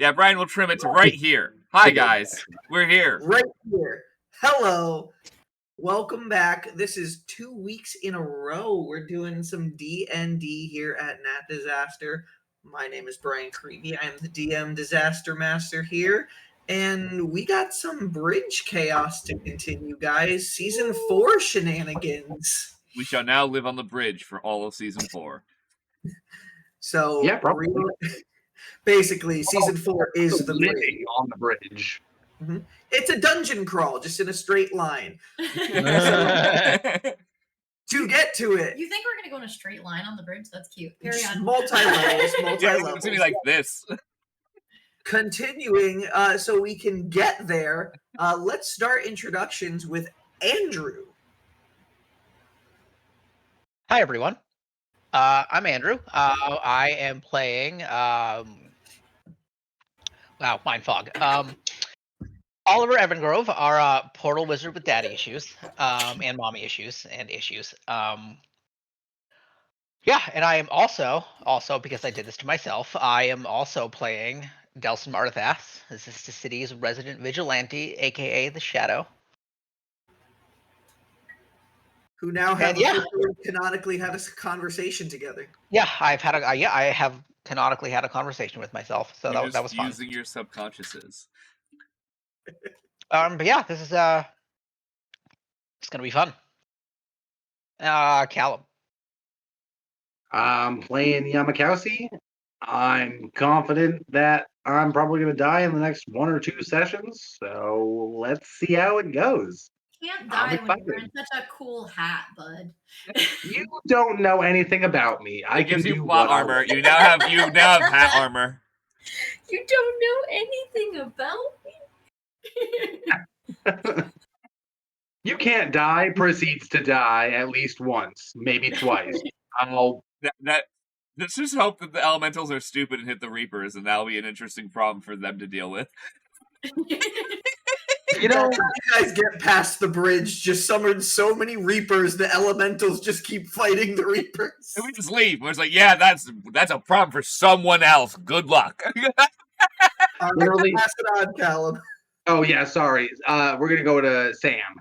Yeah, Brian will trim it to right here. Hi, guys. We're here. Right here. Hello. Welcome back. This is 2 weeks in a row. We're doing some D&D here at Nat Disaster. My name is Brian Creevy. I am the DM Disaster Master here. And we got some bridge chaos to continue, guys. Season 4 shenanigans. We shall now live on the bridge for all of Season 4. So, yeah, probably. Basically, Season 4 is the bridge. Living on the bridge. Mm-hmm. It's a dungeon crawl, just in a straight line. To get to it. You think we're going to go in a straight line on the bridge? That's cute. Carry on. Multi-levels. Yeah, it's going to be like this. Continuing, so we can get there, let's start introductions with Andrew. Hi, everyone. I'm Andrew. I am playing... wow, mind fog. Oliver Evangrove, our portal wizard with daddy issues, and mommy issues, and issues. Yeah, and I am also, because I did this to myself, I am also playing Delsin Marthath, Xysta City's resident vigilante, aka the Shadow. Who now have canonically had a conversation together. Yeah, I have canonically had a conversation with myself, so that was fun. Using your subconsciouses. But yeah, this is it's gonna be fun. Callum. I'm playing Llamakausi. I'm confident that I'm probably going to die in the next 1 or 2 sessions, so let's see how it goes. You can't die when you're wearing such a cool hat, bud. You don't know anything about me. I gives can you do plot armor. You now have hat armor. You don't know anything about me. You can't die proceeds to die at least once, maybe twice. Let's just hope that the elementals are stupid and hit the Reapers, and that'll be an interesting problem for them to deal with. You know, you guys get past the bridge, just summoned so many Reapers, the elementals just keep fighting the Reapers. And we just leave. We're just like, yeah, that's a problem for someone else. Good luck. Literally, pass it on, Callum. Oh yeah, sorry. We're gonna go to Sam.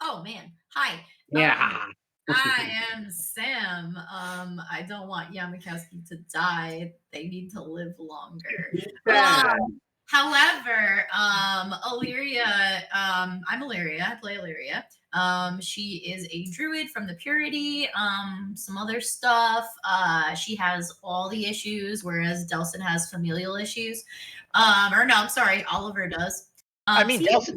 Oh man, hi. Yeah. I am Sam. I don't want Llamakausi to die. They need to live longer. However, Illyria, I'm Illyria. I play Illyria. She is a druid from the Purity, some other stuff. She has all the issues, whereas Delsin has familial issues. Or no, I'm sorry, Oliver does. Delsin. It's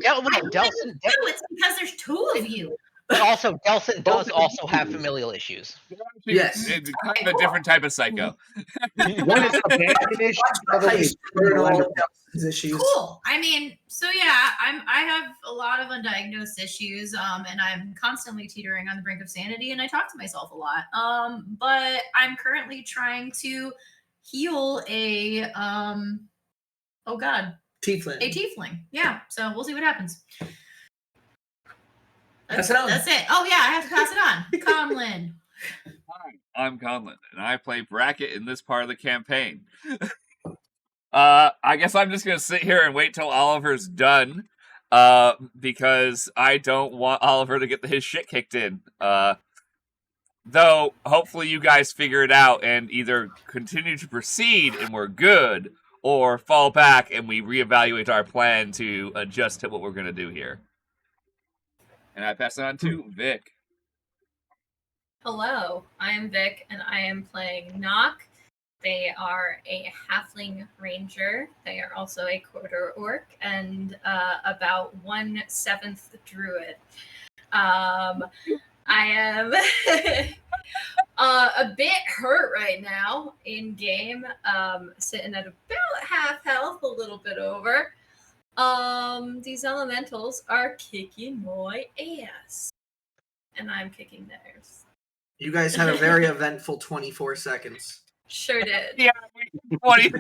because there's 2 of you. But also, Delsin does also have familial issues. Yes. It's kind of a different type of psycho. One is issues. Cool. I mean, so yeah, I have a lot of undiagnosed issues, and I'm constantly teetering on the brink of sanity, and I talk to myself a lot. But I'm currently trying to heal a tiefling. A tiefling. Yeah. So we'll see what happens. Pass it on. That's it. Oh yeah, I have to pass it on. Conlin. Hi, I'm Conlin, and I play Bracket in this part of the campaign. I guess I'm just gonna sit here and wait till Oliver's done, because I don't want Oliver to get his shit kicked in. Though, hopefully you guys figure it out and either continue to proceed and we're good, or fall back and we reevaluate our plan to adjust to what we're gonna do here. And I pass it on to Vic. Hello, I am Vic, and I am playing Nock. They are a halfling ranger. They are also a quarter orc and about 1/7 druid. I am a bit hurt right now in game, sitting at about half health, a little bit over. These elementals are kicking my ass, and I'm kicking theirs. You guys had a very eventful 24 seconds. Sure did. Yeah, 20.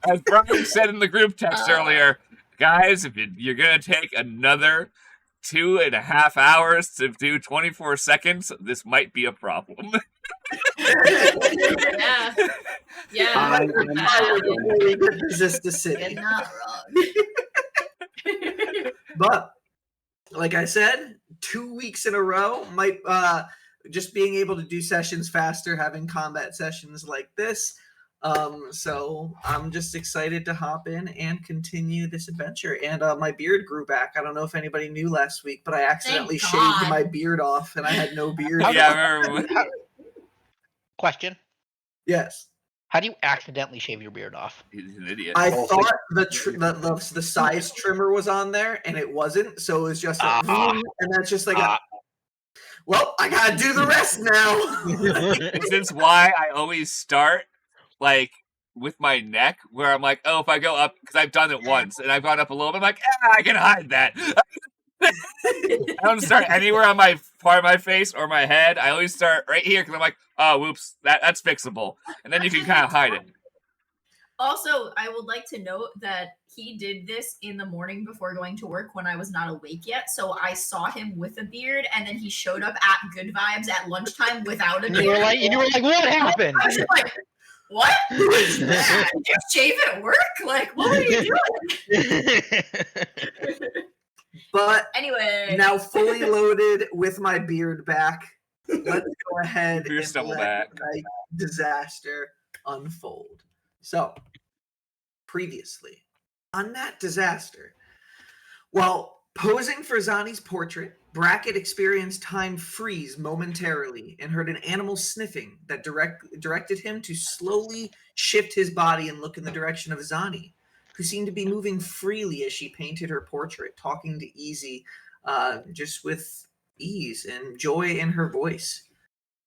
As Brian said in the group text earlier, guys, if you're gonna take another 2.5 hours to do 24 seconds, this might be a problem. Yeah. Yeah. I'm Before we get to Xysta You're City. not wrong. But like I said, 2 weeks in a row might just being able to do sessions faster, having combat sessions like this. So I'm just excited to hop in and continue this adventure. And my beard grew back. I don't know if anybody knew last week, but I accidentally Thank shaved God. my beard off, and I had no beard. Yeah, I remember. Question: Yes. How do you accidentally shave your beard off? He's an idiot. I Also- thought the size trimmer was on there, and it wasn't. So it was just like, vroom, and that's just like, well, I gotta do the rest now. Which is why I always start like with my neck, where I'm like, oh, if I go up, because I've done it once, and I've gone up a little bit, I'm like, I can hide that. I don't start anywhere on my part of my face or my head. I always start right here because I'm like, oh, whoops, that's fixable, and then you can kind of hide it. Also, I would like to note that he did this in the morning before going to work when I was not awake yet. So I saw him with a beard, and then he showed up at Good Vibes at lunchtime without a And beard. you were like, what happened? I was just like, what? What's that? Did you shave at work? Like, what were you doing? But Anyway. now fully loaded with my beard back, let's go ahead Beard and stubble let back. my disaster unfold. So, previously on that disaster, while posing for Zani's portrait, Bracket experienced time freeze momentarily and heard an animal sniffing that directed him to slowly shift his body and look in the direction of Zani, who seemed to be moving freely as she painted her portrait, talking to Easy just with ease and joy in her voice.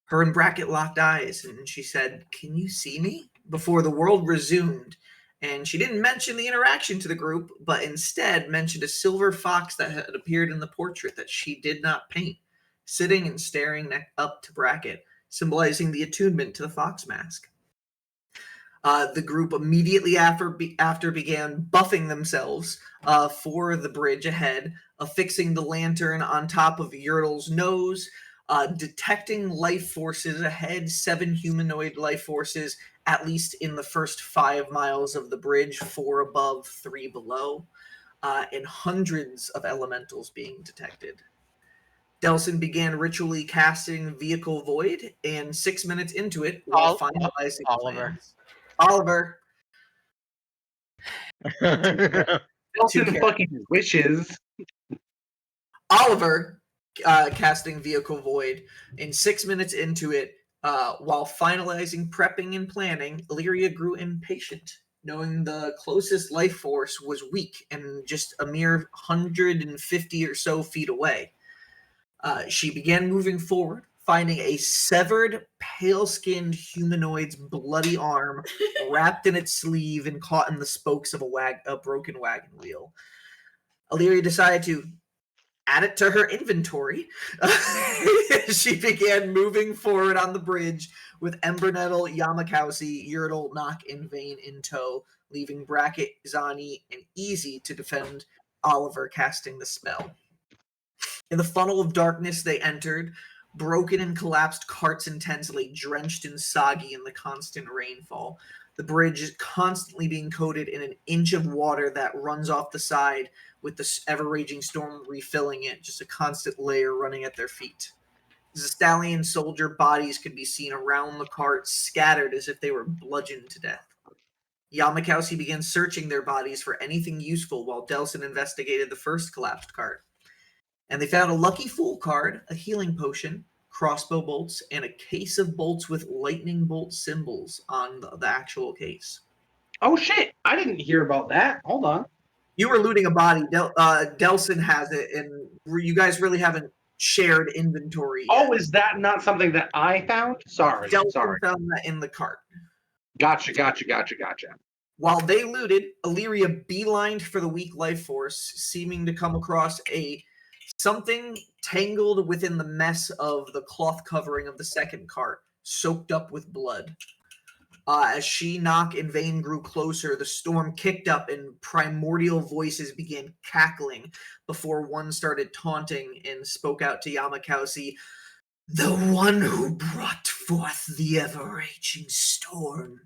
Her and Bracket locked eyes, and she said, "Can you see me?" before the world resumed. And she didn't mention the interaction to the group, but instead mentioned a silver fox that had appeared in the portrait that she did not paint, sitting and staring up to Bracket, symbolizing the attunement to the fox mask. The group immediately after began buffing themselves for the bridge ahead, affixing the lantern on top of Yertle's nose, detecting life forces ahead, 7 humanoid life forces, at least in the first 5 miles of the bridge, 4 above, 3 below, and hundreds of elementals being detected. Delsin began ritually casting Vehicle Void, and 6 minutes into it, while finalizing Oliver. plans. Oliver. Delsin fucking wishes. Oliver casting Vehicle Void, and 6 minutes into it, while finalizing prepping and planning, Illyria grew impatient, knowing the closest life force was weak and just a mere 150 or so feet away. She began moving forward, finding a severed, pale-skinned humanoid's bloody arm wrapped in its sleeve and caught in the spokes of a broken wagon wheel. Illyria decided to add it to her inventory. She began moving forward on the bridge with Embernettle, Llamakausi, Yertle, Nock, and Vane in tow, leaving Bracket, Zani, and Easy to defend Oliver casting the spell. In the funnel of darkness they entered, broken and collapsed carts and tents lay drenched and soggy in the constant rainfall. The bridge is constantly being coated in an inch of water that runs off the side, with the ever-raging storm refilling it, just a constant layer running at their feet. The stallion soldier bodies could be seen around the cart, scattered as if they were bludgeoned to death. Llamakausi began searching their bodies for anything useful while Delsin investigated the first collapsed cart. And they found a lucky fool card, a healing potion, crossbow bolts, and a case of bolts with lightning bolt symbols on the actual case. Oh shit! I didn't hear about that. Hold on. You were looting a body. Delsin has it, and you guys really haven't shared inventory yet. Oh, is that not something that I found? Sorry. Delsin found that in the cart. Gotcha. While they looted, Illyria beelined for the weak life force, seeming to come across something tangled within the mess of the cloth covering of the second cart, soaked up with blood. As she, Nock, and Vane grew closer, the storm kicked up and primordial voices began cackling before one started taunting and spoke out to Llamakausi. The one who brought forth the ever-raging storm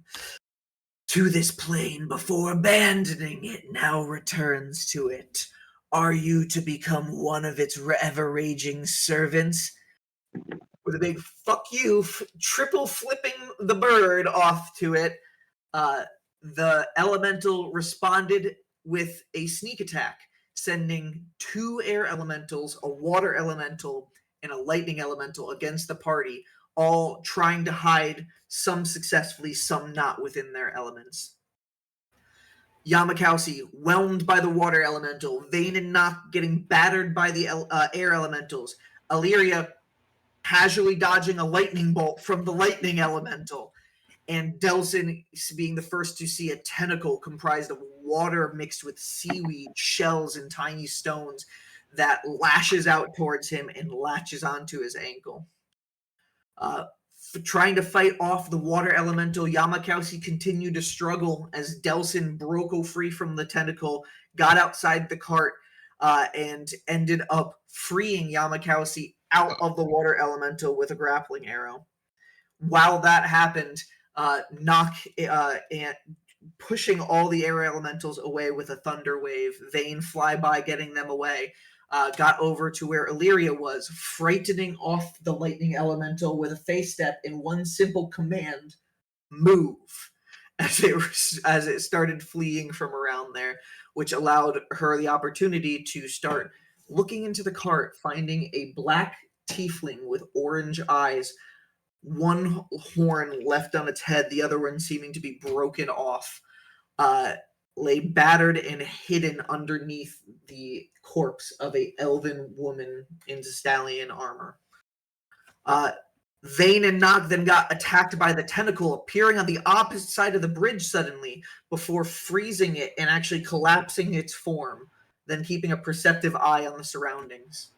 to this plane before abandoning it now returns to it. Are you to become one of its ever-raging servants? With a big fuck you, triple flipping the bird off to it, the elemental responded with a sneak attack, sending 2 air elementals, a water elemental, and a lightning elemental against the party, all trying to hide, some successfully, some not within their elements. Llamakausi, whelmed by the water elemental, Vane and Nock getting battered by the air elementals, Illyria casually dodging a lightning bolt from the lightning elemental, and Delsin being the first to see a tentacle comprised of water mixed with seaweed, shells, and tiny stones that lashes out towards him and latches onto his ankle. Trying to fight off the water elemental, Llamakausi continued to struggle as Delsin broke free from the tentacle, got outside the cart, and ended up freeing Llamakausi out of the water elemental with a grappling arrow. While that happened, Nock and pushing all the air elementals away with a thunder wave, Vane flyby getting them away, got over to where Illyria was, frightening off the lightning elemental with a face step in one simple command: move, as it started fleeing from around there, which allowed her the opportunity to start looking into the cart, finding a black tiefling with orange eyes, one horn left on its head, the other one seeming to be broken off, lay battered and hidden underneath the corpse of a elven woman in stallion armor. Vane and Nock then got attacked by the tentacle, appearing on the opposite side of the bridge suddenly, before freezing it and actually collapsing its form, then keeping a perceptive eye on the surroundings.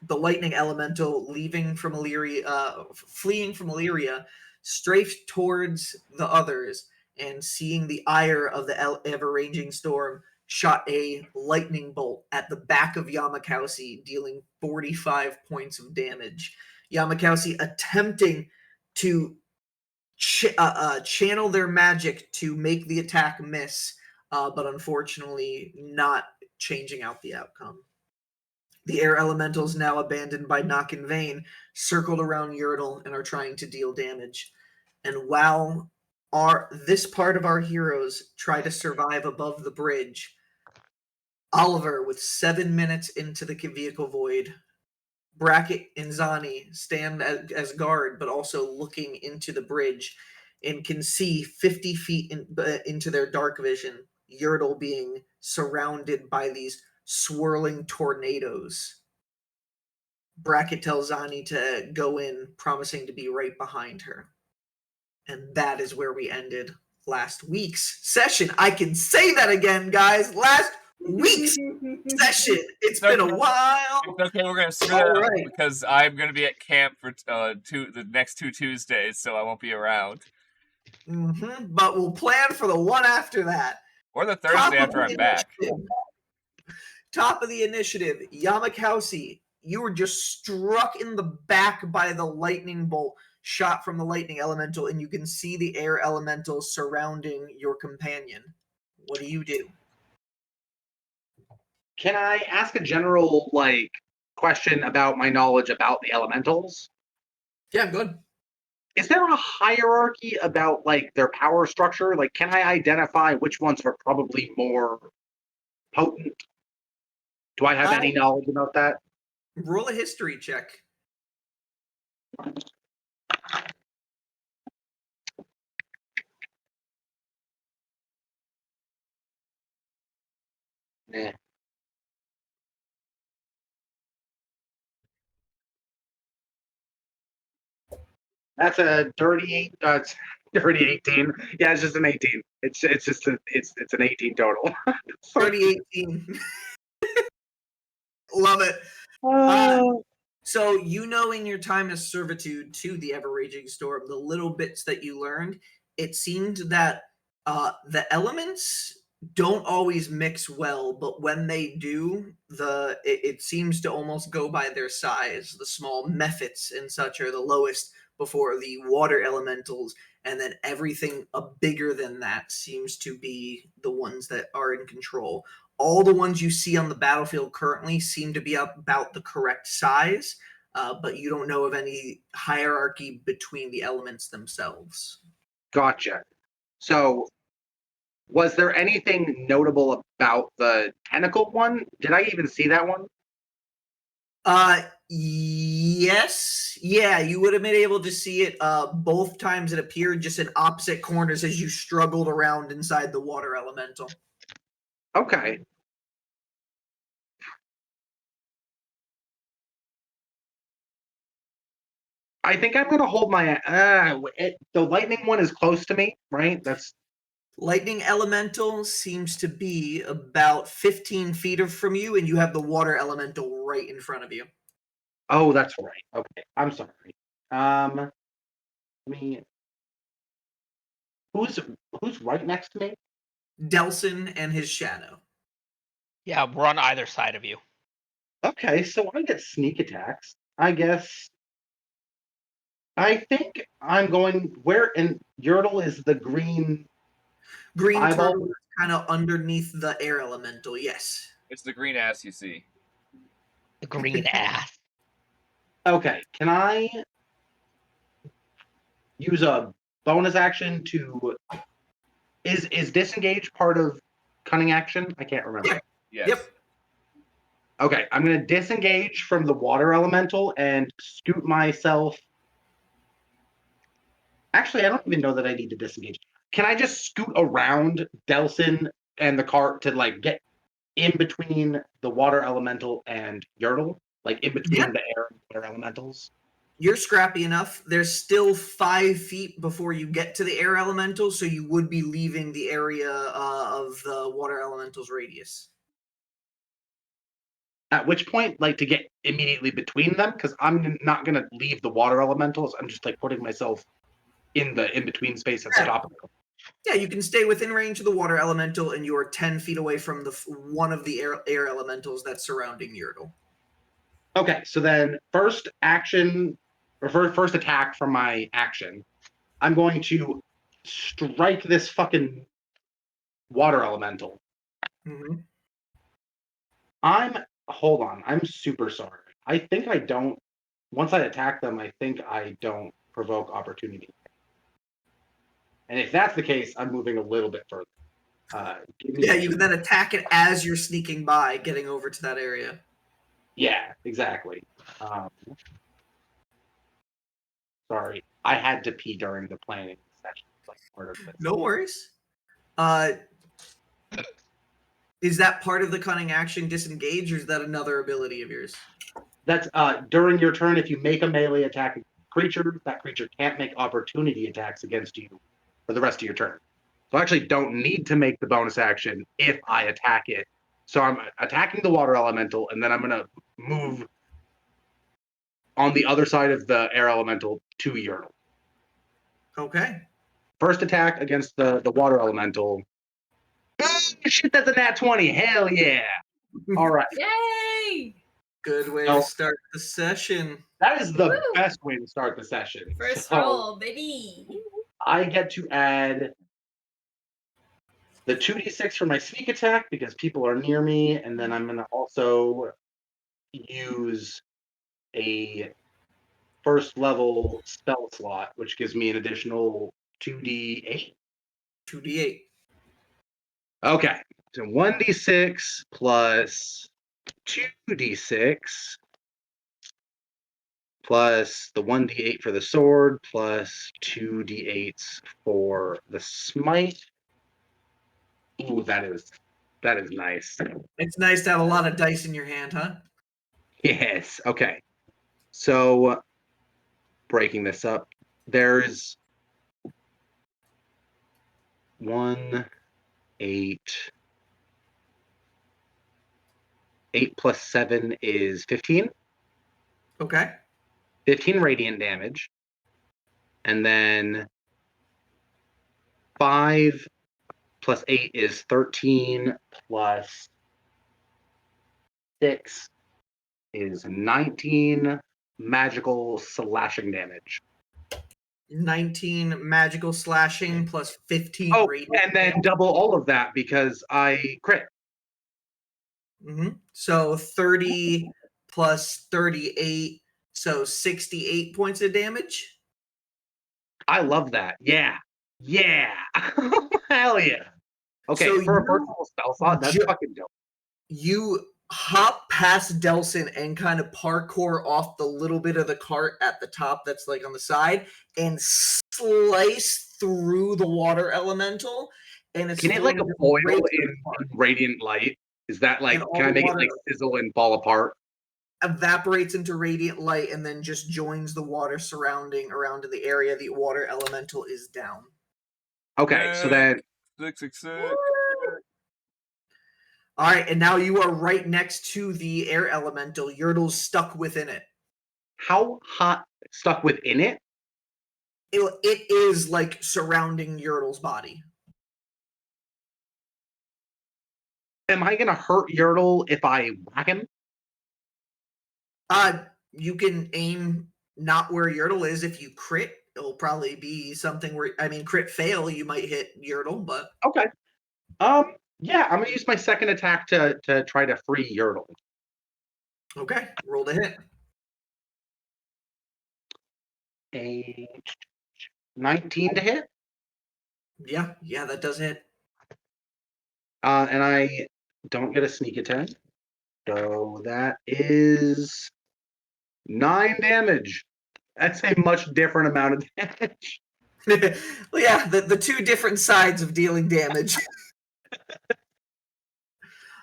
The lightning elemental, fleeing from Illyria, strafed towards the others, and seeing the ire of the ever-raging storm, shot a lightning bolt at the back of Llamakausi, dealing 45 points of damage. Llamakausi attempting to channel their magic to make the attack miss, but unfortunately not changing out the outcome. The air elementals, now abandoned by Nock and Vane, circled around Yertle and are trying to deal damage. And while this part of our heroes try to survive above the bridge, Oliver, with 7 minutes into the vehicle void, Bracket and Zani stand as guard, but also looking into the bridge, and can see 50 feet into their dark vision, Yertle being surrounded by these swirling tornadoes. Bracket tells Zani to go in, promising to be right behind her. And that is where we ended last week's session. I can say that again, guys. Last week's session. It's been a while. It's okay, we're going to split it up because I'm going to be at camp for the next 2 Tuesdays, so I won't be around. But we'll plan for the one after that. Or the Thursday after I'm back. Top of the initiative, Llamakausi. You were just struck in the back by the lightning bolt shot from the lightning elemental, and you can see the air elemental surrounding your companion. What do you do? Can I ask a general question about my knowledge about the elementals? Yeah, good. Is there a hierarchy about their power structure? Can I identify which ones are probably more potent? Do I have any knowledge about that? Roll a history check. Nah. That's a dirty 8. That's dirty 18. Yeah, it's just an 18. It's just an 18 total. Dirty 18. Love it. So you know, in your time of servitude to the ever-raging storm, the little bits that you learned, it seemed that the elements don't always mix well, but when they do, it seems to almost go by their size. The small mephits and such are the lowest before the water elementals, and then everything bigger than that seems to be the ones that are in control. All the ones you see on the battlefield currently seem to be about the correct size, but you don't know of any hierarchy between the elements themselves. Gotcha. So, was there anything notable about the tentacle one? Did I even see that one? Yes. Yeah, you would have been able to see it both times it appeared, just in opposite corners as you struggled around inside the water elemental. Okay. I think I'm gonna hold my. The lightning one is close to me, right? That's Lightning elemental seems to be about 15 feet from you, and you have the water elemental right in front of you. Oh, that's right. Okay, I'm sorry. Let me. Who's right next to me? Delsin and his shadow. Yeah, we're on either side of you. Okay, so I get sneak attacks. I guess. I think I'm going where and Yertle is the green Green eyeball. turtle is kind of underneath the air elemental, yes. It's the green ass you see. The green ass. Okay, can I use a bonus action to? Is disengage part of cunning action? I can't remember. Yeah. Yes. Yep. Okay, I'm gonna disengage from the water elemental and scoot myself. Actually, I don't even know that I need to disengage. Can I just scoot around Delsin and the cart to like get in between the water elemental and Yertle? Like in between Yep. the air and water elementals? You're scrappy enough. There's still 5 feet before you get to the air elemental, so you would be leaving the area of the water elemental's radius. At which point, like to get immediately between them, because I'm not gonna leave the water elementals. I'm just like putting myself in the in-between space and stopping them. Yeah, you can stay within range of the water elemental, and you're 10 feet away from the one of the air elementals that's surrounding Yertle. Okay, so then first action, or first attack from my action, I'm going to strike this fucking water elemental. Mm-hmm. Hold on, I'm super sorry. I think I don't, once I attack them, I think I don't provoke opportunity. And if that's the case, I'm moving a little bit further. Yeah, you can then attack it as you're sneaking by, getting over to that area. Yeah, exactly. Sorry, I had to pee during the planning session. Like part of this. No worries. Is that part of the cunning action disengage, or is that another ability of yours? That's during your turn. If you make a melee attack creature, that creature can't make opportunity attacks against you for the rest of your turn. So I actually don't need to make the bonus action if I attack it. So I'm attacking the water elemental, and then I'm gonna move on the other side of the air elemental to Yertle. Okay. First attack against the water elemental. Shit, that's a nat 20. Hell yeah. All right. Yay! Good way So- to start the session. That is the Woo! best way to start the session. First So roll, baby. I get to add the 2d6 for my sneak attack because people are near me, and then I'm going to also use a first level spell slot, which gives me an additional 2d8. 2d8. Okay, so 1d6 plus 2d6 plus the 1d8 for the sword plus 2d8s for the smite. Ooh, that is nice. It's nice to have a lot of dice in your hand, huh? Yes. Okay. So breaking this up, there's 1, 8. 8 plus 7 is 15. Okay. 15 radiant damage. And then 5 plus 8 is 13, plus 6 is 19 magical slashing damage. 19 magical slashing plus 15 Oh, radiant. and then double all of that because I crit. So 30 plus 38, so 68 points of damage. I love that. Yeah. Yeah. Hell yeah. Okay, So for a you versatile spell slot, that's fucking dope. You hop past Delsin and kind of parkour off the little bit of the cart at the top that's like on the side and slice through the water elemental. And it's Can it like boil in radiant light? Is that like, And all can I the make it water- like sizzle and fall apart? evaporates into radiant light and then just joins the water surrounding around the area the water elemental is down. Okay, so then 666. All right, and now you are right next to the air elemental. Yertle's stuck within it. how hot stuck within it? It is like surrounding Yertle's body. Am I gonna hurt Yertle if I whack him? You can aim not where Yertle is. If you crit, it'll probably be something where, I mean, crit fail, you might hit Yertle, but Okay. Yeah, I'm gonna use my second attack to try to free Yertle. okay, roll to hit. A 19 to hit. Yeah, that does hit. And I don't get a sneak attack. So that is 9 damage. That's a much different amount of damage. Well, yeah, the two different sides of dealing damage.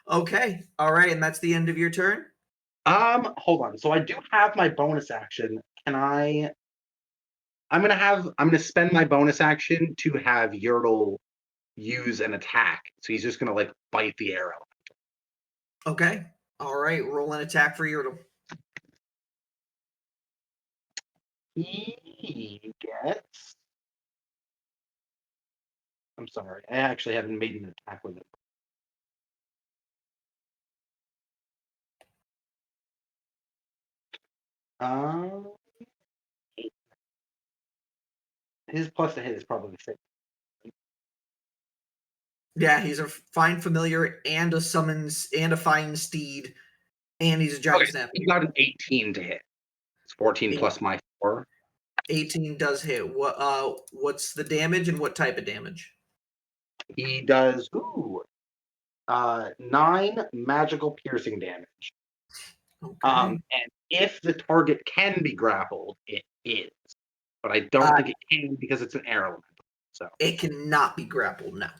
Okay, all right, and that's the end of your turn? Hold on. So I do have my bonus action. Can I'm gonna spend my bonus action to have Yertle use an attack. So he's just gonna like bite the arrow. Okay, all right, roll an attack for Yertle. He gets. I'm sorry, I actually haven't made an attack with it. His plus to hit is probably 6. Yeah, he's a fine familiar and a summons and a fine steed, and he's a giant Okay, snap. he got an 18 to hit. It's 14 plus my 4. 18 does hit. What's the damage and what type of damage? He does 9 magical piercing damage. Okay. And if the target can be grappled, it is. But I don't think it can because it's an air elemental. So it cannot be grappled now.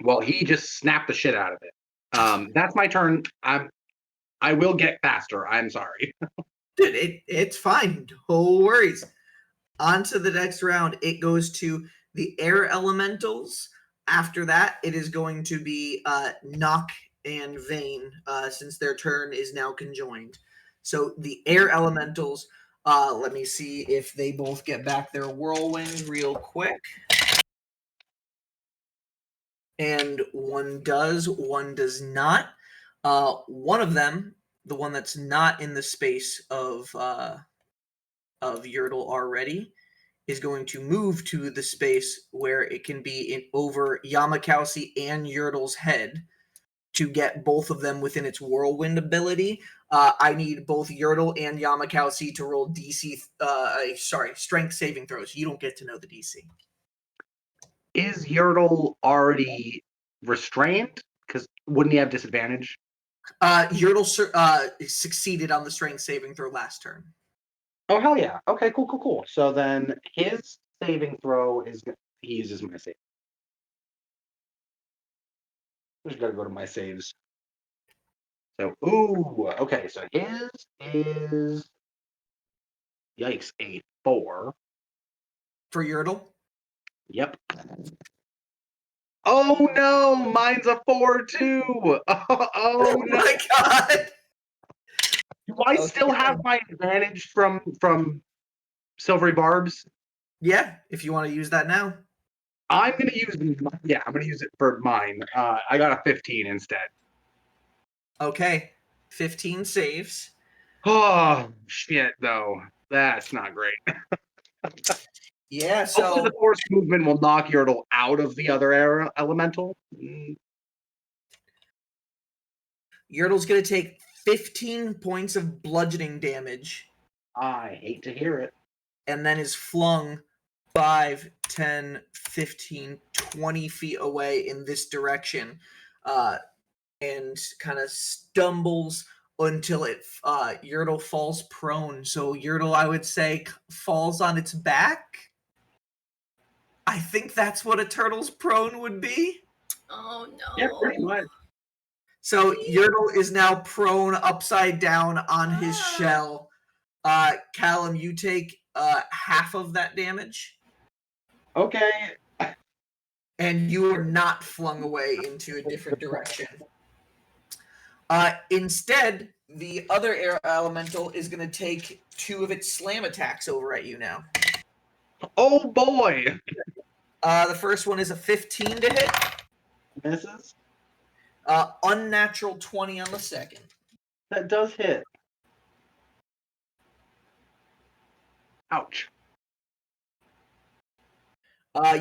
well, he just snapped the shit out of it. That's my turn. I will get faster. I'm sorry. Dude, it's fine. No worries. On to the next round. It goes to the air elementals. After that, it is going to be Nock and Vane, since their turn is now conjoined. So the air elementals, let me see if they both get back their whirlwind real quick. And one does, one does not. One of them, the one that's not in the space of Yertle already, is going to move to the space where it can be over Llamakausi and Yertle's head to get both of them within its whirlwind ability. I need both Yertle and Llamakausi to roll strength saving throws. You don't get to know the DC. Is Yertle already restrained? Because wouldn't he have disadvantage? Yertle succeeded on the strength saving throw last turn. Oh, hell yeah. Okay, cool. So then his saving throw is he uses my save. I just gotta go to my saves. So, okay, so his is yikes, a 4. For Yertle? Yep. Oh no, mine's a 4 too. Oh no. My god. Do I still have my advantage from Silvery Barbs? Yeah, if you want to use that now. I'm gonna use I'm gonna use it for mine. I got a 15 instead. Okay, 15 saves. Oh shit, though. That's not great. Yeah, Hopefully so the force movement will knock Yertle out of the other elemental. Yertle's going to take 15 points of bludgeoning damage I hate to hear it. and then is flung 5, 10, 15, 20 feet away in this direction and kind of stumbles until Yertle falls prone. So Yertle, I would say, falls on its back. I think that's what a turtle's prone would be. Oh no. Yeah, pretty much. So Yertle is now prone upside down on his shell. Callum, you take half of that damage, Okay. and you are not flung away into a different direction. Instead, the other air elemental is going to take 2 of its slam attacks over at you now. Oh boy. The first one is a 15 to hit. Misses. Unnatural 20 on the second. That does hit. Ouch.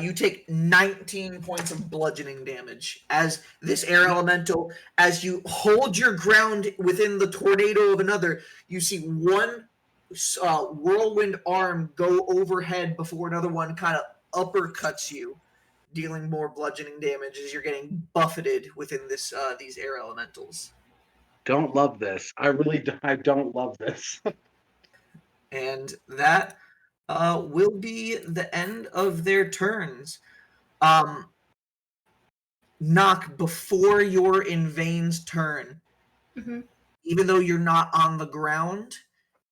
You take 19 points of bludgeoning damage as this air elemental, as you hold your ground within the tornado of another, you see one whirlwind arm go overhead before another one kind of uppercuts you, dealing more bludgeoning damage as you're getting buffeted within this these air elementals. Don't love this. I don't love this. And that will be the end of their turns. Nock, before your Invane's turn, even though you're not on the ground,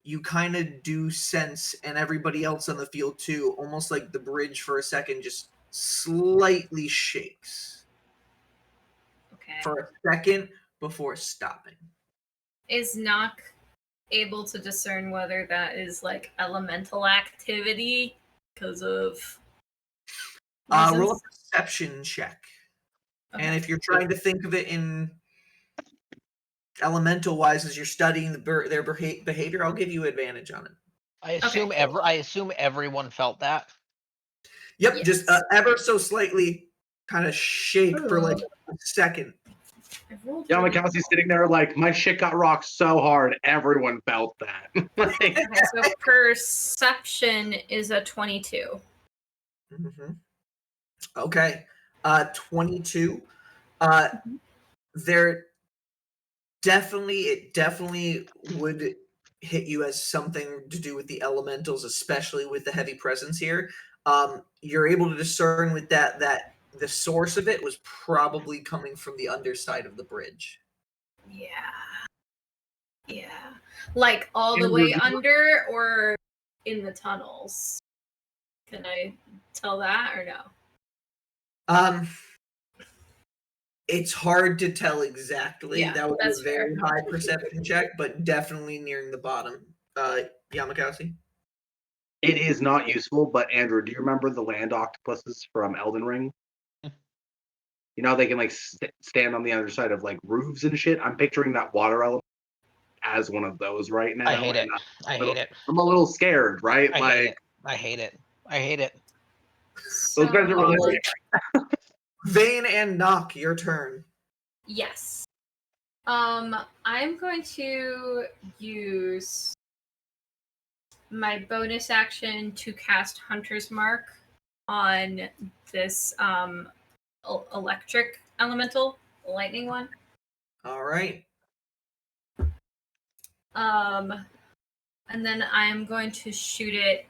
you kind of do sense, and everybody else on the field too, almost like the bridge for a second just slightly shakes. Okay. For a second before stopping. Is Nock able to discern whether that is like elemental activity because of Roll a reasons? perception check. Okay. And if you're trying to think of it in elemental wise as you're studying their behavior, I'll give you advantage on it. I assume everyone felt that. Yep, Yes. just ever so slightly kind of shake for like a second. I rolled Llamakausi's sitting there like, my shit got rocked so hard, everyone felt that. Like, Okay, so perception is a 22. Mm-hmm. Okay, 22. There definitely would hit you as something to do with the elementals, especially with the heavy presence here. You're able to discern with that the source of it was probably coming from the underside of the bridge. Yeah. Yeah. Like all the way under or in the tunnels? Can I tell that or no? It's hard to tell exactly. Yeah, That would be that's a very fair. high perception check, but definitely nearing the bottom. Llamakausi? it is not useful, but Andrew, do you remember the land octopuses from Elden Ring? You know, they can like stand on the other side of like roofs and shit. I'm picturing that water element as one of those right now. I hate it. and I hate it. I'm a little scared, right? I like hate it. I hate it. I hate it. those guys are really scary. Vane and Nock, your turn. Yes. I'm going to use my bonus action to cast Hunter's Mark on this electric elemental, lightning one. All right. And then I'm going to shoot it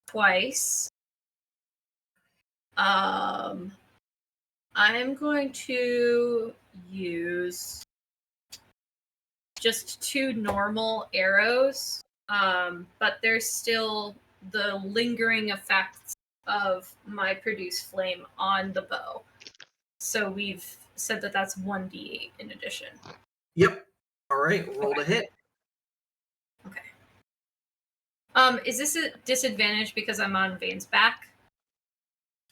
twice. I'm going to use just 2 normal arrows, but there's still the lingering effects of my produce flame on the bow. So we've said that that's 1d8 in addition. Yep. All right. Roll to hit. Okay. Is this a disadvantage because I'm on Vane's back?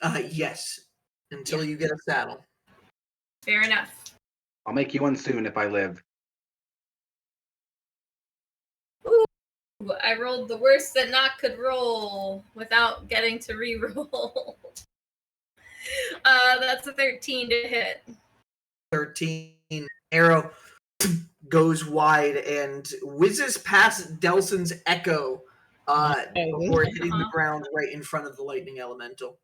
Yes. Until Yeah. you get a saddle. Fair enough. I'll make you one soon if I live. Ooh, I rolled the worst that Nock could roll without getting to re-roll. That's a 13 to hit. 13. Arrow goes wide and whizzes past Delsin's echo before hitting the ground right in front of the lightning elemental.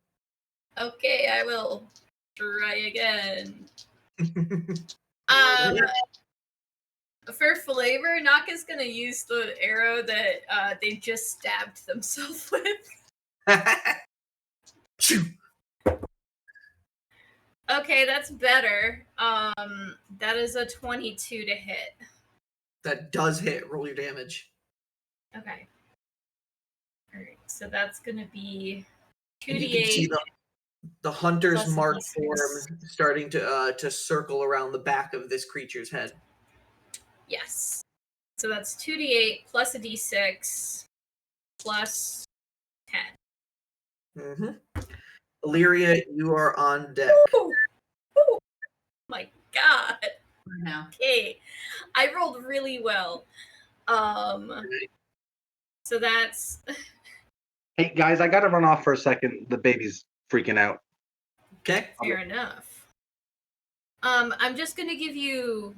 Okay, I will try again. For flavor, Nock is gonna use the arrow that they just stabbed themselves with. Shoo. Okay, that's better. That is a 22 to hit. That does hit. Roll your damage. Okay. Alright, so that's gonna be And you can see 2d8. the hunter's Plus a mark D6. form starting to circle around the back of this creature's head. Yes. So that's 2d8 plus a d6 plus 10. Mm-hmm. Illyria, you are on deck. Ooh. Ooh. My god. No. Okay. I rolled really well. So that's Hey guys, I gotta run off for a second. The baby's freaking out. Okay. fair enough. I'm just gonna give you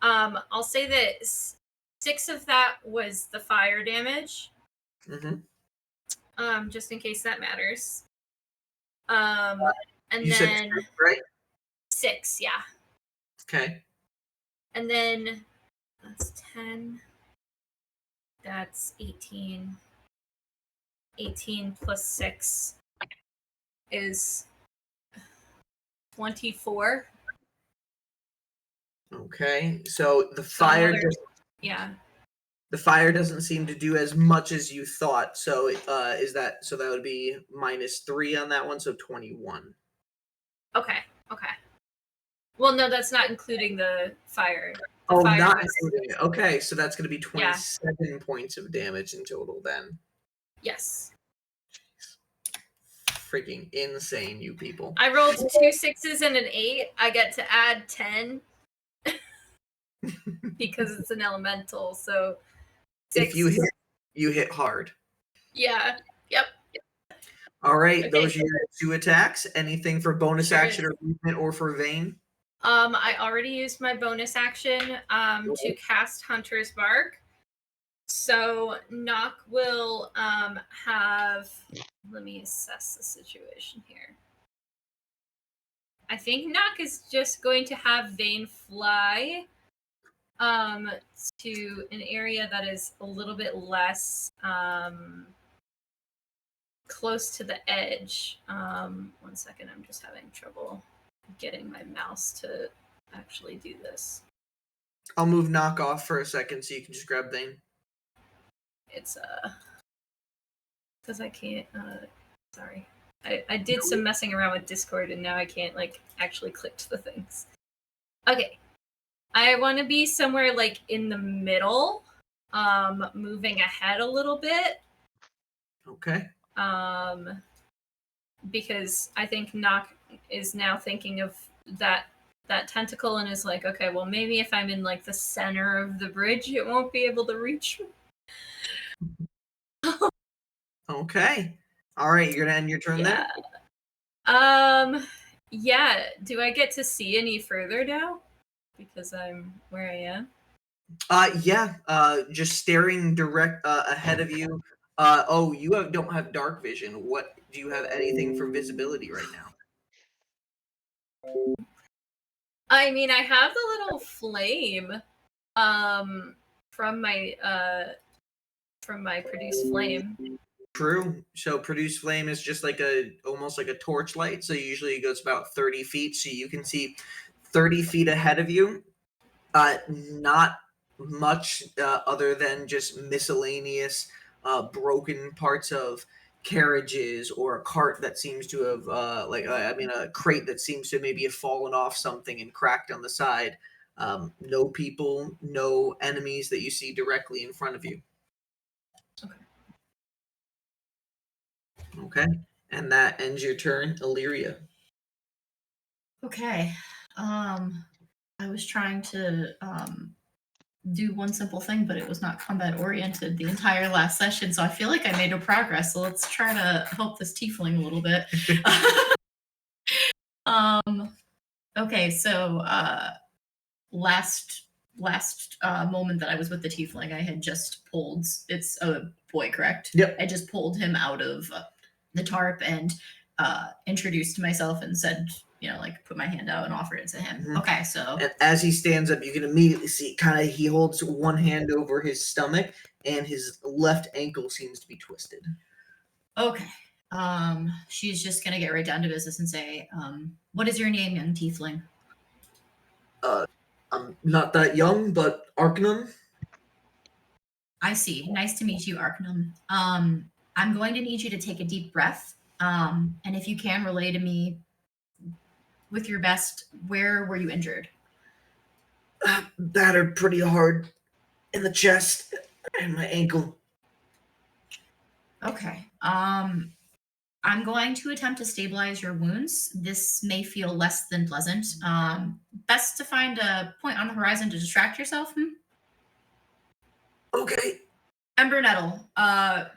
I'll say that 6 of that was the fire damage. Mm-hmm. Just in case that matters. And You said then 6, right? 6, yeah. Okay. And then that's 10. That's 18. 18 plus 6 is 24. Okay. So the So fire another- just Yeah. the fire doesn't seem to do as much as you thought. So is that so that would be -3 on that one, so 21. Okay. Well, no, that's not including the fire. The Oh, fire not was- including it. Okay, so that's going to be Yeah. 27 points of damage in total then. Yes. Freaking insane, you people. I rolled 2 6s and an 8. I get to add 10 because it's an elemental. So If you 6. hit, you hit hard. Yeah. Yep. All right, Okay. those are your 2 attacks. Anything for bonus Sure action is. or movement or for Vayne? I already used my bonus action to cast Hunter's Mark. So Nock will have. Let me assess the situation here. I think Nock is just going to have Vayne fly to an area that is a little bit less close to the edge. 1 second, I'm just having trouble getting my mouse to actually do this. I'll move Knock off for a second so you can just grab Vayne. It's because I can't sorry. I did some messing around with Discord and now I can't like actually click to the things. Okay. I want to be somewhere like in the middle, moving ahead a little bit. Okay. Because I think Nock is now thinking of that tentacle and is like, okay, well maybe if I'm in like the center of the bridge, it won't be able to reach me. Okay. All right, you're gonna end your turn there. Yeah. Do I get to see any further now? Because I'm where I am. Yeah. Just staring direct ahead of you. You don't have dark vision. What do you have? Anything for visibility right now? I mean, I have the little flame, from my produce flame. True. So produce flame is just like almost like a torchlight. So usually it goes about 30 feet. So you can see 30 feet ahead of you. Not much other than just miscellaneous broken parts of carriages or a cart that seems to have a crate that seems to maybe have fallen off something and cracked on the side. No people, no enemies that you see directly in front of you. Okay. And that ends your turn, Illyria. Okay. I was trying to do one simple thing, but it was not combat oriented the entire last session, so I feel like I made no progress. So let's try to help this tiefling a little bit. Okay, so last moment that I was with the tiefling, I had just pulled. It's a boy, correct? Yep. I just pulled him out of the tarp and introduced myself and said, like put my hand out and offered it to him. Mhm. Okay, so And as he stands up, you can immediately see he holds one hand over his stomach and his left ankle seems to be twisted. okay. She's just gonna get right down to business and say, what is your name, young tiefling? I'm not that young, but Arcanum. I see. Nice to meet you, Arcanum. I'm going to need you to take a deep breath. And if you can relay to me with your best, where were you injured? Battered pretty hard in the chest and my ankle. Okay. I'm going to attempt to stabilize your wounds. This may feel less than pleasant. Best to find a point on the horizon to distract yourself. Okay. Ember nettle,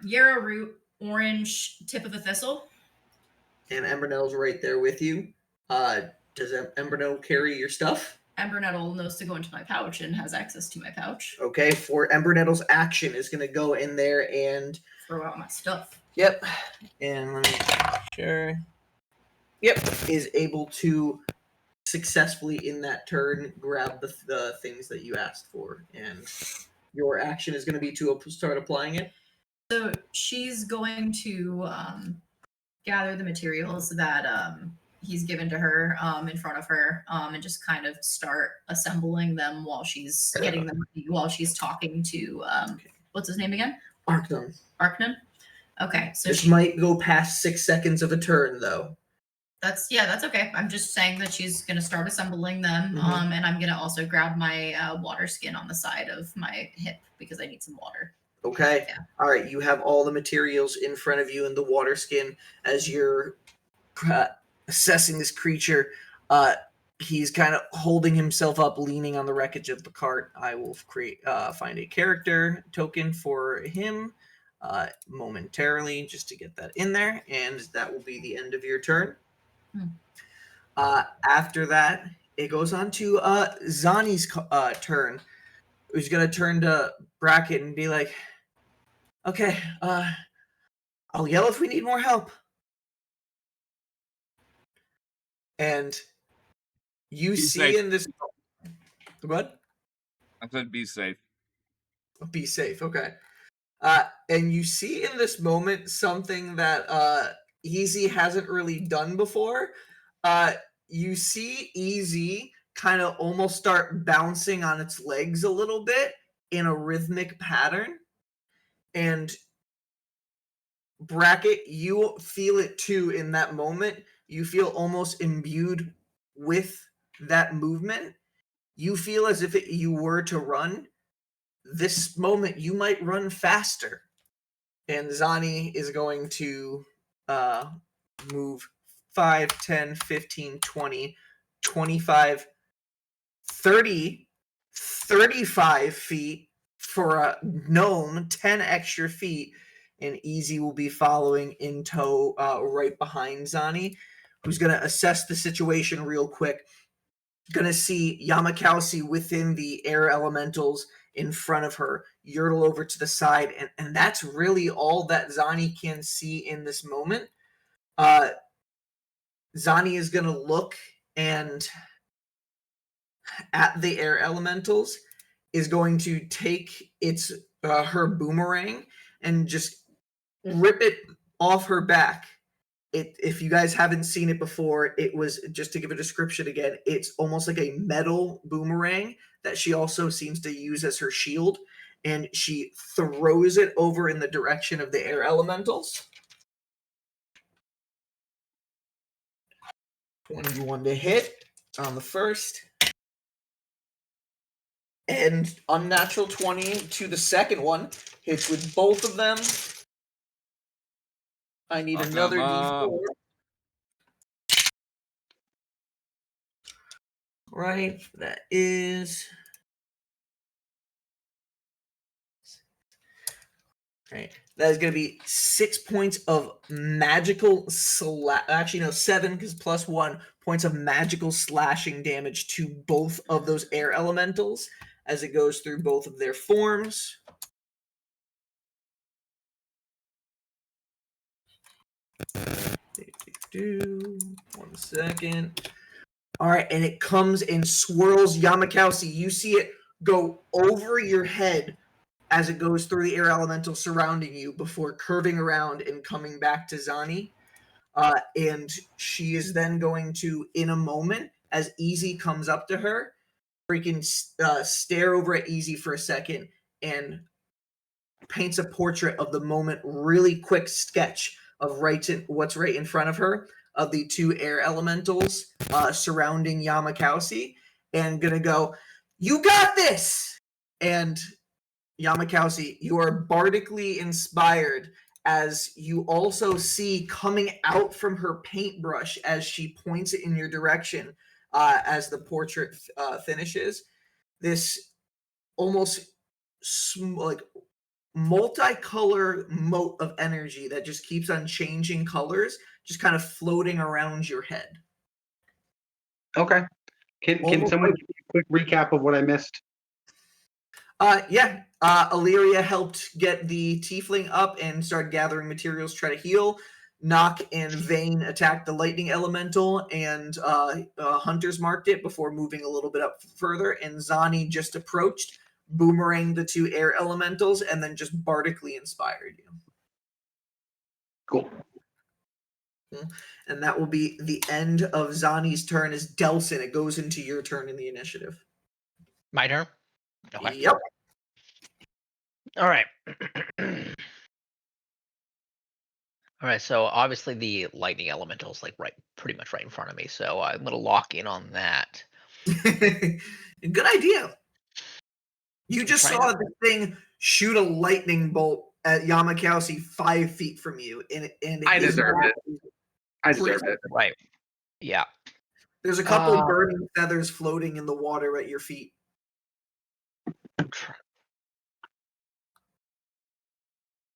yarrow root, orange tip of a thistle. And Ember Nettle's right there with you. Does Ember Nettle carry your stuff? Ember nettle knows to go into my pouch and has access to my pouch. Okay, for Ember Nettle's action is going to go in there and Throw out my stuff. Yep. And let me sure. Yep. Is able to successfully in that turn grab the things that you asked for. And your action is going to be to start applying it. So she's going to gather the materials that he's given to her in front of her and just kind of start assembling them while she's getting them ready, while she's talking to what's his name again? Arcanum. Arcanum. Okay, so This she might go past 6 seconds of a turn, though. that's okay. I'm just saying that she's gonna start assembling them, Mhm. and I'm gonna also grab my water skin on the side of my hip because I need some water. Okay. Yeah. All right. You have all the materials in front of you in the water skin as you're assessing this creature. He's kind of holding himself up, leaning on the wreckage of the cart. I will find a character token for him momentarily just to get that in there, and that will be the end of your turn. After that, it goes on to Zani's turn, who's going to turn to Bracket and be like, okay, I'll yell if we need more help. And you Be see safe. in this... What? I said be safe. Be safe, okay. And you see in this moment something that Easy hasn't really done before. You see Easy kind of almost start bouncing on its legs a little bit in a rhythmic pattern. And Bracket, you feel it too in that moment. You feel almost imbued with that movement. You feel as if you were to run. This moment, you might run faster. And Zani is going to move 5, 10, 15, 20, 25, 30, 35 feet for a gnome, 10 extra feet, and Easy will be following in tow right behind Zani, who's going to assess the situation real quick. Going to see Llamakausi within the air elementals in front of her, Yertle over to the side, and that's really all that Zani can see in this moment. Zani is going to look and at the air elementals, is going to take its her boomerang and just rip it off her back. If you guys haven't seen it before, it was, just to give a description again, it's almost like a metal boomerang that she also seems to use as her shield, and she throws it over in the direction of the air elementals. 21 to hit on the first. And unnatural 20 to the second one. Hits with both of them. I need Fuck another 'em up. D4. Right, that is. Right. That is going to be 6 points of magical actually, no, 7 because plus 1 points of magical slashing damage to both of those air elementals as it goes through both of their forms. One second. All right, and it comes and swirls Llamakausi. You see it go over your head as it goes through the air elemental surrounding you before curving around and coming back to Zani. And she is then going to, in a moment, as Easy comes up to her, freaking stare over at Easy for a second and paints a portrait of the moment, really quick sketch of what's right in front of her, of the two air elementals surrounding Llamakausi, and gonna go, "You got this!" And Llamakausi, you are bardically inspired as you also see coming out from her paintbrush as she points it in your direction as the portrait finishes. This almost like multicolor mote of energy that just keeps on changing colors, just kind of floating around your head. Okay. Can Almost someone like- give me a quick recap of what I missed? Yeah. Illyria helped get the tiefling up and started gathering materials, try to heal. Nock and Vane attacked the lightning elemental, and hunters marked it before moving a little bit up further. And Zani just approached, boomeranged the two air elementals, and then just bardically inspired you. Cool. And that will be the end of Zani's turn. As Delsin, it goes into your turn in the initiative. My turn? Okay. Yep. All right. All right, so obviously the lightning elemental is like pretty much right in front of me, so I'm gonna lock in on that. Good idea. You just trying saw the thing shoot a lightning bolt at Llamakausi 5 feet from you, and I his deserved it. back- I deserved it. Right. Yeah. There's a couple Uh, burning feathers floating in the water at your feet.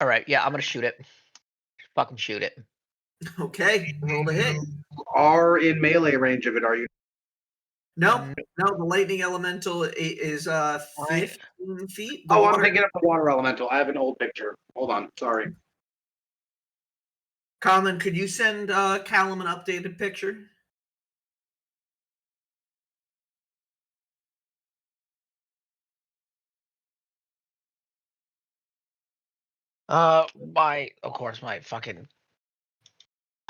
All right, yeah, I'm gonna shoot it. Fucking shoot it. Okay, roll to hit. You are in melee range of it, are you? No, the lightning elemental is 15 feet. The Oh, water- I'm thinking of the water elemental. I have an old picture. Hold on. Sorry. Colin, could you send Callum an updated picture? Of course, my fucking.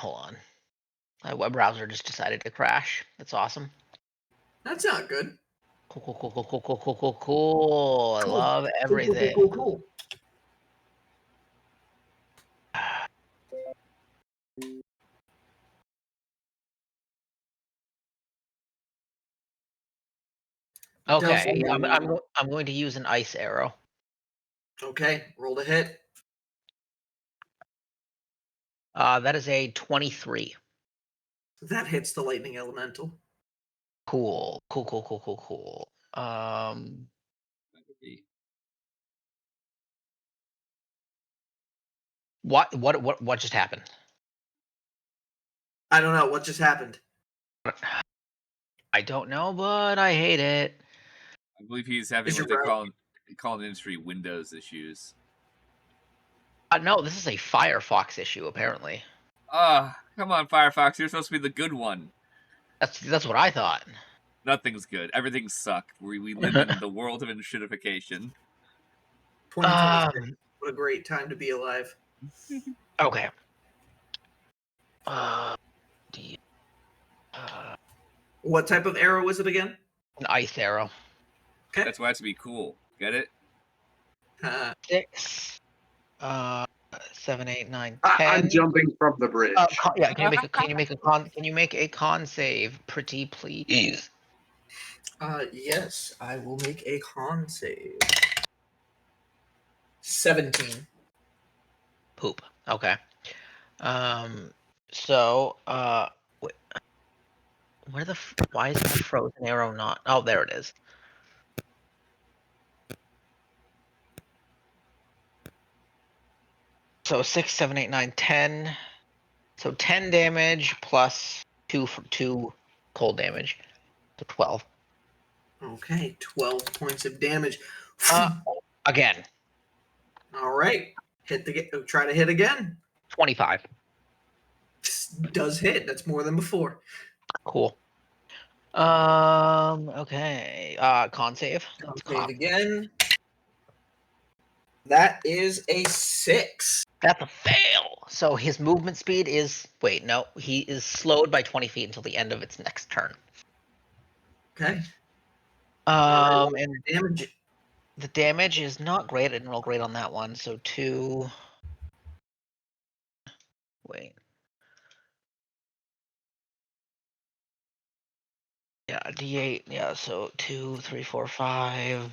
Hold on. My web browser just decided to crash. That's awesome. That's not good. Cool. I love everything. Cool. Okay, Delsin. I'm going to use an ice arrow. Okay, roll to hit. That is a 23. That hits the lightning elemental. Cool. What just happened? I don't know what just happened. I don't know, but I hate it. I believe he's having Is what your they call in the industry Windows issues. No, this is a Firefox issue, apparently. Come on, Firefox. You're supposed to be the good one. That's what I thought. Nothing's good. Everything sucked. We live in the world of shitification. 2026. What a great time to be alive. Okay. What type of arrow was it again? An ice arrow. Okay. That's why it's to be cool. Get it? 6, 7, 8, 9, 10. I'm jumping from the bridge. Yeah, can you make a con save, pretty please? Yes, I will make a con save. 17. Poop. Okay. So, where the why is my frozen arrow not? Oh, there it is. So 6, 7, 8, 9, 10. So 10 damage plus 2 cold damage. So 12. Okay, 12 points of damage. Again. All right, try to hit again. 25. Does hit. That's more than before. Cool. Okay. Con save. That's Save cock. again. That is a 6. That's a fail. So his movement speed is no, he is slowed by 20 feet until the end of its next turn. Okay. And Damage. the damage is not great. I didn't roll great on that one. So 2. Wait. Yeah, D8. Yeah, so 2, 3, 4, 5,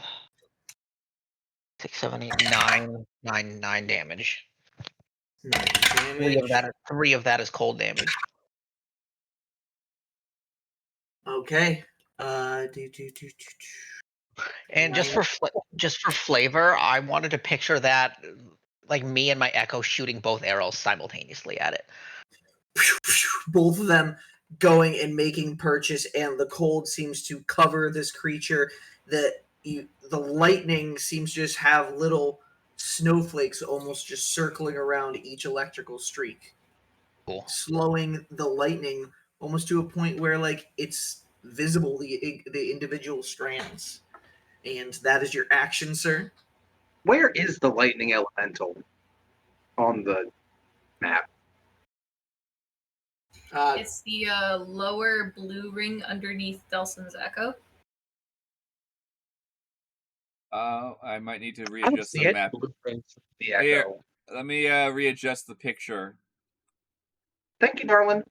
6, 7, 8, 9, 9 damage. 9 damage. 3 of that is cold damage. Okay. And just for flavor, I wanted to picture that like me and my echo shooting both arrows simultaneously at it. Both of them going and making purchase, and the cold seems to cover this creature. The lightning seems to just have little snowflakes almost just circling around each electrical streak. Cool. Slowing the lightning almost to a point where like it's visible, the individual strands. And that is your action, sir. Where is the lightning elemental on the map? It's the lower blue ring underneath Delsin's Echo. I might need to I don't readjust see the any map. blueprints of the Here. Echo. Let me readjust the picture. Thank you, darling.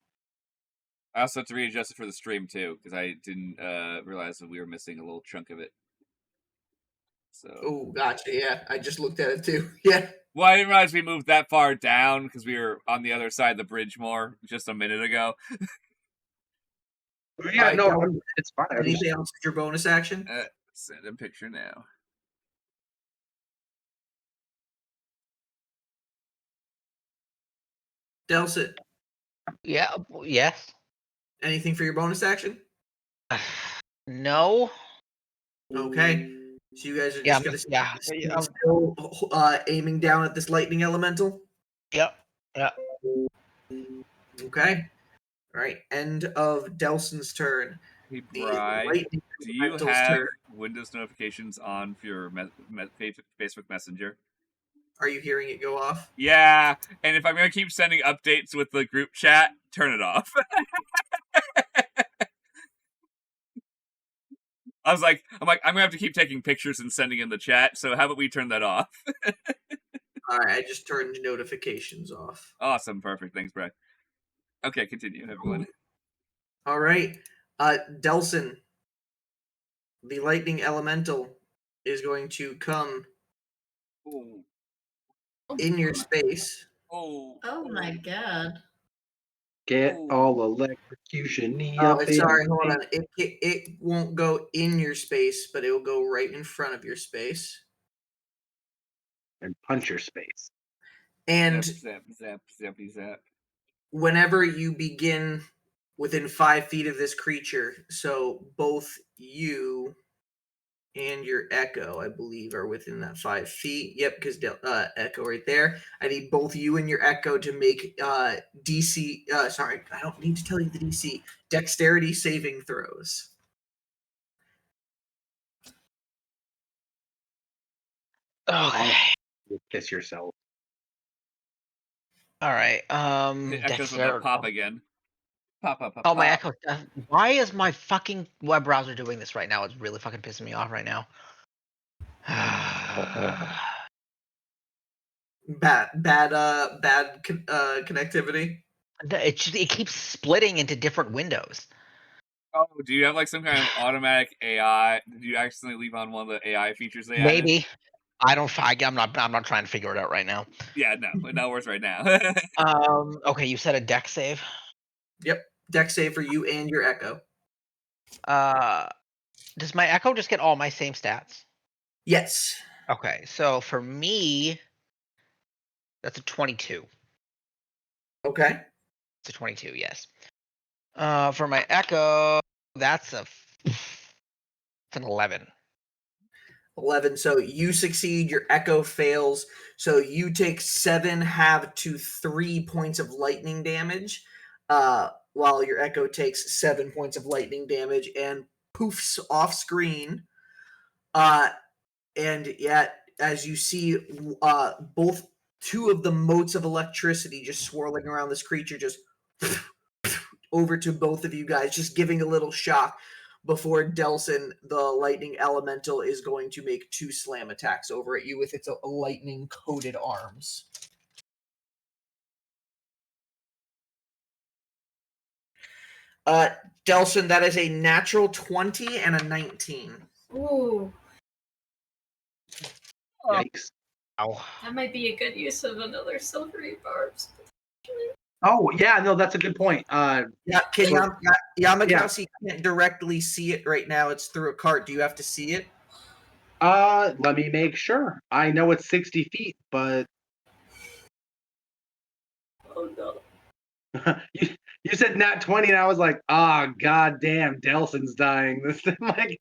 I also have to readjust it for the stream too, because I didn't realize that we were missing a little chunk of it. So. Oh, gotcha. Yeah, I just looked at it too. Yeah. Well, I didn't realize we moved that far down because we were on the other side of the bridge more just a minute ago. Yeah, no, it's fine. Anything else with your bonus action? Send a picture now. Delsin, Yeah. Yes. anything for your bonus action? No. Okay. So you guys are just going to still aiming down at this lightning elemental? Yep. Okay. All right. End of Delsin's turn. Hey, Bri, do you have Windows notifications on for your Facebook Messenger? Are you hearing it go off? Yeah, and if I'm going to keep sending updates with the group chat, turn it off. I'm going to have to keep taking pictures and sending in the chat, so how about we turn that off? All right, I just turned notifications off. Awesome, perfect. Thanks, Brad. Okay, continue, everyone. All right, Delsin, the lightning elemental is going to come in your space. Oh my god. Get all electrocution. Sorry, hold on. It won't go in your space, but it will go right in front of your space. And punch your space. And zap, zappy, zap. Whenever you begin within 5 feet of this creature, so both you and your Echo, I believe, are within that 5 feet. Yep, because Echo right there. I need both you and your Echo to make DC. Sorry, I don't need to tell you the DC. Dexterity saving throws. Okay. You kiss yourself. All right. Echo's about pop again. Pop. Oh, my Echo. Why is my fucking web browser doing this right now? It's really fucking pissing me off right now. Bad connectivity. It keeps splitting into different windows. Oh, do you have like some kind of automatic AI? Did you accidentally leave on one of the AI features they added? Maybe. I'm not trying to figure it out right now. Yeah, no, not worse right now. Okay, you said a deck save. Yep. Deck save for you and your Echo. Does my Echo just get all my same stats? Yes. Okay, so for me, that's a 22. Okay. It's a 22, yes. For my Echo, it's an 11. 11. So you succeed, your Echo fails. So you take 7 half to 3 points of lightning damage, while your Echo takes 7 points of lightning damage and poofs off screen. And yet, as you see, both two of the motes of electricity just swirling around this creature, just over to both of you guys, just giving a little shock before Delsin, the lightning elemental, is going to make 2 slam attacks over at you with its lightning coated arms. Delsin, that is a natural 20 and a 19. Ooh, Yikes. Oh, that might be a good use of another silvery barbs. Oh, yeah, no, that's a good point. Yeah, Llamakausi can't directly see it right now. It's through a cart. Do you have to see it? Let me make sure. I know it's 60 feet, but Oh no. you said nat 20, and I was like, god damn, Delsin's dying. I'm like,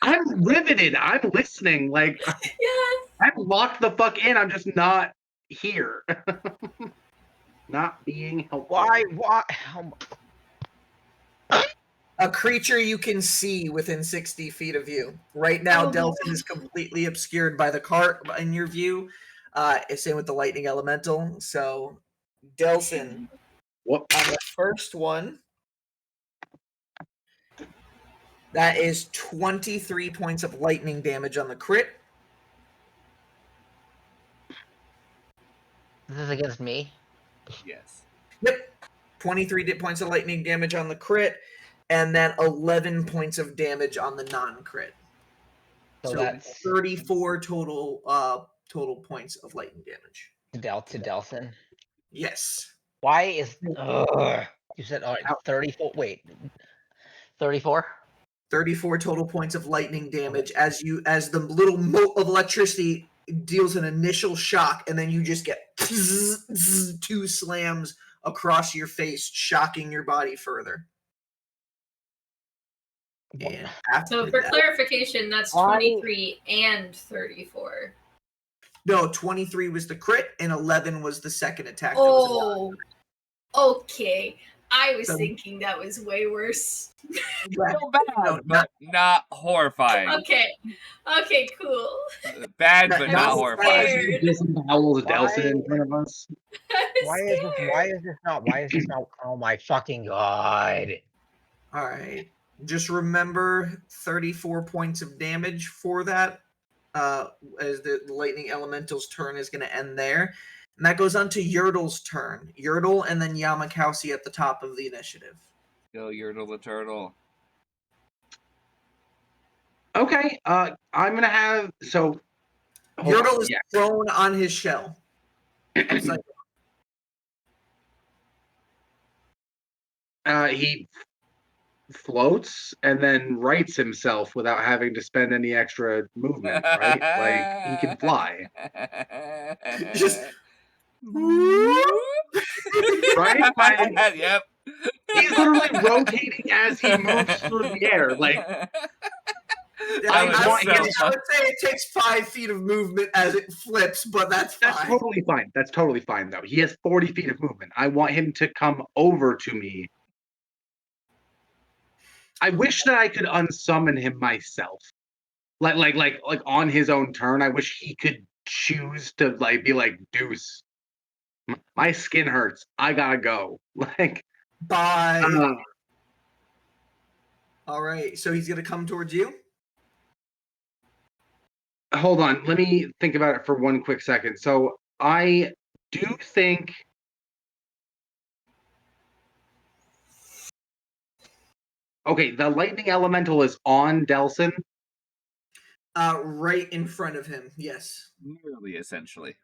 I'm riveted. I'm listening. Like, Yes. I'm locked the fuck in. I'm just not here. Not being helpful. why? A creature you can see within 60 feet of you. Right now, Oh. Delsin is completely obscured by the cart in your view. Same with the lightning elemental. So, Delsin, What? on the first one, that is 23 points of lightning damage on the crit. This is against me. Yes. Yep. 23 points of lightning damage on the crit, and then 11 points of damage on the non-crit. So So that's 34 total points of lightning damage. to Delsin. Yes. Why is you said 34? Wait, 34. 34 total points of lightning damage as the little mote of electricity deals an initial shock, and then you just get 2 slams across your face, shocking your body further. And after So for that, clarification, that's Why- 23 and 34. no, 23 was the crit, and 11 was the second attack. That was Oh, okay. I was So- thinking that was way worse. So bad, No, but not horrifying. Okay, cool. Bad, Not but I'm not so horrifying. scared. Disembowels Delsin in front of us. Why is this not? Oh my fucking god! All right. Just remember 34 points of damage for that, as the lightning elemental's turn is going to end there. And that goes on to Yertle's turn. Yertle and then Llamakausi at the top of the initiative. Go, Yertle the turtle. Okay, I'm gonna have hold Yertle on, is yeah. thrown on his shell. Upside He floats and then rights himself without having to spend any extra movement, right? Like, he can fly. Just- Right? Like, Yep. he's literally rotating as he moves through the air. Like, I I was want so him- I would say it takes 5 feet of movement as it flips, but that's fine. that's totally fine. That's totally fine, though. He has 40 feet of movement. I want him to come over to me. I wish that I could unsummon him myself. Like on his own turn. I wish he could choose to be like, Deuce, my skin hurts. I gotta go. Like, Bye. All right, so he's going to come towards you? hold on. Let me think about it for one quick second. So I do think. Okay, the lightning elemental is on Delsin. Right in front of him. Yes. Nearly, essentially.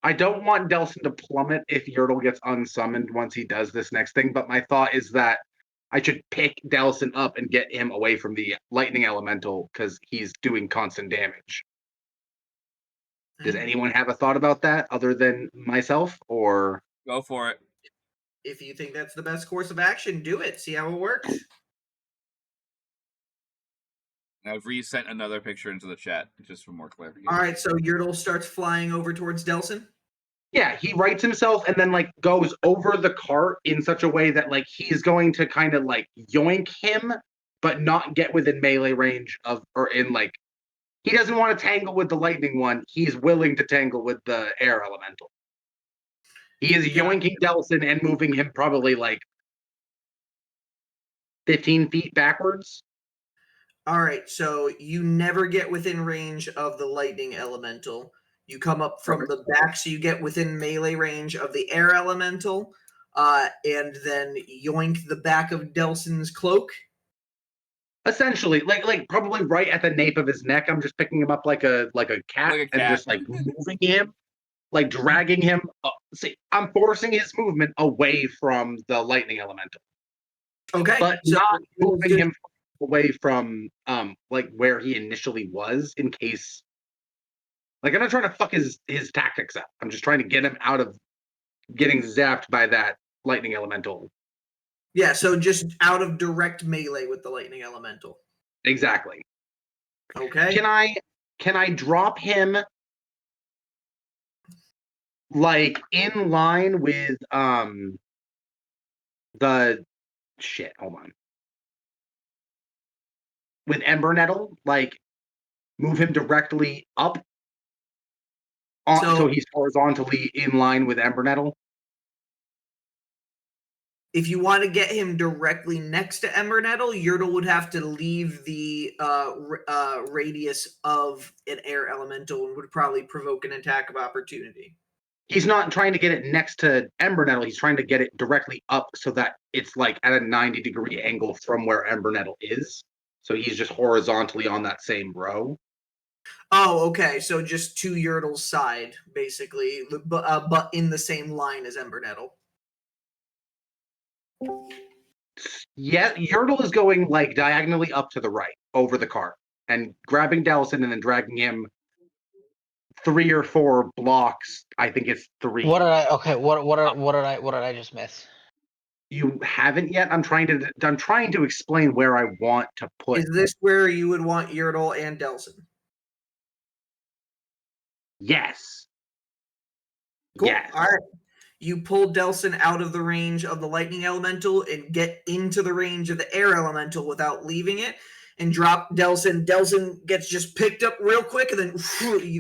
I don't want Delsin to plummet if Yertle gets unsummoned once he does this next thing, but my thought is that I should pick Delsin up and get him away from the lightning elemental because he's doing constant damage. Does anyone have a thought about that other than myself, or Go for it. If you think that's the best course of action, do it. See how it works. I've resent another picture into the chat just for more clarification. All right, so Yertle starts flying over towards Delsin. yeah, he rights himself and then like goes over the cart in such a way that like he's going to kind of like yoink him, but not get within melee range of or in like he doesn't want to tangle with the lightning one. He's willing to tangle with the air elemental. He is yoinking Delsin and moving him probably like 15 feet backwards. All right, so you never get within range of the lightning elemental. You come up from the back, so you get within melee range of the air elemental, and then yoink the back of Delsin's cloak. Essentially, like probably right at the nape of his neck. I'm just picking him up like a cat, and just like moving him, like dragging him. See, I'm forcing his movement away from the lightning elemental. Okay, but so not moving him away from like where he initially was, in case. Like I'm not trying to fuck his tactics up. I'm just trying to get him out of getting zapped by that lightning elemental. Yeah, so just out of direct melee with the lightning elemental. Exactly. Okay. Can I drop him like in line with the shit, hold on. With Ember Nettle, like move him directly up so he's horizontally in line with Ember Nettle? If you want to get him directly next to Ember Nettle, Yertle would have to leave the radius of an air elemental and would probably provoke an attack of opportunity. He's not trying to get it next to Ember Nettle. He's trying to get it directly up so that it's like at a 90-degree angle from where Ember Nettle is. So he's just horizontally on that same row. Oh, okay. So just to Yertle's side, basically, but in the same line as Ember Nettle. Yeah, Yertle is going like diagonally up to the right over the cart and grabbing Delsin and then dragging him 3 or 4 blocks. I think it's 3. What did I? Okay, what did I just miss? You haven't yet. I'm trying to explain where I want to put. Is this where you would want Yertle and Delsin? Yes. Cool. Yes. All right. You pull Delsin out of the range of the lightning elemental and get into the range of the air elemental without leaving it, and drop Delsin. Delsin gets just picked up real quick, and then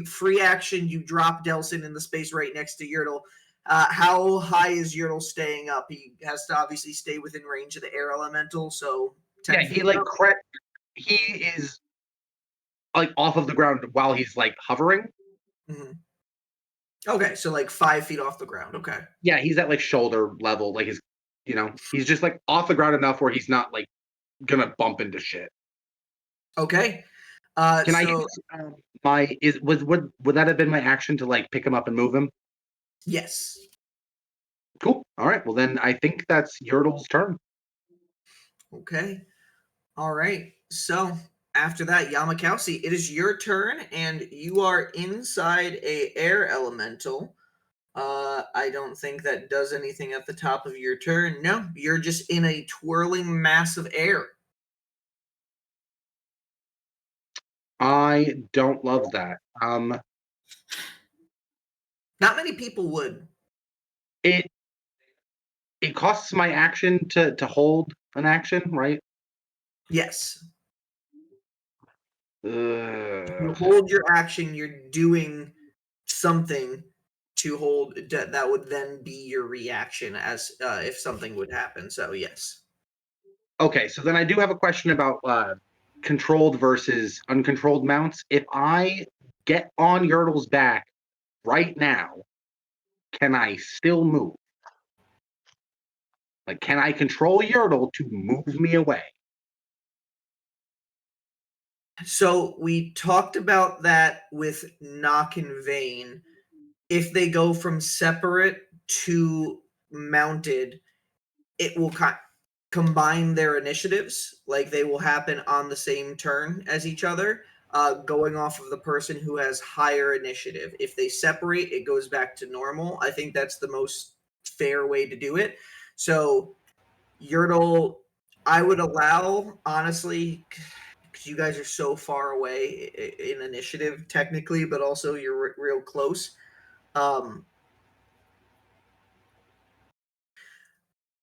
free action, you drop Delsin in the space right next to Yertle. How high is Yertle staying up? He has to obviously stay within range of the air elemental, so 10 yeah, he is like off of the ground while he's like hovering. Mm-hmm. Okay, so like 5 feet off the ground. Okay. Yeah, he's at like shoulder level, like his, he's just like off the ground enough where he's not like gonna bump into shit. Okay. Can I use would that have been my action to like pick him up and move him? Yes. Cool. All right. Well, then I think that's Yertle's turn. Okay. All right. So after that, Llamakausi, it is your turn, and you are inside a air elemental. I don't think that does anything at the top of your turn. No, you're just in a twirling mass of air. I don't love that. Not many people would. It costs my action to hold an action, right? Yes. You Ugh. hold your action, you're doing something to hold that would then be your reaction as if something would happen. So yes. Okay, so then I do have a question about controlled versus uncontrolled mounts. If I get on Yertle's back right now, can I still move? Like, can I control Yertle to move me away? So we talked about that with Nock and Vane. If they go from separate to mounted, it will combine their initiatives. Like they will happen on the same turn as each other, going off of the person who has higher initiative. If they separate, it goes back to normal. I think that's the most fair way to do it. So Yertle, I would allow, honestly, because you guys are so far away in initiative technically, but also you're real close.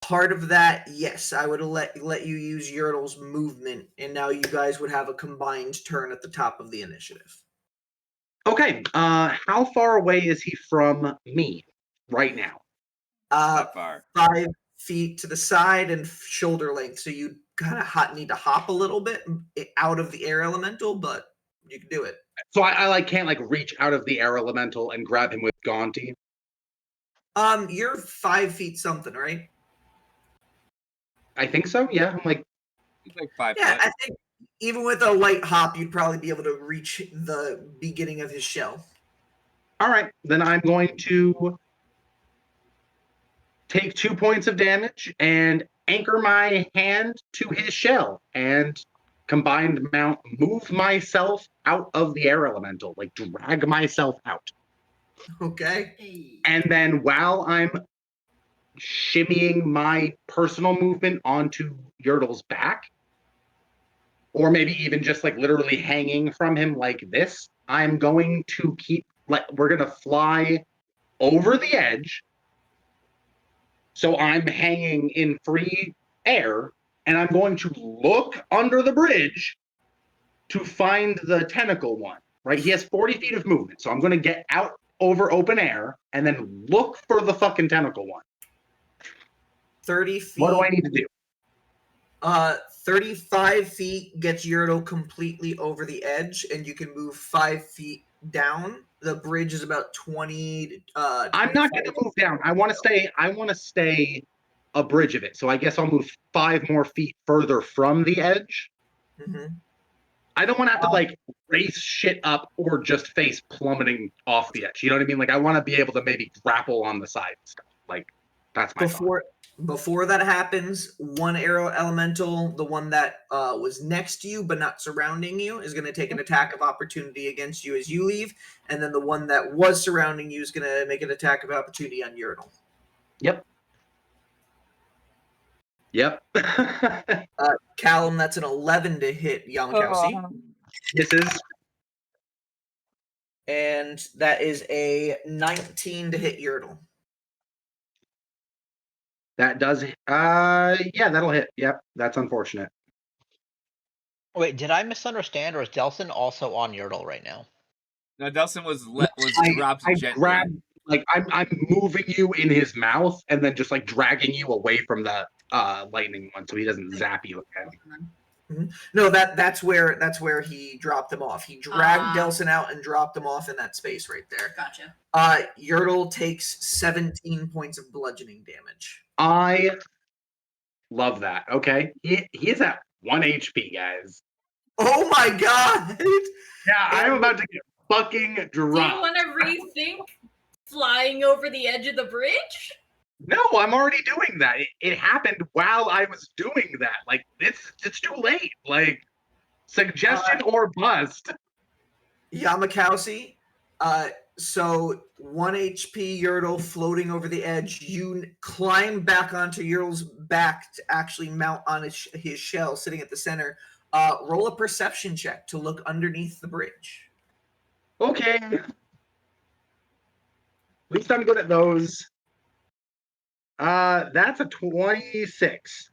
Part of that, yes, I would let you use Yertle's movement, and now you guys would have a combined turn at the top of the initiative. Okay. How far away is he from me right now? Not far. 5 feet to the side and shoulder length. So you kind of need to hop a little bit out of the air elemental, but you can do it. So I like can't like reach out of the air elemental and grab him with Gaunty. You're 5 feet something, right? I think so. Yeah, I'm like, He's like 5 Yeah, foot. I think even with a light hop, you'd probably be able to reach the beginning of his shell. all right. Then I'm going to take 2 points of damage and anchor my hand to his shell and combined mount move myself out of the air elemental, like drag myself out. Okay. And then while I'm shimmying my personal movement onto Yertle's back, or maybe even just like literally hanging from him like this, I'm going to we're going to fly over the edge. So I'm hanging in free air, and I'm going to look under the bridge to find the tentacle one, right? He has 40 feet of movement, so I'm going to get out over open air and then look for the fucking tentacle one. 30 feet. What do I need to do? 35 feet gets Yertle completely over the edge, and you can move 5 feet down. The bridge is about 20. I'm not going to move down. I want to stay a bridge of it. So I guess I'll move 5 more feet further from the edge. Mm-hmm. I don't want to have to like race shit up or just face plummeting off the edge. You know what I mean? Like I want to be able to maybe grapple on the side and stuff. Like that's my thought. Before that happens, one arrow elemental, the one that was next to you but not surrounding you, is going to take an attack of opportunity against you as you leave, and then the one that was surrounding you is going to make an attack of opportunity on Yertle. Yep. Callum, that's an 11 to hit Llamakausi. This is And that is a 19 to hit Yertle. that does yeah, that'll hit. Yep, that's unfortunate. Wait, did I misunderstand, or is Delsin also on Yertle right now? No, Delsin was dropped I gently. grabbed like I'm moving you in his mouth and then just like dragging you away from the lightning one so he doesn't zap you again. Mm-hmm. No, that's where he dropped him off. He dragged Delsin out and dropped him off in that space right there. Gotcha. Yertle takes 17 points of bludgeoning damage. I love that. Okay. He is at 1 HP, guys. Oh my god! Yeah, I'm about to get fucking Do you dropped. want to rethink flying over the edge of the bridge? No, I'm already doing that. It happened while I was doing that. Like it's too late. Like suggestion or bust. Llamakausi, so 1 HP Yertle floating over the edge. You climb back onto Yertle's back to actually mount on his shell sitting at the center. Roll a perception check to look underneath the bridge. Okay. At least I'm good at those. That's a 26.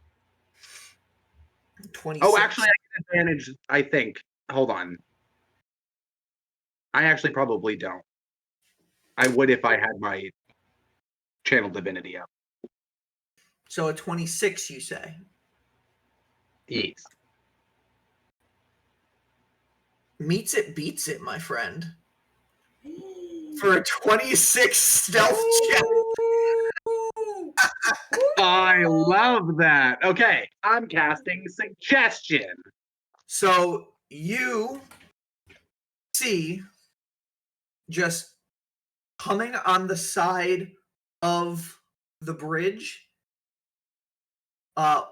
26. Oh, actually, I get advantage, I think. Hold on. I actually probably don't. I would if I had my channel divinity up. So a 26, you say? Yes. Meets it, beats it, my friend. For a 26 stealth check. I love that. Okay, I'm casting Suggestion. So you see just coming on the side of the bridge,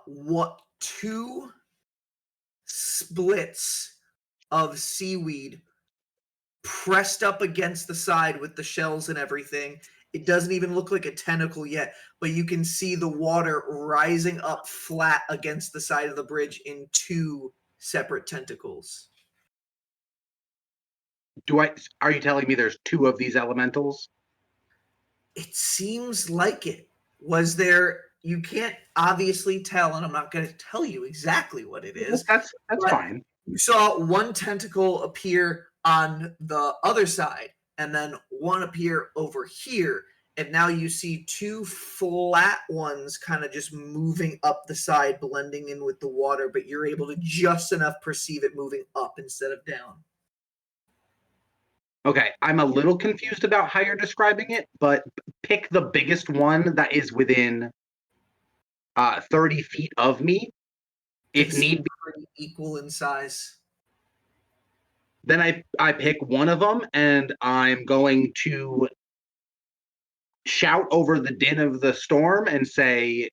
what two splits of seaweed pressed up against the side with the shells and everything. It doesn't even look like a tentacle yet, but you can see the water rising up flat against the side of the bridge in two separate tentacles. Are you telling me there's two of these elementals? It seems like it. Was there? You can't obviously tell, and I'm not going to tell you exactly what it is. That's but fine. You saw one tentacle appear on the other side, and then one appear over here, and now you see two flat ones kind of just moving up the side, blending in with the water, but you're able to just enough perceive it moving up instead of down. Okay, I'm a little confused about how you're describing it, but pick the biggest one that is within 30 feet of me. If They need seem be, pretty equal in size. then I pick one of them, and I'm going to shout over the din of the storm and say,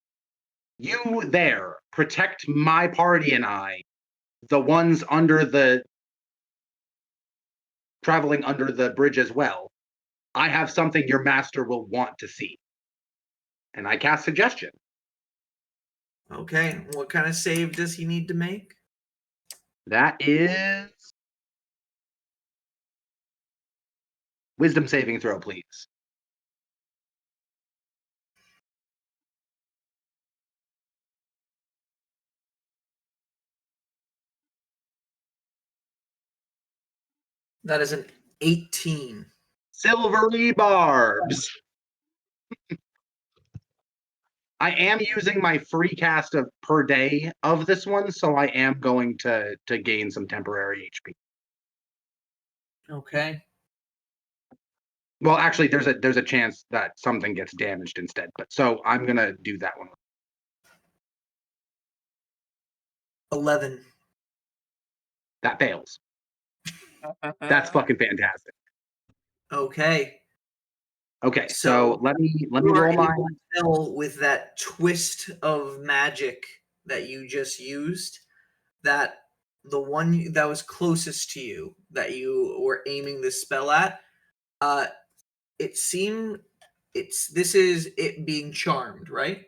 "You there, protect my party and I, the ones traveling under the bridge as well. I have something your master will want to see." And I cast Suggestion. Okay, what kind of save does he need to make? That is Wisdom saving throw, please. That is an 18. Silvery barbs. I am using my free cast of per day of this one, so I am going to gain some temporary HP. Okay. Well, actually, there's a chance that something gets damaged instead, but so I'm gonna do that one. 11. That fails. That's fucking fantastic. Okay. Okay, so So let me You roll are my. able to tell with that twist of magic that you just used that the one that was closest to you that you were aiming this spell at, it seemed this is it being charmed, right?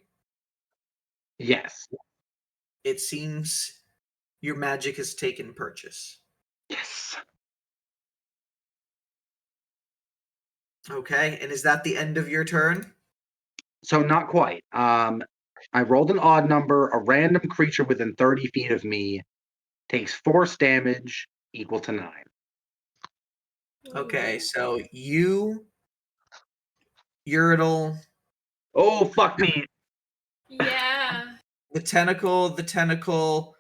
Yes. It seems your magic has taken purchase. Yes. Okay, and is that the end of your turn? So not quite. I rolled an odd number. A random creature within 30 feet of me takes force damage equal to 9. Okay, so you, Uridal, Oh, fuck me. Yeah. the tentacle,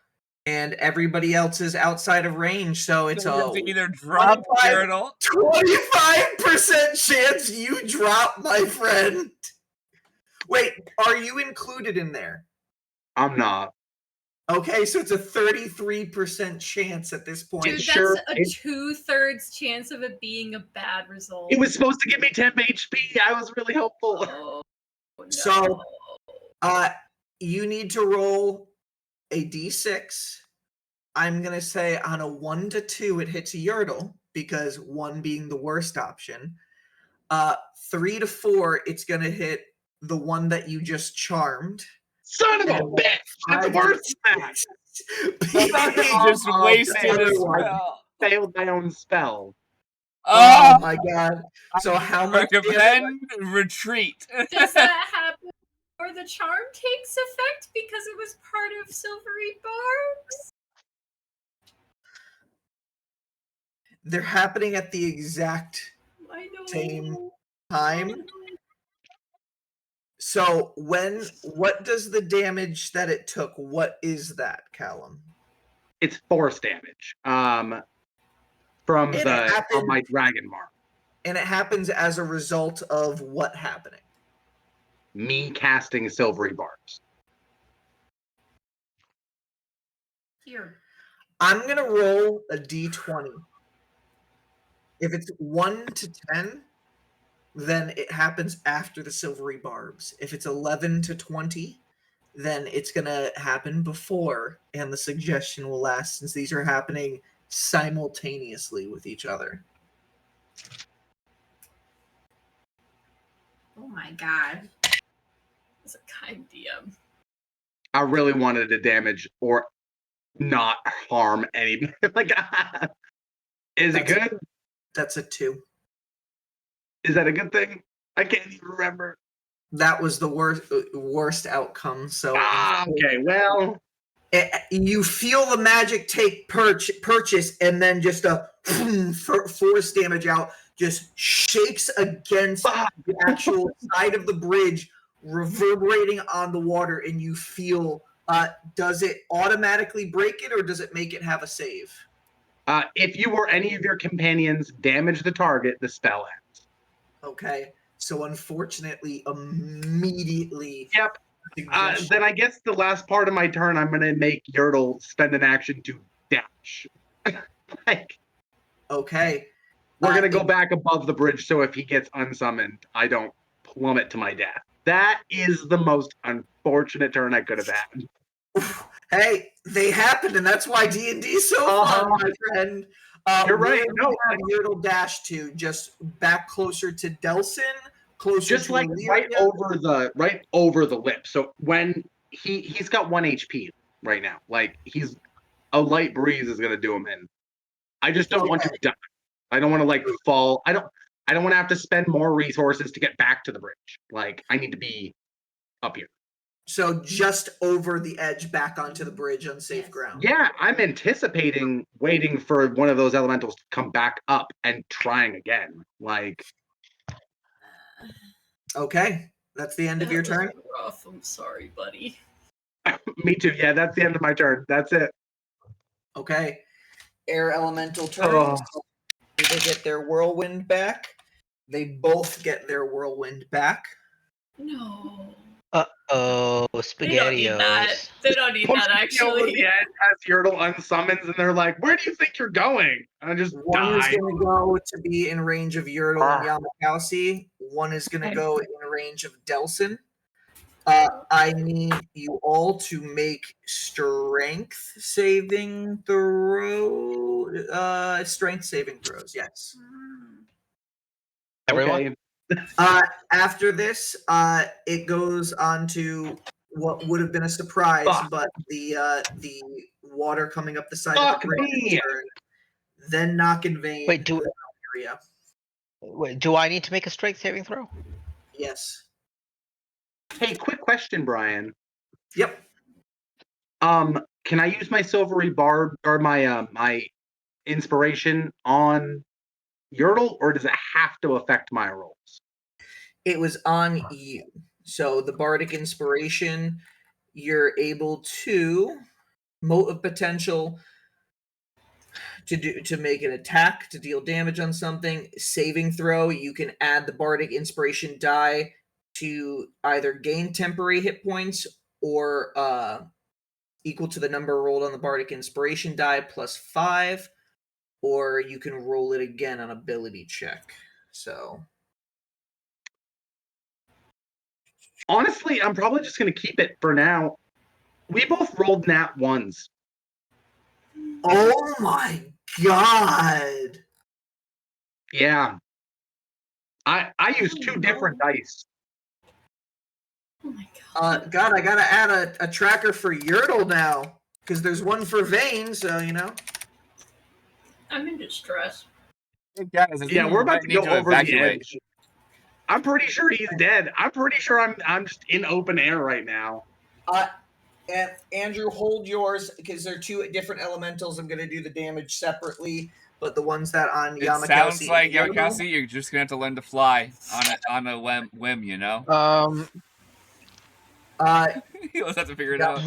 and everybody else is outside of range. So it's So you a have to either drop 25 Urinal. 25% chance you drop, my friend. Wait, are you included in there? I'm not. Okay, so it's a 33% chance at this point. Dude, Sure, that's a 2/3 chance of it being a bad result. It was supposed to give me 10 HP. I was really hopeful. Oh, no. So, you need to roll a d6. I'm gonna say on a 1 to 2, it hits a Yurtle because 1 being the worst option. 3 to 4, it's gonna hit the one that you just charmed. Son of a And bitch! I'm the worst at that. You just wasted a Otherwise- spell. Failed my own spell. Oh my god! So how much damage? Recommend retreat. Does that happen or the charm takes effect because it was part of Silvery Barbs? They're happening at the exact I know. same time. So what does the damage that it took? What is that, Callum? It's force damage. From my dragon mark. And it happens as a result of what happening? me casting silvery barbs. Here. I'm going to roll a d20. If it's 1 to 10, then it happens after the silvery barbs. If it's 11 to 20, then it's going to happen before, and the suggestion will last since these are happening simultaneously with each other. Oh my god. It's a kind DM. I really wanted to damage or not harm anybody. Like, is it good? That's a 2. Is that a good thing? I can't even remember. That was the worst outcome. So Okay, well, you feel the magic take purchase, and then just a force damage out just shakes against the actual side of the bridge, reverberating on the water, and you feel. Does it automatically break it, or does it make it have a save? if you or any of your companions damage the target, the spell ends. Okay, so unfortunately, immediately. Yep. Then I guess the last part of my turn, I'm going to make Yertle spend an action to dash. Like, okay. we're going to go back above the bridge, so if he gets unsummoned, I don't plummet to my death. That is the most unfortunate turn I could have had. Hey, they happen, and that's why D&D is so fun, my friend. You're right. No, Yertle dash to just back closer to Delsin, closer just to like Illyria. right over the lip. So when he's got 1 HP right now, like he's a light breeze is gonna do him in. I just don't want to die. I don't want to like fall. I don't want to have to spend more resources to get back to the bridge. Like I need to be up here. So just over the edge, back onto the bridge on safe ground. Yeah, I'm anticipating waiting for one of those elementals to come back up and trying again. Like, okay, that's the end of your turn. Rough. I'm sorry, buddy. me too. Yeah, that's the end of my turn. That's it. Okay, air elemental turns. They get their whirlwind back. They both get their whirlwind back. No. Uh-oh, They don't need that. SpaghettiOs. They don't need that, actually. The edge as Yertle unsummons, and they're like, "Where do you think you're going?" And I just One is die. going to go to be in range of Yertle and Llamakausi. One is going to go in range of Delsin. I need you all to make strength saving throws. Yes. Everyone? Okay. After this, it goes on to what would have been a surprise, but the water coming up the side of the bridge. Then Nock and Vane. Wait, do I need to make a strength saving throw? Yes. Hey, quick question, Brian. Yep. Can I use my silvery barb or my my inspiration on Yertle, or does it have to affect my rolls? It was on you. So the bardic inspiration, you're able to mote of potential to make an attack to deal damage on something. Saving throw, you can add the bardic inspiration die to either gain temporary hit points or equal to the number rolled on the bardic inspiration die plus 5, or you can roll it again on ability check. So honestly, I'm probably just going to keep it for now. We both rolled nat ones. Oh my god. Yeah. I used 2 different dice. Oh my god. God, I gotta add a tracker for Yertle now, because there's one for Vane, so you know. I'm in distress. Hey guys, I think Yeah, we're about to need go over the evacuate. edge. I'm pretty sure he's dead. I'm pretty sure I'm just in open air right now. And Andrew, hold yours, because they're 2 different elementals. I'm gonna do the damage separately, but the ones that on It Llamakausi. sounds like Llamakausi, you're just gonna have to learn to fly on a whim, you know. You'll just have to figure it out.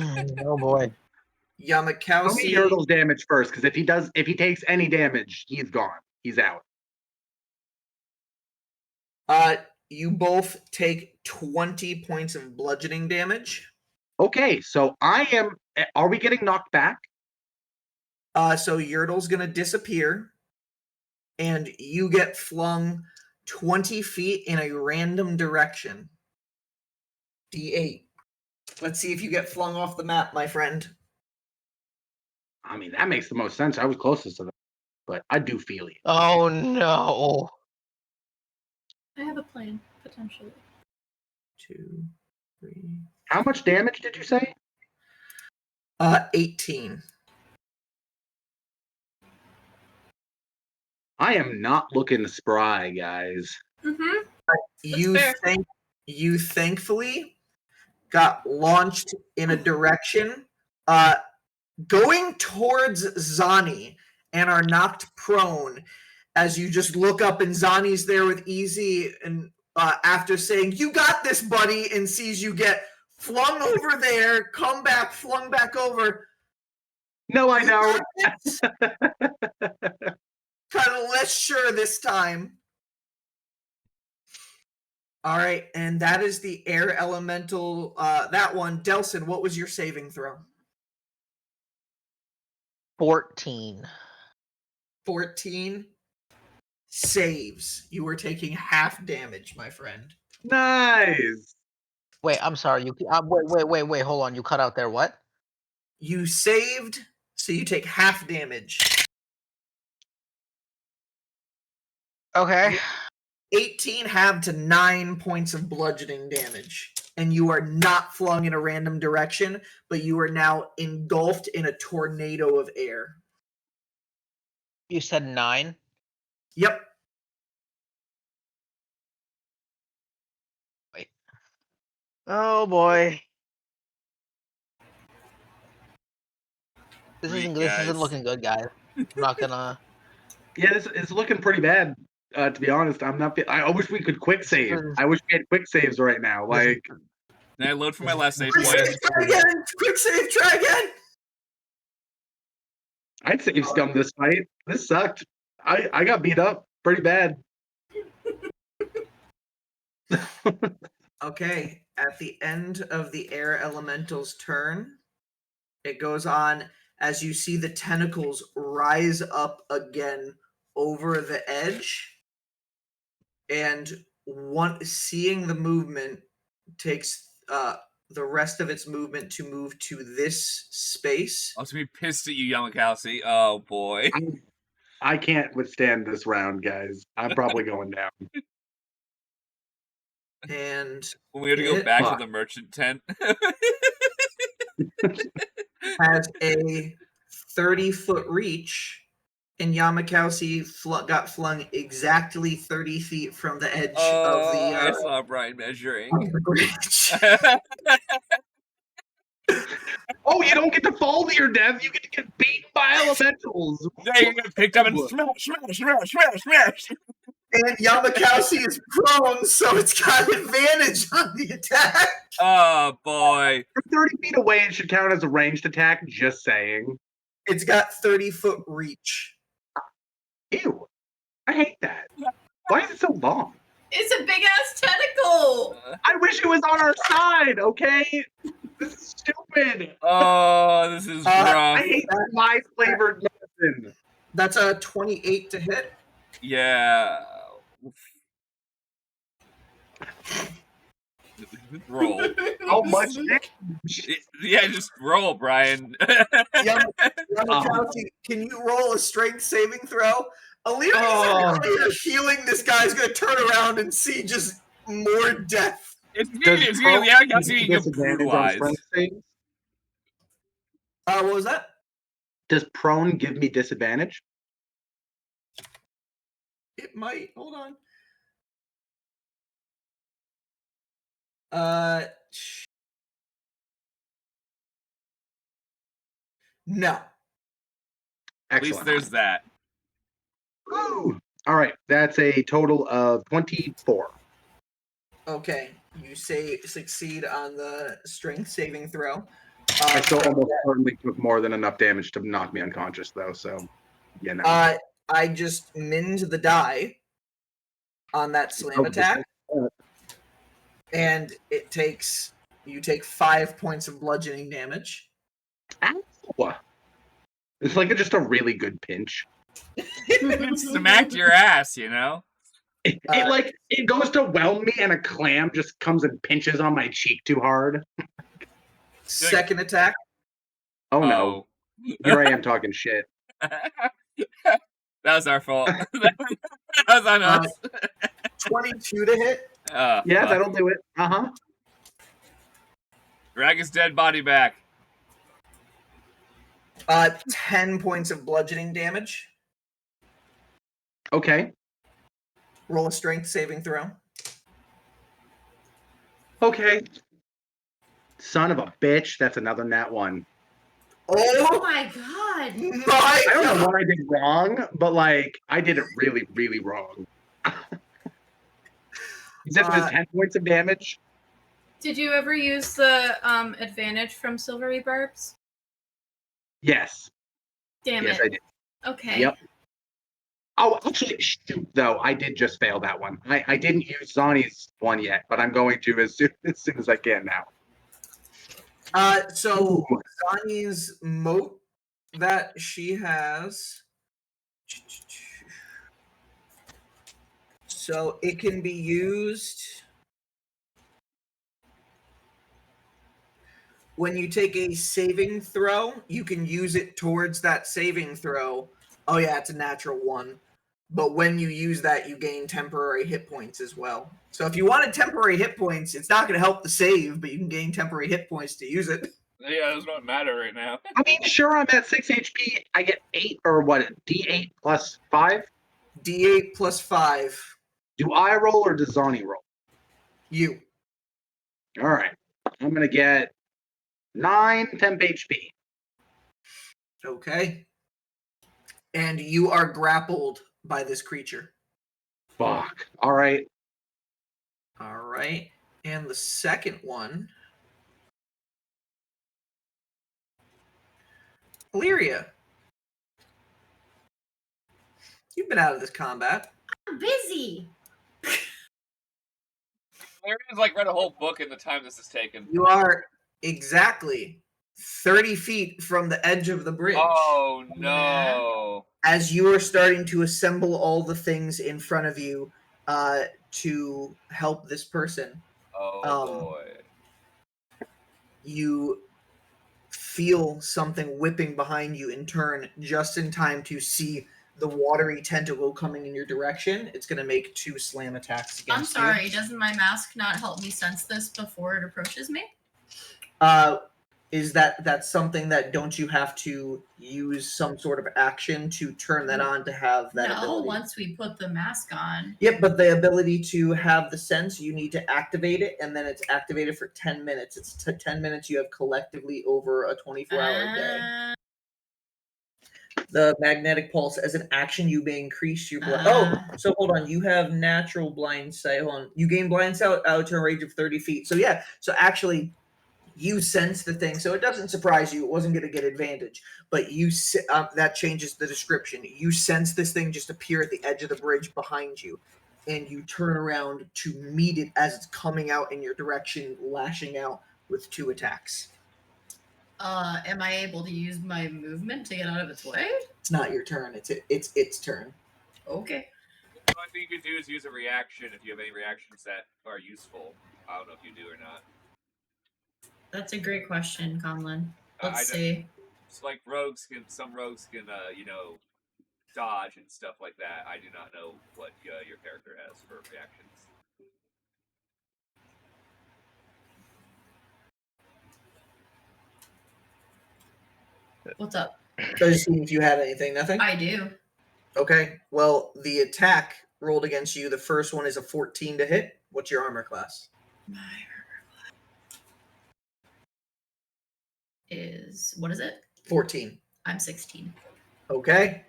Oh boy. Tell me Llamakausi. Yertle's damage first, because if he takes any damage, he's gone. He's out. you both take 20 points of bludgeoning damage. Okay, so are we getting knocked back? So Yertle's going to disappear, and you get flung 20 feet in a random direction. D8. Let's see if you get flung off the map, my friend. I mean, that makes the most sense. I was closest to that, but I do feel you. Oh no. I have a plan, potentially. 2, 3. How much damage did you say? 18. I am not looking spry, guys. Mm-hmm. You thankfully got launched in a direction going towards Zani and are knocked prone as you just look up and Zani's there with Easy and after saying, "You got this, buddy," and sees you get flung over there, come back, flung back over. No, I know. Kind of less sure this time. All right, and that is the air elemental. That one, Delsin. What was your saving throw? 14. 14 saves. You were taking half damage, my friend. Nice. Wait, I'm sorry. You wait. Hold on. You cut out there. What? You saved, so you take half damage. Okay. 18 halved to 9 points of bludgeoning damage. And you are not flung in a random direction, but you are now engulfed in a tornado of air. You said 9. Yep. Wait. Oh boy. This isn't looking good, guys. I'm not gonna. Yeah, it's looking pretty bad. To be honest, I wish we could quick save. I wish we had quick saves right now. Like, Can I load for my last save Quick point? save, try again! Quick save, try again! I'd save scum this fight. This sucked. I got beat up pretty bad. Okay, at the end of the air elemental's turn, it goes on as you see the tentacles rise up again over the edge, and seeing the movement takes the rest of its movement to move to this space. I was gonna be pissed at you, Llamakausi. Oh boy. I can't withstand this round, guys. I'm probably going down. And When we have to go it back to the merchant tent. has a 30-foot reach, and Llamakausi got flung exactly 30 feet from the edge of I the saw Brian measuring. bridge. Oh, you don't get to fall to your death. You get to get beaten by elementals. Yeah, you're gonna pick up and smash. And Llamakausi is prone, so it's got advantage on the attack. Oh boy. From 30 feet away, it should count as a ranged attack. Just saying. It's got 30-foot reach. Ew. I hate that. Why is it so long? It's a big ass tentacle. I wish it was on our side, okay? This is stupid. Oh, this is rough. I hate my flavored medicine. That's a 28 to hit. Yeah. Roll. How much? Yeah, just roll, Brian. Llamakausi, can you roll a strength saving throw? Illyria's healing this guy's going to turn around and see just more death. It's gonna be Llamakausi get disadvantage on brutalized. strength saves? What was that? Does prone give me disadvantage? It might. Hold on. No. At least there's that. Woo! All right, that's a total of 24. Okay, you succeed on the strength saving throw. I still almost certainly took more than enough damage to knock me unconscious, though. So, you know. I just minned the die on that slam attack. And you take 5 points of bludgeoning damage. Ow. It's like just a really good pinch. Smacked your ass, you know? It goes to whelm me and a clam just comes and pinches on my cheek too hard. Second attack. Oh no. Here I am talking shit. That was our fault. That was on us. 22 to hit. Yeah, Fuck. that'll do it. Uh-huh. Drag his dead body back. 10 points of bludgeoning damage. Okay. Roll a strength saving throw. Okay. Son of a bitch. That's another nat 1. Oh Oh my god. my I don't know god! what I did wrong, but like I did it really, really wrong. You said it was 10 points of damage? Did you ever use the advantage from Silvery Barbs? Yes. Damn Yes, it. I did. Okay. Yep. Oh, actually, shoot, though, I did just fail that one. I didn't use Zani's one yet, but I'm going to as soon as I can now. So Zani's moat that she has. So it can be used when you take a saving throw. You can use it towards that saving throw. Oh yeah, it's a natural 1. But when you use that, you gain temporary hit points as well. So if you wanted temporary hit points, it's not going to help the save, but you can gain temporary hit points to use it. Yeah, those don't matter right now. I mean, sure, I'm at 6 HP. I get 8 or what? D8 plus 5? D8 plus 5. Do I roll or does Zani roll? You. All right. I'm going to get 9 temp HP. Okay. And you are grappled by this creature. Fuck. All right. All right. And the second one. Illyria. You've been out of this combat. I'm busy. Larry's like read a whole book in the time this has taken. You are exactly 30 feet from the edge of the bridge. Oh no. As you are starting to assemble all the things in front of you to help this person, Oh boy. you feel something whipping behind you and turn just in time to see the watery tentacle coming in your direction. It's going to make 2 slam attacks I'm against sorry, you. doesn't my mask not help me sense this before it approaches me? Is that's something that don't you have to use some sort of action to turn that on to have that No, ability? once we put the mask on. Yep, but the ability to have the sense, you need to activate it, and then it's activated for 10 minutes. It's 10 minutes you have collectively over a 24-hour day. The magnetic pulse, as an action, you may increase your so hold on. You have natural blind sight. Hold on. You gain blind sight out to a range of 30 feet. So yeah, so actually, you sense the thing. So it doesn't surprise you. It wasn't going to get advantage, but that changes the description. You sense this thing just appear at the edge of the bridge behind you, and you turn around to meet it as it's coming out in your direction, lashing out with 2 attacks. Am I able to use my movement to get out of its way? It's not your turn. It's its turn. Okay. The only thing you can do is use a reaction if you have any reactions that are useful. I don't know if you do or not. That's a great question, Conlon. I Let's don't- see. It's like some rogues can, dodge and stuff like that. I do not know what your character has for reactions. What's up? So just seeing if you had anything. Nothing? I do. Okay. Well, the attack rolled against you. The first one is a 14 to hit. What's your armor class? My armor class is, what is it? 14. I'm 16. Okay.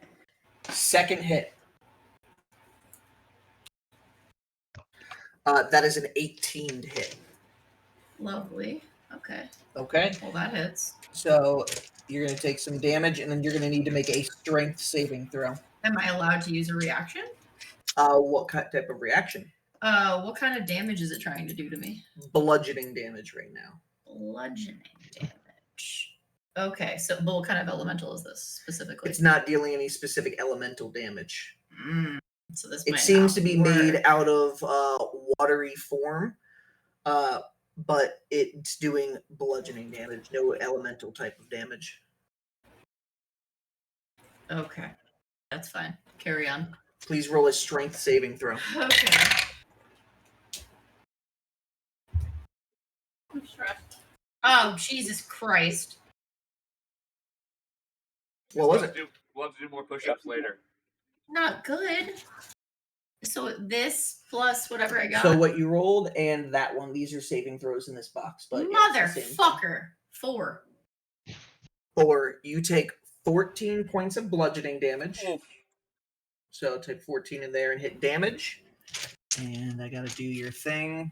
Second hit. That is an 18 to hit. Lovely. Okay. Okay. Well, that hits. So you're going to take some damage, and then you're going to need to make a strength saving throw. Am I allowed to use a reaction? What type of reaction? What kind of damage is it trying to do to me? Bludgeoning damage right now. Bludgeoning damage. Okay, so but what kind of elemental is this specifically? It's not dealing any specific elemental damage. So this It might seems not to be work. made out of watery form, but it's doing bludgeoning damage, no elemental type of damage. Okay, that's fine. Carry on. Please roll a strength saving throw. Okay. I'm stressed. Oh, Jesus Christ. What was it? We'll have to do more push-ups later. Not good. So this plus whatever I got. So what you rolled and that one, these are saving throws in this box. But yeah, it's the same thing. Motherfucker. 4. Or you take 14 points of bludgeoning damage. Oof. So type 14 in there and hit damage. And I gotta do your thing.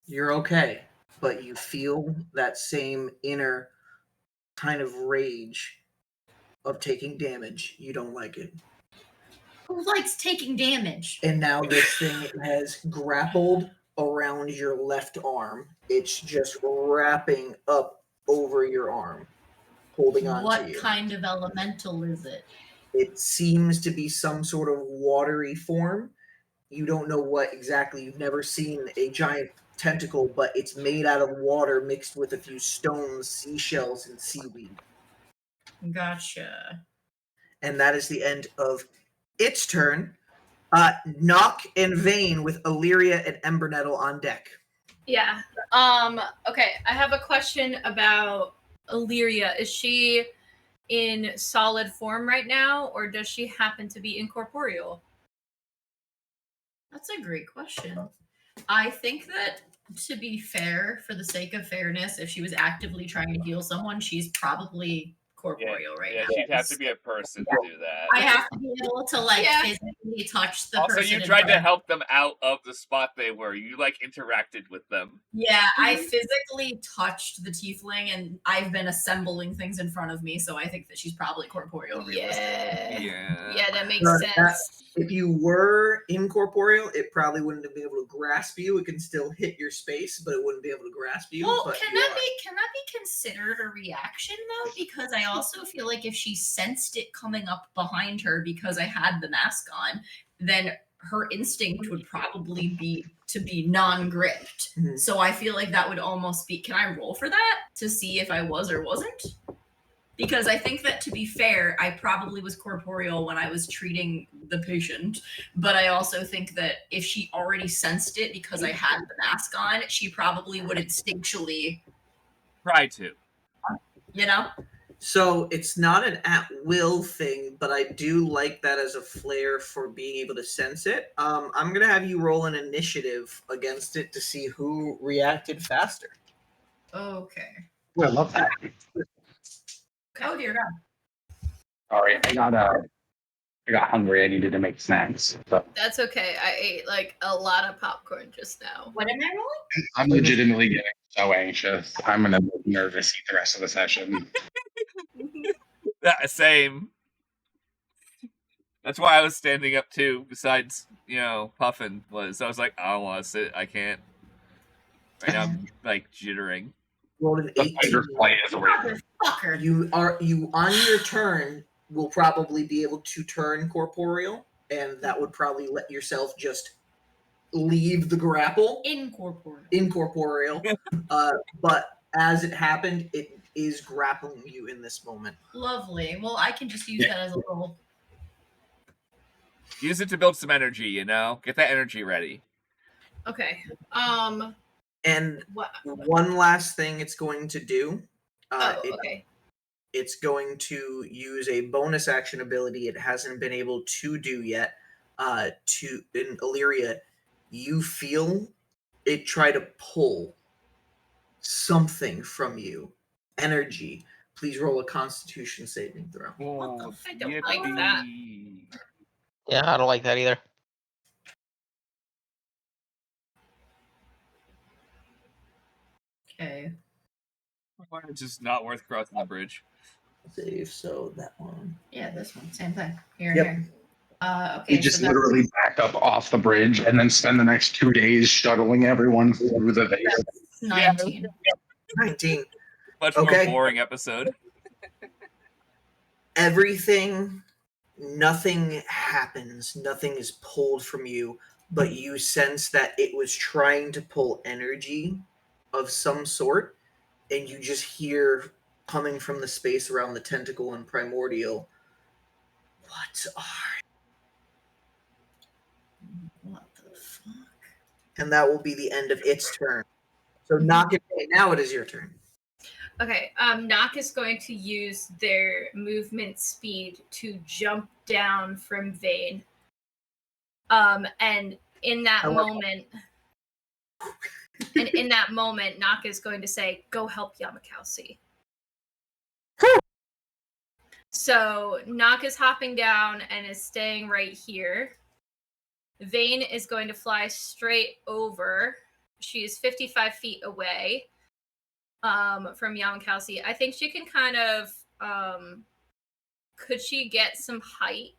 You're okay, but you feel that same inner kind of rage of taking damage. You don't like it. Who likes taking damage? And now this thing has grappled around your left arm. It's just wrapping up over your arm, holding on to What you. kind of elemental is it? It seems to be some sort of watery form. You don't know what exactly. You've never seen a giant tentacle, but it's made out of water mixed with a few stones, seashells, and seaweed. Gotcha. And that is the end of its turn. Nock and Vane with Illyria and Embernettle on deck. Yeah. Okay, I have a question about Illyria. Is she in solid form right now, or does she happen to be incorporeal? That's a great question. I think that, to be fair, for the sake of fairness, if she was actively trying to heal someone, she's probably corporeal right now. she'd have to be a person to do that. I have to be able to Yeah. physically touch the Also, person. you in tried front to of help them out of the spot they were. You interacted with them. Yeah, I physically touched the tiefling, and I've been assembling things in front of me, so I think that she's probably corporeal. Realistically. Yeah, that makes That- sense. If you were incorporeal, it probably wouldn't have been able to grasp you. It can still hit your space, but it wouldn't be able to grasp you. Well, but can you that are. be considered a reaction though? Because I also feel like if she sensed it coming up behind her because I had the mask on, then her instinct would probably be to be non-gripped. Mhm. So I feel like that would almost be. Can I roll for that to see if I was or wasn't? Because I think that, to be fair, I probably was corporeal when I was treating the patient, but I also think that if she already sensed it because I had the mask on, she probably would instinctually, Try to. you know? So it's not an at-will thing, but I do like that as a flair for being able to sense it. I'm going to have you roll an initiative against it to see who reacted faster. Okay. Well, I love that. Oh dear God. Sorry, I got hungry. I needed to make snacks. So That's okay. I ate a lot of popcorn just now. What am I rolling? I'm legitimately getting so anxious. I'm gonna be nervous the rest of the session. Same. That's why I was standing up too. Besides, puffing I was like, I don't want to sit. I can't. Right now, I'm jittering. Rolled an The 18. fighter play is real. Motherfucker. You on your turn will probably be able to turn corporeal, and that would probably let yourself just leave the grapple incorporeal. But as it happened, it is grappling you in this moment. Lovely. Well, I can just use that as a little. Use it to build some energy. Get that energy ready. Okay. And What? one last thing it's going to do. Okay. It's going to use a bonus action ability it hasn't been able to do yet. In Illyria, you feel it try to pull something from you. Energy. Please roll a Constitution saving throw. I don't like that. Yeah, I don't like that either. Okay. It's just not worth crossing the bridge. save. So that one. Yeah, this one, same thing. Here, Yep. here. We Okay, just so that's literally back up off the bridge and then spend the next 2 days shuttling everyone through the vase. 19. 19. Much Okay. more boring episode. Everything, nothing happens. Nothing is pulled from you, but you sense that it was trying to pull energy of some sort, and you just hear coming from the space around the tentacle and primordial, what are... What the fuck? And that will be the end of its turn. So knock it. Now it is your turn. Okay, Nock is going to use their movement speed to jump down from Vane. And in that moment, Nock is going to say, "Go help Llamakausi." So Nock is hopping down and is staying right here. Vane is going to fly straight over. She is 55 feet away from Llamakausi. I think she can kind of... could she get some height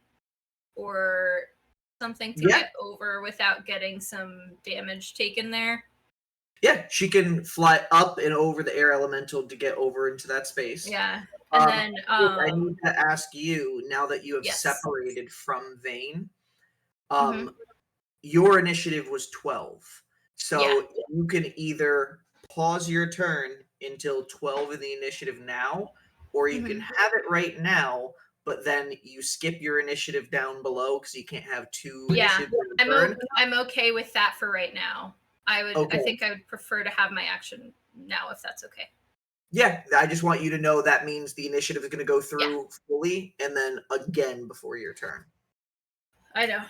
or something to get over without getting some damage taken there? Yeah, she can fly up and over the air elemental to get over into that space. Yeah. And then I need to ask you, now that you have yes. separated from Vane, Mhm. your initiative was 12. So Yeah. you can either pause your turn until 12 in the initiative now, or you can have it right now, but then you skip your initiative down below because you can't have two initiatives in a turn. I'm okay with that for right now. I think I would prefer to have my action now if that's okay. Yeah, I just want you to know that means the initiative is going to go through fully and then again before your turn. I know.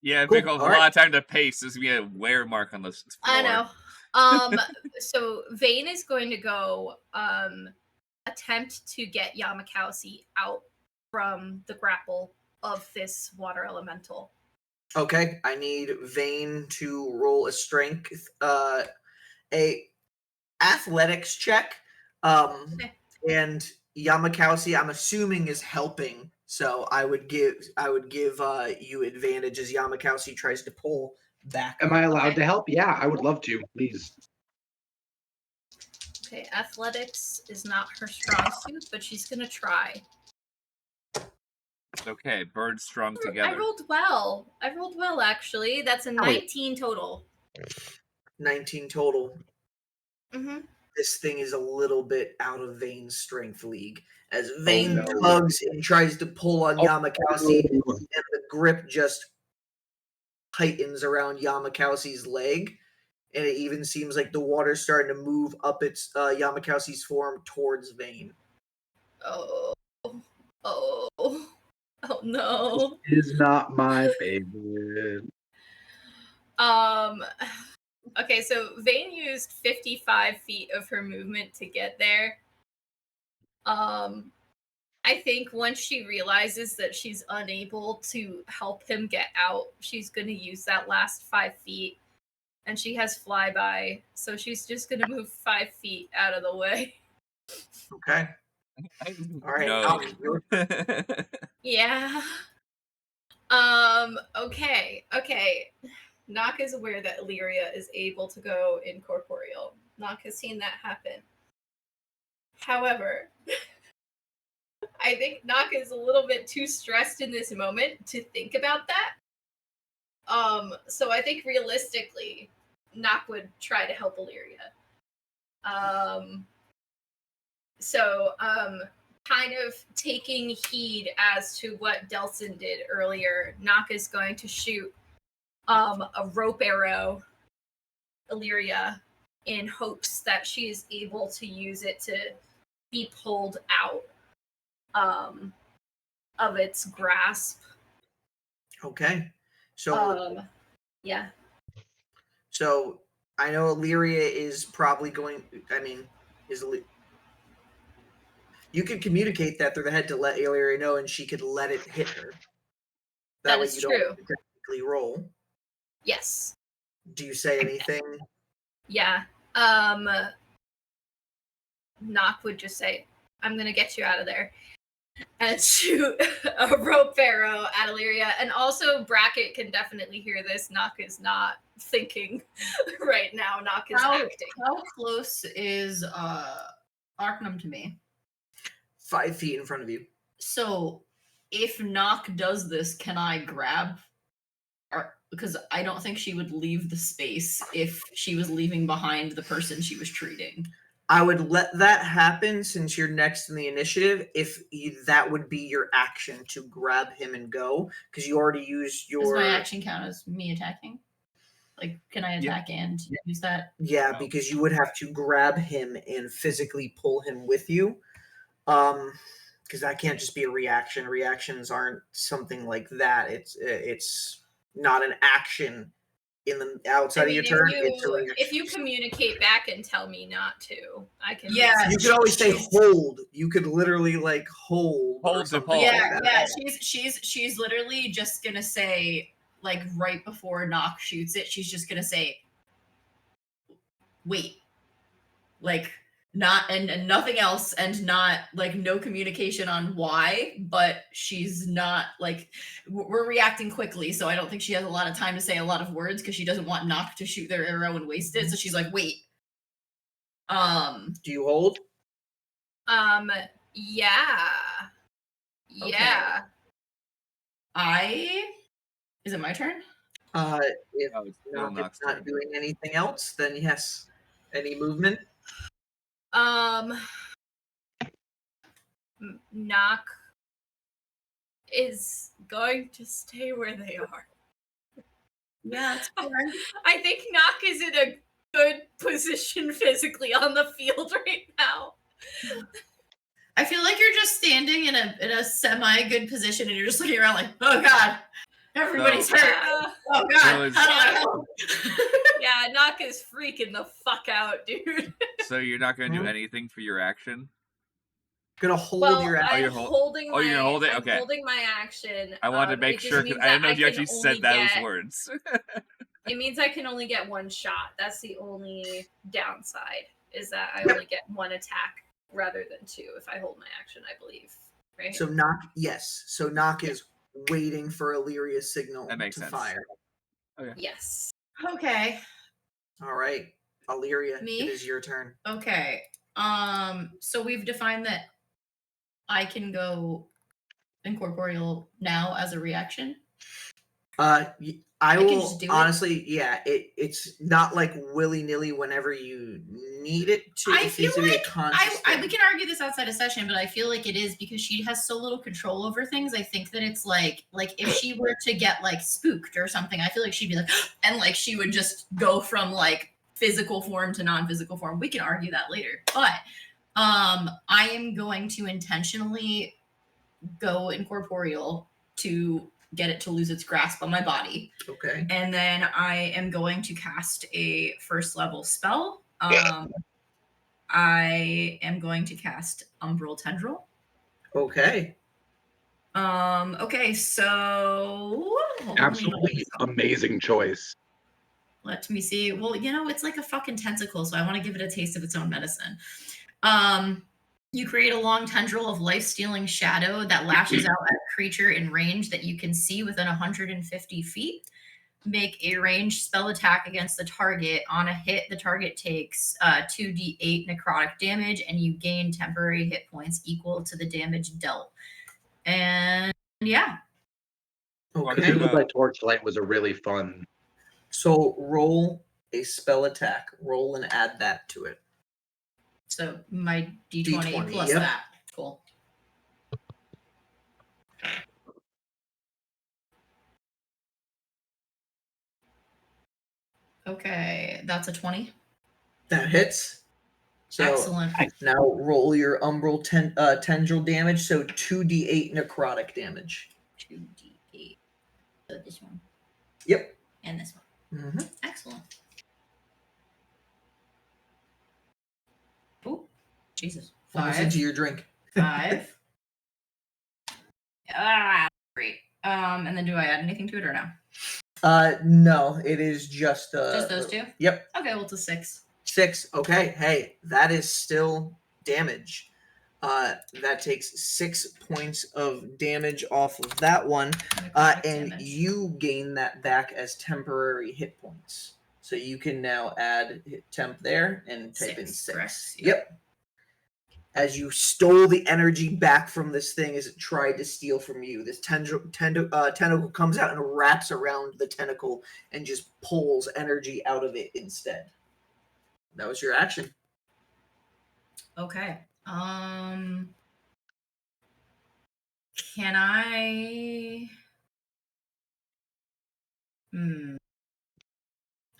Yeah, if it goes a lot of time to pace, there's going to be a wear mark on the floor. I know. So Vane is going to go attempt to get Llamakausi out from the grapple of this water elemental. Okay, I need Vane to roll a strength, a athletics check, and Llamakausi, I'm assuming, is helping. So I would give you advantage as Llamakausi tries to pull back. Am I allowed to help? Yeah, I would love to, please. Okay, athletics is not her strong suit, but she's gonna try. Okay, birds strung together. I rolled well, actually. That's a 19 total. 19 total. Mm-hmm. This thing is a little bit out of Vane's strength league. As Vane tugs and tries to pull on Llamakausi, and the grip just tightens around Yamakausi's leg, and it even seems like the water's starting to move up its Yamakausi's form towards Vane. Oh no. This is not my favorite. Okay, so Vane used 55 feet of her movement to get there. I think once she realizes that she's unable to help him get out, she's going to use that last 5 feet. And she has flyby, so she's just going to move 5 feet out of the way. Okay. All right. No. Yeah. Okay. Nock is aware that Illyria is able to go incorporeal. Nock has seen that happen. However, I think Nock is a little bit too stressed in this moment to think about that. So I think realistically, Nock would try to help Illyria. Kind of taking heed as to what Delsin did earlier, Nock is going to shoot a rope arrow Illyria in hopes that she is able to use it to be pulled out of its grasp. Okay. So yeah. So I know Illyria is probably going. I mean, you could communicate that through the head to let Illyria know, and she could let it hit her. That is true. Don't technically roll. Yes. Do you say anything? Yeah. Nock would just say, "I'm gonna get you out of there." and shoot a rope arrow at Illyria. And also, Bracket can definitely hear this. Nock is not thinking right now. Nock is acting. How close is Arcanum to me? 5 feet in front of you. So, if Nock does this, can I grab? Because I don't think she would leave the space if she was leaving behind the person she was treating. I would let that happen since you're next in the initiative. If that would be your action to grab him and go, because you already used your. Does my action count as me attacking? Like, can I attack and use that? Yeah, because you would have to grab him and physically pull him with you. Because that can't just be a reaction. Reactions aren't something like that. It's not an action in the outside of your turn. It's a reaction. If you communicate back and tell me not to, I can. Yeah, you could always say hold. You could literally like hold. Hold to pull. Yeah, yeah. She's literally just gonna say, like, right before Nock shoots it, she's just gonna say, wait, like, not and nothing else, and not like no communication on why, but she's not like, we're reacting quickly, so I don't think she has a lot of time to say a lot of words because she doesn't want Nock to shoot their arrow and waste it. So she's like, wait. Do you hold? Yeah. Okay. Yeah. Is it my turn? If it's still Nock's Nock's not turn. doing anything else, then yes. Any movement? Nock is going to stay where they are. Yeah, it's fine. I think Nock is in a good position physically on the field right now. I feel like you're just standing in a semi-good position and you're just looking around like, oh god, everybody's hurt. Oh god, how do I help? Yeah, Nock is freaking the fuck out, dude. So you're not going to do anything for your action? Gonna hold your action. I'm holding you're gonna hold it? I'm Okay. holding my action. I wanted to make sure, because I didn't know if you actually said those words. It means I can only get one shot. That's the only downside, is that I only get one attack rather than two if I hold my action, I believe. Right? So Nock, yes. So Nock is waiting for Illyria's signal That makes to sense. fire. Okay. Yes. Okay. All right, Illyria, Me? it is your turn. Okay. So we've defined that I can go incorporeal now as a reaction. I can will just do it? honestly, yeah. It's not like willy-nilly whenever you need it to. I It feel needs to be a like conscious we thing. can argue this outside of session, but I feel like it is because she has so little control over things. I think that it's like if she were to get like spooked or something, I feel like she'd be like, and like she would just go from like physical form to non-physical form. We can argue that later, but I am going to intentionally go incorporeal to get it to lose its grasp on my body. Okay. And then I am going to cast a first level spell. I am going to cast Umbral Tendril. Okay. Okay, so Absolutely amazing choice. let me see. Well, it's like a fucking tentacle, so I want to give it a taste of its own medicine. You create a long tendril of life-stealing shadow that lashes out at a creature in range that you can see within 150 feet. Make a ranged spell attack against the target. On a hit, the target takes 2d8 necrotic damage, and you gain temporary hit points equal to the damage dealt. And yeah. Okay. Consumed by Torchlight was a really fun. So roll a spell attack. Roll and add that to it. So my D20 plus yep. that. Cool. Okay, that's a 20. That hits. So Excellent. now roll your umbral tendril damage. So 2d8 necrotic damage. 2d8. So this one. Yep. And this one. Mm-hmm. Excellent. Oh, Jesus. Almost 5. into your drink. 5. Great. And then do I add anything to it or no? No, it is just those two? Yep. Okay, well, it's a 6. 6. Okay, hey, that is still damage. That takes 6 points of damage off of that one, Necrotic and damage. you gain that back as temporary hit points. So you can now add temp there and type in 6. Correct? Yep. As you stole the energy back from this thing as it tried to steal from you, this tentacle comes out and wraps around the tentacle and just pulls energy out of it instead. That was your action. Okay. Can I?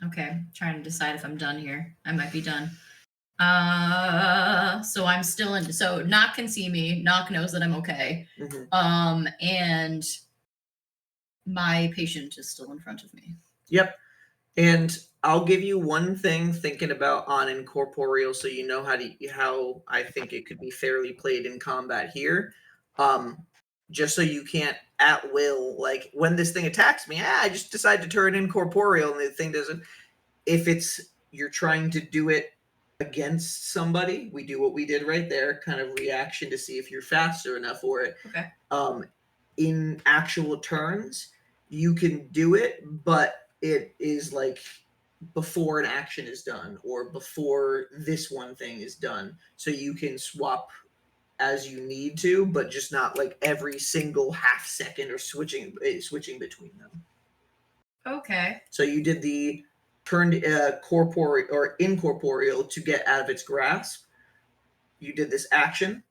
Okay. Trying to decide if I'm done here. I might be done. So I'm still in. So Nock can see me. Nock knows that I'm okay. Mm-hmm. And my patient is still in front of me. Yep. And I'll give you one thing thinking about on incorporeal, so you know how I think it could be fairly played in combat here. Just so you can't at will, like when this thing attacks me, I just decide to turn incorporeal and the thing doesn't. If you're trying to do it against somebody, we do what we did right there, kind of reaction to see if you're faster enough for it. Okay. In actual turns, you can do it, but it is like before an action is done or before this one thing is done. So you can swap as you need to, but just not like every single half second or switching between them. Okay. So you did the turned corporeal or incorporeal to get out of its grasp. You did this action.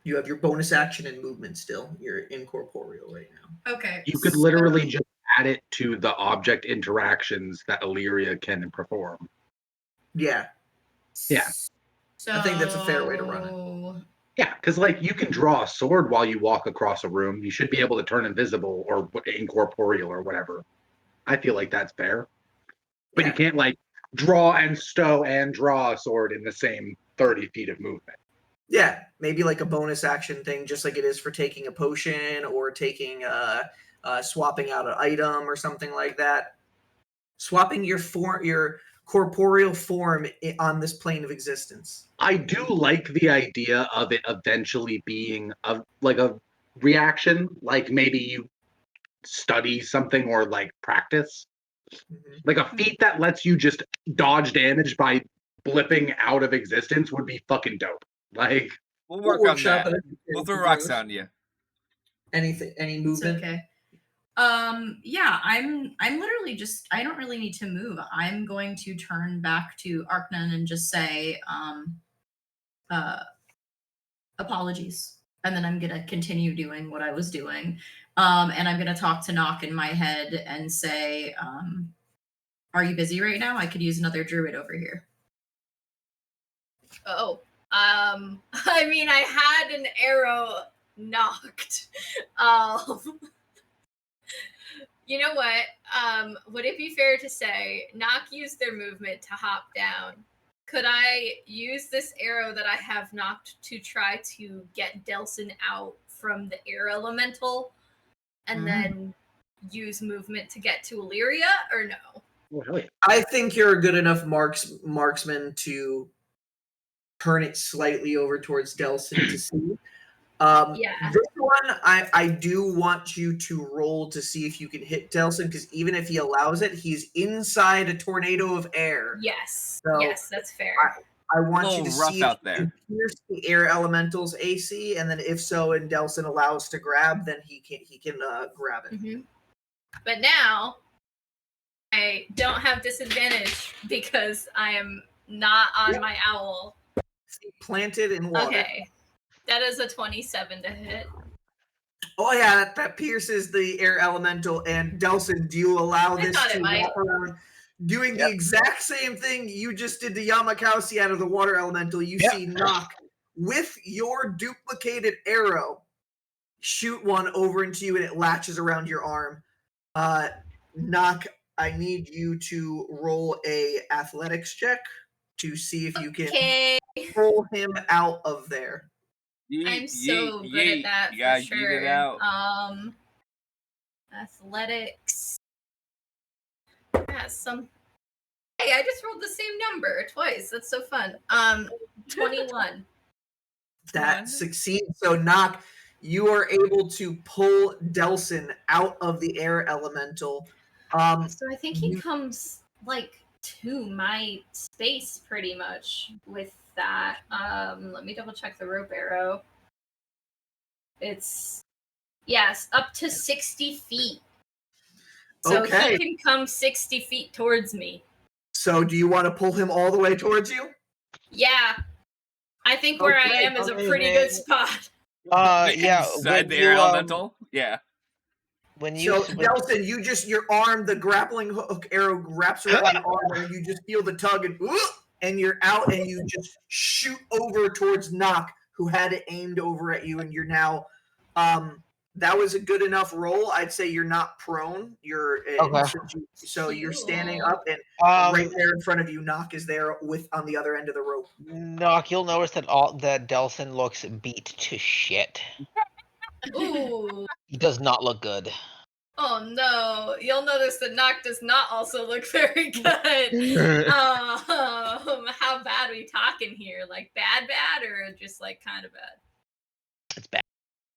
You have your bonus action and movement still. You're incorporeal right now. Okay. You could literally just add it to the object interactions that Illyria can perform. Yeah. Yeah. So I think that's a fair way to run it. Yeah, because like you can draw a sword while you walk across a room. You should be able to turn invisible or incorporeal or whatever. I feel like that's fair. But you can't like draw and stow and draw a sword in the same 30 feet of movement. Yeah, maybe like a bonus action thing, just like it is for taking a potion or taking swapping out an item or something like that. Swapping your corporeal form on this plane of existence. I do like the idea of it eventually being a reaction, like maybe you study something or like practice. Mm-hmm. Like a feat that lets you just dodge damage by blipping out of existence would be fucking dope. Like we'll work on that. We'll throw rocks on you. Any movement? It's okay. Yeah, I'm literally just, I don't really need to move. I'm going to turn back to Arknan and just say, apologies. And then I'm going to continue doing what I was doing. And I'm going to talk to Nock in my head and say, are you busy right now? I could use another druid over here. Oh, I mean, I had an arrow knocked. You know what? Would it be fair to say Nock used their movement to hop down? Could I use this arrow that I have knocked to try to get Delsin out from the air elemental and then use movement to get to Illyria, or no? oh, hell yeah. I think you're a good enough marksman to turn it slightly over towards Delsin to see. This one, I do want you to roll to see if you can hit Delsin, because even if he allows it, he's inside a tornado of air. Yes. So yes, that's fair. I want you to rough see out if you there. can pierce the air elemental's AC, and then if so, and Delsin allows to grab, then he can grab it. Mm-hmm. But now I don't have disadvantage because I am not on my owl. Planted in water. Okay. That is a 27 to hit. Oh yeah, that pierces the air elemental. And Delsin, do you allow this to walk around doing the exact same thing you just did to Llamakausi out of the water elemental? You see Nock with your duplicated arrow shoot one over into you, and it latches around your arm. Nock, I need you to roll a athletics check to see if you can pull him out of there. I'm so good at that for sure. It out. Athletics. Yeah, Hey, I just rolled the same number twice. That's so fun. 21. That One. succeeds. So Nock, you are able to pull Delsin out of the air elemental. So I think he you- comes like to my space pretty much with that. Let me double check the rope arrow. It's yes, up to 60 feet. So Okay. he can come 60 feet towards me. So do you want to pull him all the way towards you? Yeah. I think where I Okay, am is a pretty good spot. Yeah. Inside When the air you elemental. Yeah. when you So when- Delsin, you just your arm, the grappling hook arrow wraps around your arm, and you just feel the tug, and you're out, and you just shoot over towards Nock, who had it aimed over at you, and you're now. That was a good enough roll. I'd say you're not prone. You're Okay. so you're standing Cool. up, and right there in front of you, Nock is there with on the other end of the rope. Nock, you'll notice that that Delsin looks beat to shit. Ooh. He does not look good. Oh no. You'll notice that Nock does not also look very good. How bad are we talking here? Like bad or just like kind of bad? It's bad.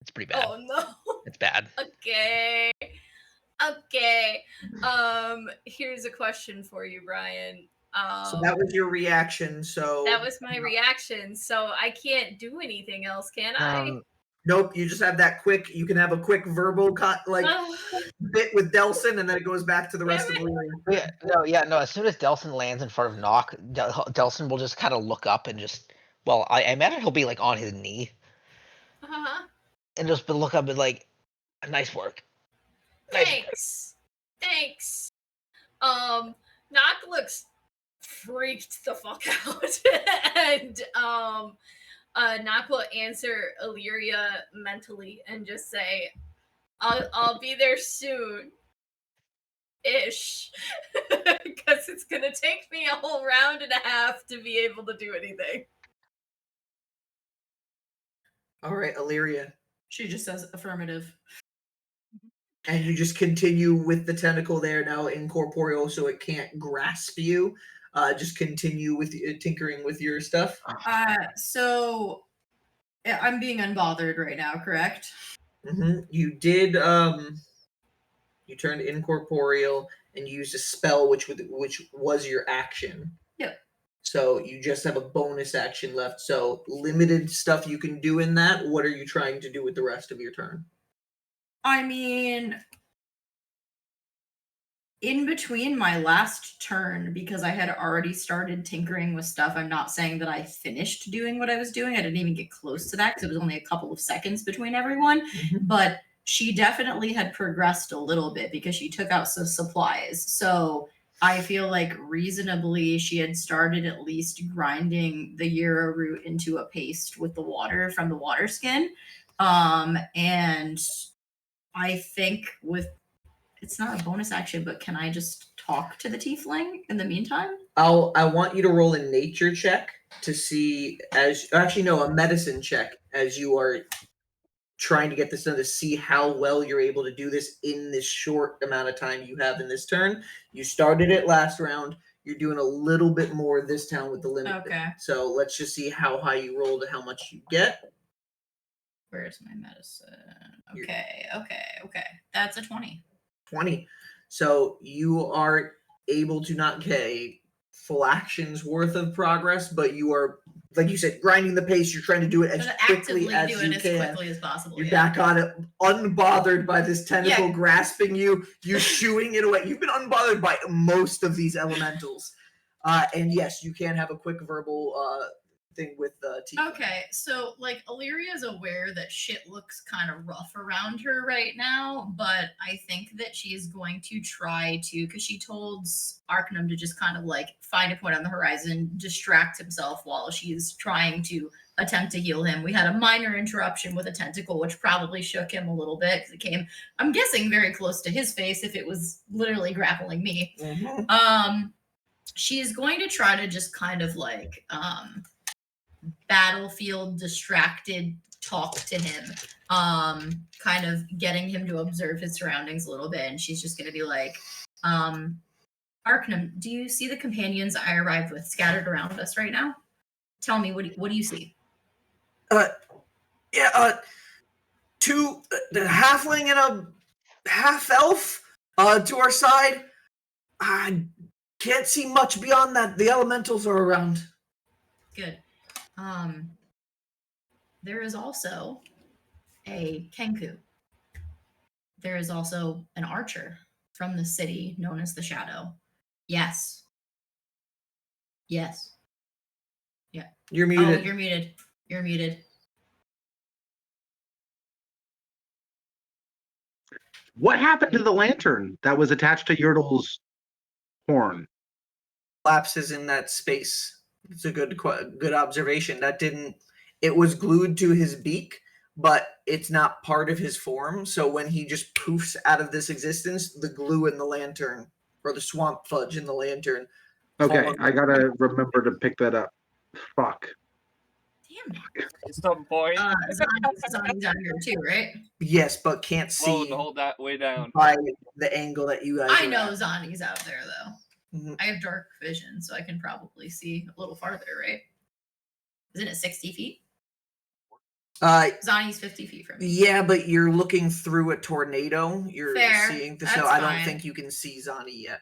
It's pretty bad. Oh no. It's bad. Okay. Here's a question for you, Brian. So that was your reaction. So That was my reaction. So I can't do anything else, can I? Nope, you just have that quick. You can have a quick verbal bit with Delsin, and then it goes back to the rest of Illyria. No. As soon as Delsin lands in front of Nock, Delsin will just kind of look up and just. Well, I imagine he'll be like on his knee Uh-huh. and just look up and like, nice work. Nice work." Thanks. Nock looks freaked the fuck out. And Nock will answer Illyria mentally and just say, I'll be there soon. Ish. Because it's gonna take me a whole round and a half to be able to do anything. All right, Illyria. She just says affirmative. And you just continue with the tentacle there now incorporeal, so it can't grasp you. Just continue with tinkering with your stuff. So I'm being unbothered right now, correct? You did. You turned incorporeal and used a spell, which was your action. Yep. So you just have a bonus action left. So limited stuff you can do in that. What are you trying to do with the rest of your turn? I mean, in between my last turn, because I had already started tinkering with stuff, I'm not saying that I finished doing what I was doing. I didn't even get close to that because it was only a couple of seconds between everyone. But she definitely had progressed a little bit because she took out some supplies. So I feel like reasonably she had started at least grinding the Euro root into a paste with the water from the water skin. And I think it's not a bonus action, but can I just talk to the tiefling in the meantime? I want you to roll a nature check to see a medicine check as you are trying to get this done to see how well you're able to do this in this short amount of time you have in this turn. You started it last round. You're doing a little bit more this time with the limit. Okay. So let's just see how high you rolled and how much you get. Where's my medicine? Okay. That's a 20. 20. So you are able to not get a full action's worth of progress, but you are, like you said, grinding the pace. You're trying to do it as quickly as you can. Quickly as possible. You're back on it, unbothered by this tentacle grasping you. You shooing it away. You've been unbothered by most of these elementals. And yes, you can have a quick verbal thing with Tiefling. Okay, so like Illyria is aware that shit looks kind of rough around her right now, but I think that she's going to try to, because she told Arcanum to just kind of like find a point on the horizon, distract himself while she's trying to attempt to heal him. We had a minor interruption with a tentacle, which probably shook him a little bit because it came, I'm guessing, very close to his face if it was literally grappling me. She's going to try to just kind of like battlefield distracted talk to him, kind of getting him to observe his surroundings a little bit. And she's just going to be like, Arcanum, do you see the companions I arrived with scattered around us right now? Tell me, what do you see? Two the halfling and a half elf to our side. I can't see much beyond that. The elementals are around. Good. There is also a Kenku. There is also an archer from the city known as the Shadow. Yes. Yes. Yeah. You're muted. Oh, you're muted. You're muted. What happened to the lantern that was attached to Yertle's horn? Lapses in that space. It's a good observation. That didn't. It was glued to his beak, but it's not part of his form. So when he just poofs out of this existence, the glue in the lantern or the swamp fudge in the lantern. Okay, I gotta remember to pick that up. Fuck. Damn it. At some point. Zani's out here too, right? Yes, but can't Slow see to hold that way down. by the angle that you guys. I are know at. Zani's out there though. Mhm. I have dark vision, so I can probably see a little farther, right? Isn't it 60 feet? Zani's 50 feet from me. Yeah, but you're looking through a tornado. You're Fair. seeing, so That's I don't fine. think you can see Zani yet.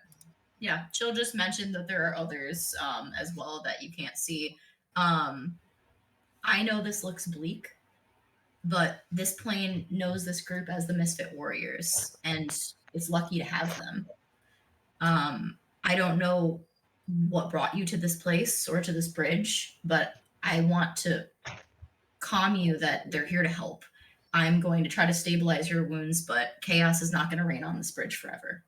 Yeah, she'll just mention that there are others as well that you can't see. I know this looks bleak, but this plane knows this group as the Misfit Warriors, and it's lucky to have them. I don't know what brought you to this place or to this bridge, but I want to calm you that they're here to help. I'm going to try to stabilize your wounds, but chaos is not going to reign on this bridge forever.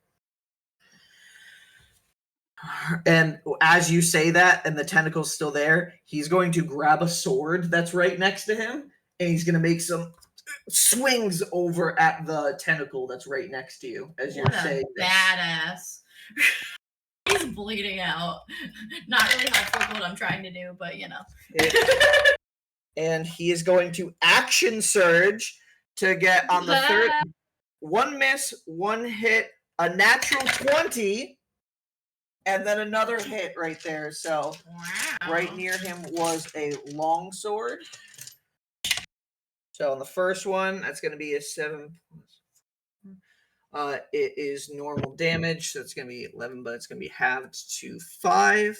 And as you say that, and the tentacle's still there, he's going to grab a sword that's right next to him, and he's going to make some swings over at the tentacle that's right next to you as What you're a saying this. badass. He's bleeding out. Not really helpful with what I'm trying to do, but you know. And he is going to action surge to get on the third. One miss, one hit, a natural 20, and then another hit right there. So Wow. right near him was a long sword. So on the first one, that's going to be a 7. It is normal damage, so it's going to be 11, but it's going to be halved to 5.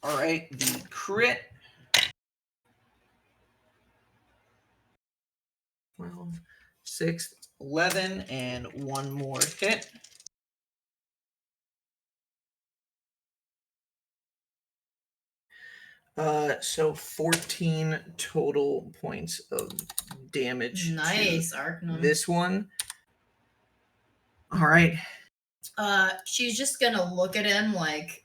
All right, the crit. 12, 6, 11, and one more hit. So 14 total points of damage. Nice, Arcanum. This one. All right. She's just gonna look at him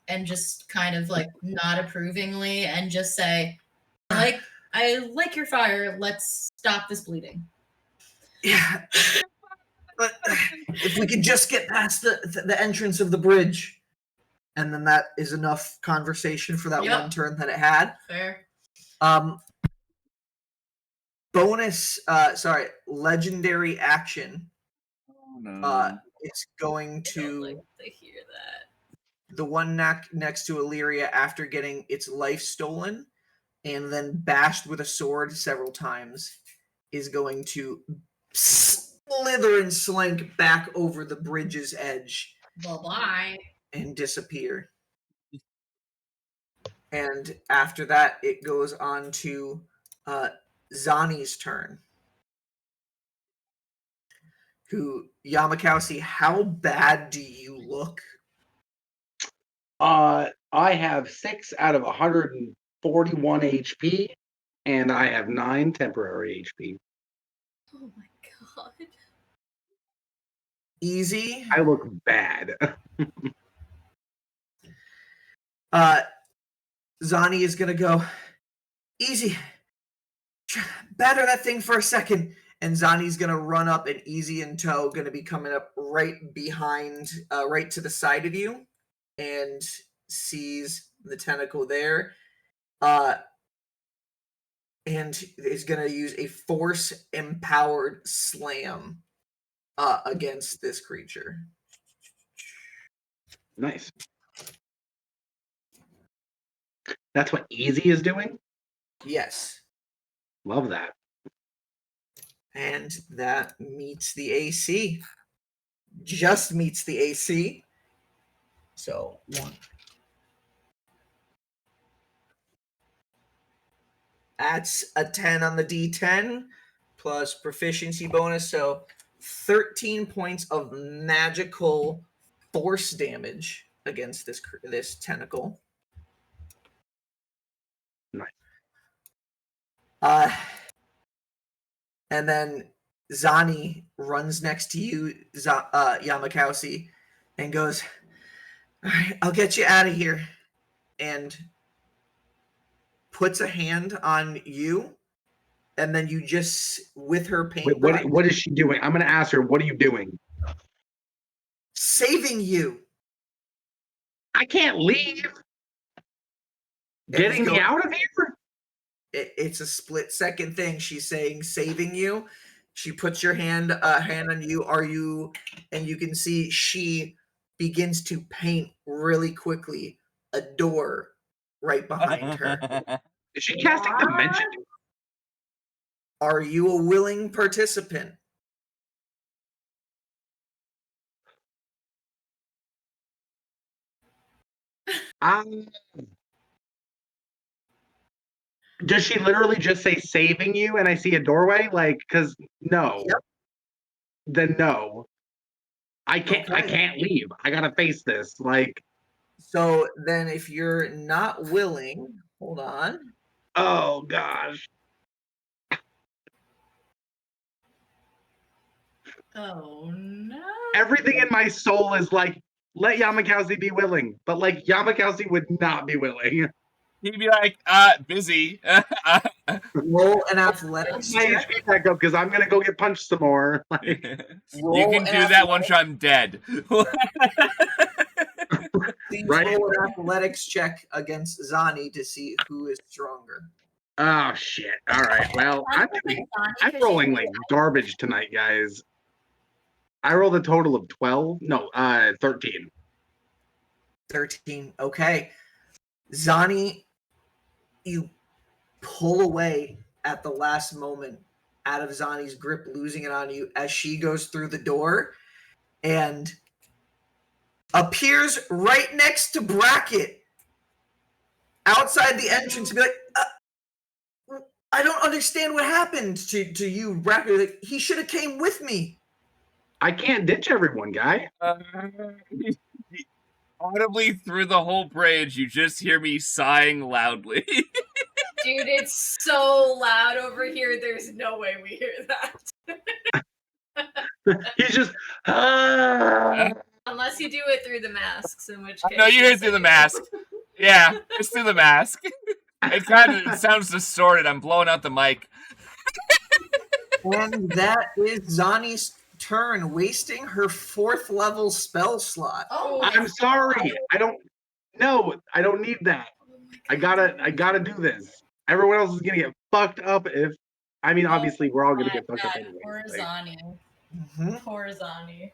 and just kind of nod approvingly and just say, I like your fire. Let's stop this bleeding. Yeah. But if we could just get past the entrance of the bridge, and then that is enough conversation for that one turn that it had. Fair. Legendary action. Oh, no. It's going I to don't like to hear that. the one next to Illyria after getting its life stolen and then bashed with a sword several times is going to slither and slink back over the bridge's edge. Bye-bye. And disappear. And after that, it goes on to Zani's turn. Llamakausi, how bad do you look? I have 6 out of 141 HP, and I have 9 temporary HP. Oh my god. Easy. I look bad. Zani is gonna go easy. Batter that thing for a second, and Zani's gonna run up, and Easy in tow gonna be coming up right behind, right to the side of you, and sees the tentacle there, and is gonna use a force empowered slam against this creature. Nice. That's what easy is doing? Yes. Love that. And that meets the AC. Just meets the AC. So 1. That's a 10 on the D10 plus proficiency bonus. So 13 points of magical force damage against this tentacle. Nice. And then Zani runs next to you, Llamakausi, and goes, "All right, I'll get you out of here." And puts a hand on you, and then you just, with her paintbrush, What is she doing? I'm going to ask her, what are you doing? saving you. I can't leave. Getting me out of here? It's a split-second thing. She's saying saving you. She puts your hand on you. Are you? And you can see she begins to paint really quickly a door right behind her. Is she casting Dimension? Are you a willing participant? Does she literally just say saving you and I see a doorway? Like, because no. Yep. Then no. I can't leave. I gotta face this. Like, So then if you're not willing, hold on. oh gosh. Oh no. Everything in my soul is like, let Llamakausi be willing. But like Llamakausi would not be willing. He'd be like, busy. Roll an athletics My check. HP back up because I'm gonna go get punched some more. Like, You Roll can an do that once I'm dead. Please Right. roll an athletics check against Zani to see who is stronger. oh shit. All right. Well, I'm rolling like garbage tonight, guys. I rolled a total of 12. No, 13. 13. Okay. Zani, you pull away at the last moment out of Zani's grip, losing it on you as she goes through the door and appears right next to Bracket outside the entrance and be like, I don't understand what happened to you, Bracket. Like, he should have came with me. I can't ditch everyone, guy. Audibly through the whole bridge, you just hear me sighing loudly. Dude, it's so loud over here. There's no way we hear that. He's just. Unless you do it through the masks, in which case. No, you hear it through the mask. Yeah, it's through the mask. It sounds distorted. I'm blowing out the mic. And that is Zani's turn, wasting her 4th level spell slot. Oh, I'm sorry. I don't need that. I gotta do this. Everyone else is gonna get fucked up if. I mean, obviously, we're all gonna get fucked up anyway. Poor Zani. Mhm. Poor Zani.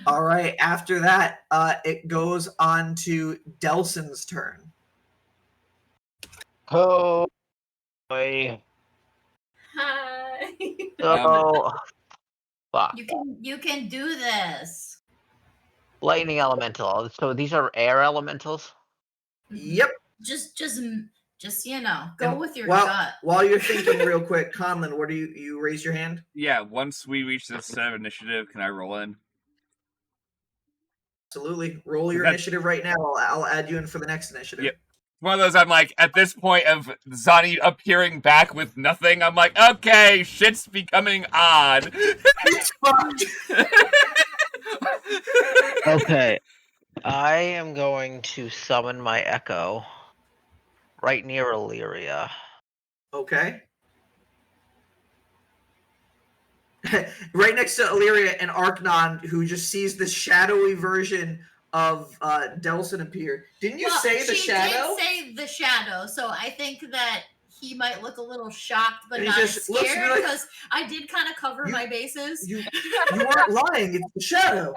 All right. After that, it goes on to Delsin's turn. Oh boy. Hi. Oh fuck. You can do this. Lightning elemental. So these are air elementals? Yep. Just you know, go And with your while, gut. While you're thinking real quick, Conlon, what do you raise your hand? Yeah, once we reach this set of initiative, can I roll in? Absolutely. Roll your That's- initiative right now. I'll add you in for the next initiative. Yep. One of those, I'm like, at this point of Zani appearing back with nothing, I'm like, okay, shit's becoming odd. It's fucked. Okay. I am going to summon my echo right near Illyria. Okay. Right next to Illyria and Arknon, who just sees this shadowy version of Delsin appear. Didn't you say the shadow? She did say the shadow, so I think that he might look a little shocked, but And he not as just looks scared like- because I did kind of cover my bases. You weren't lying. It's the shadow.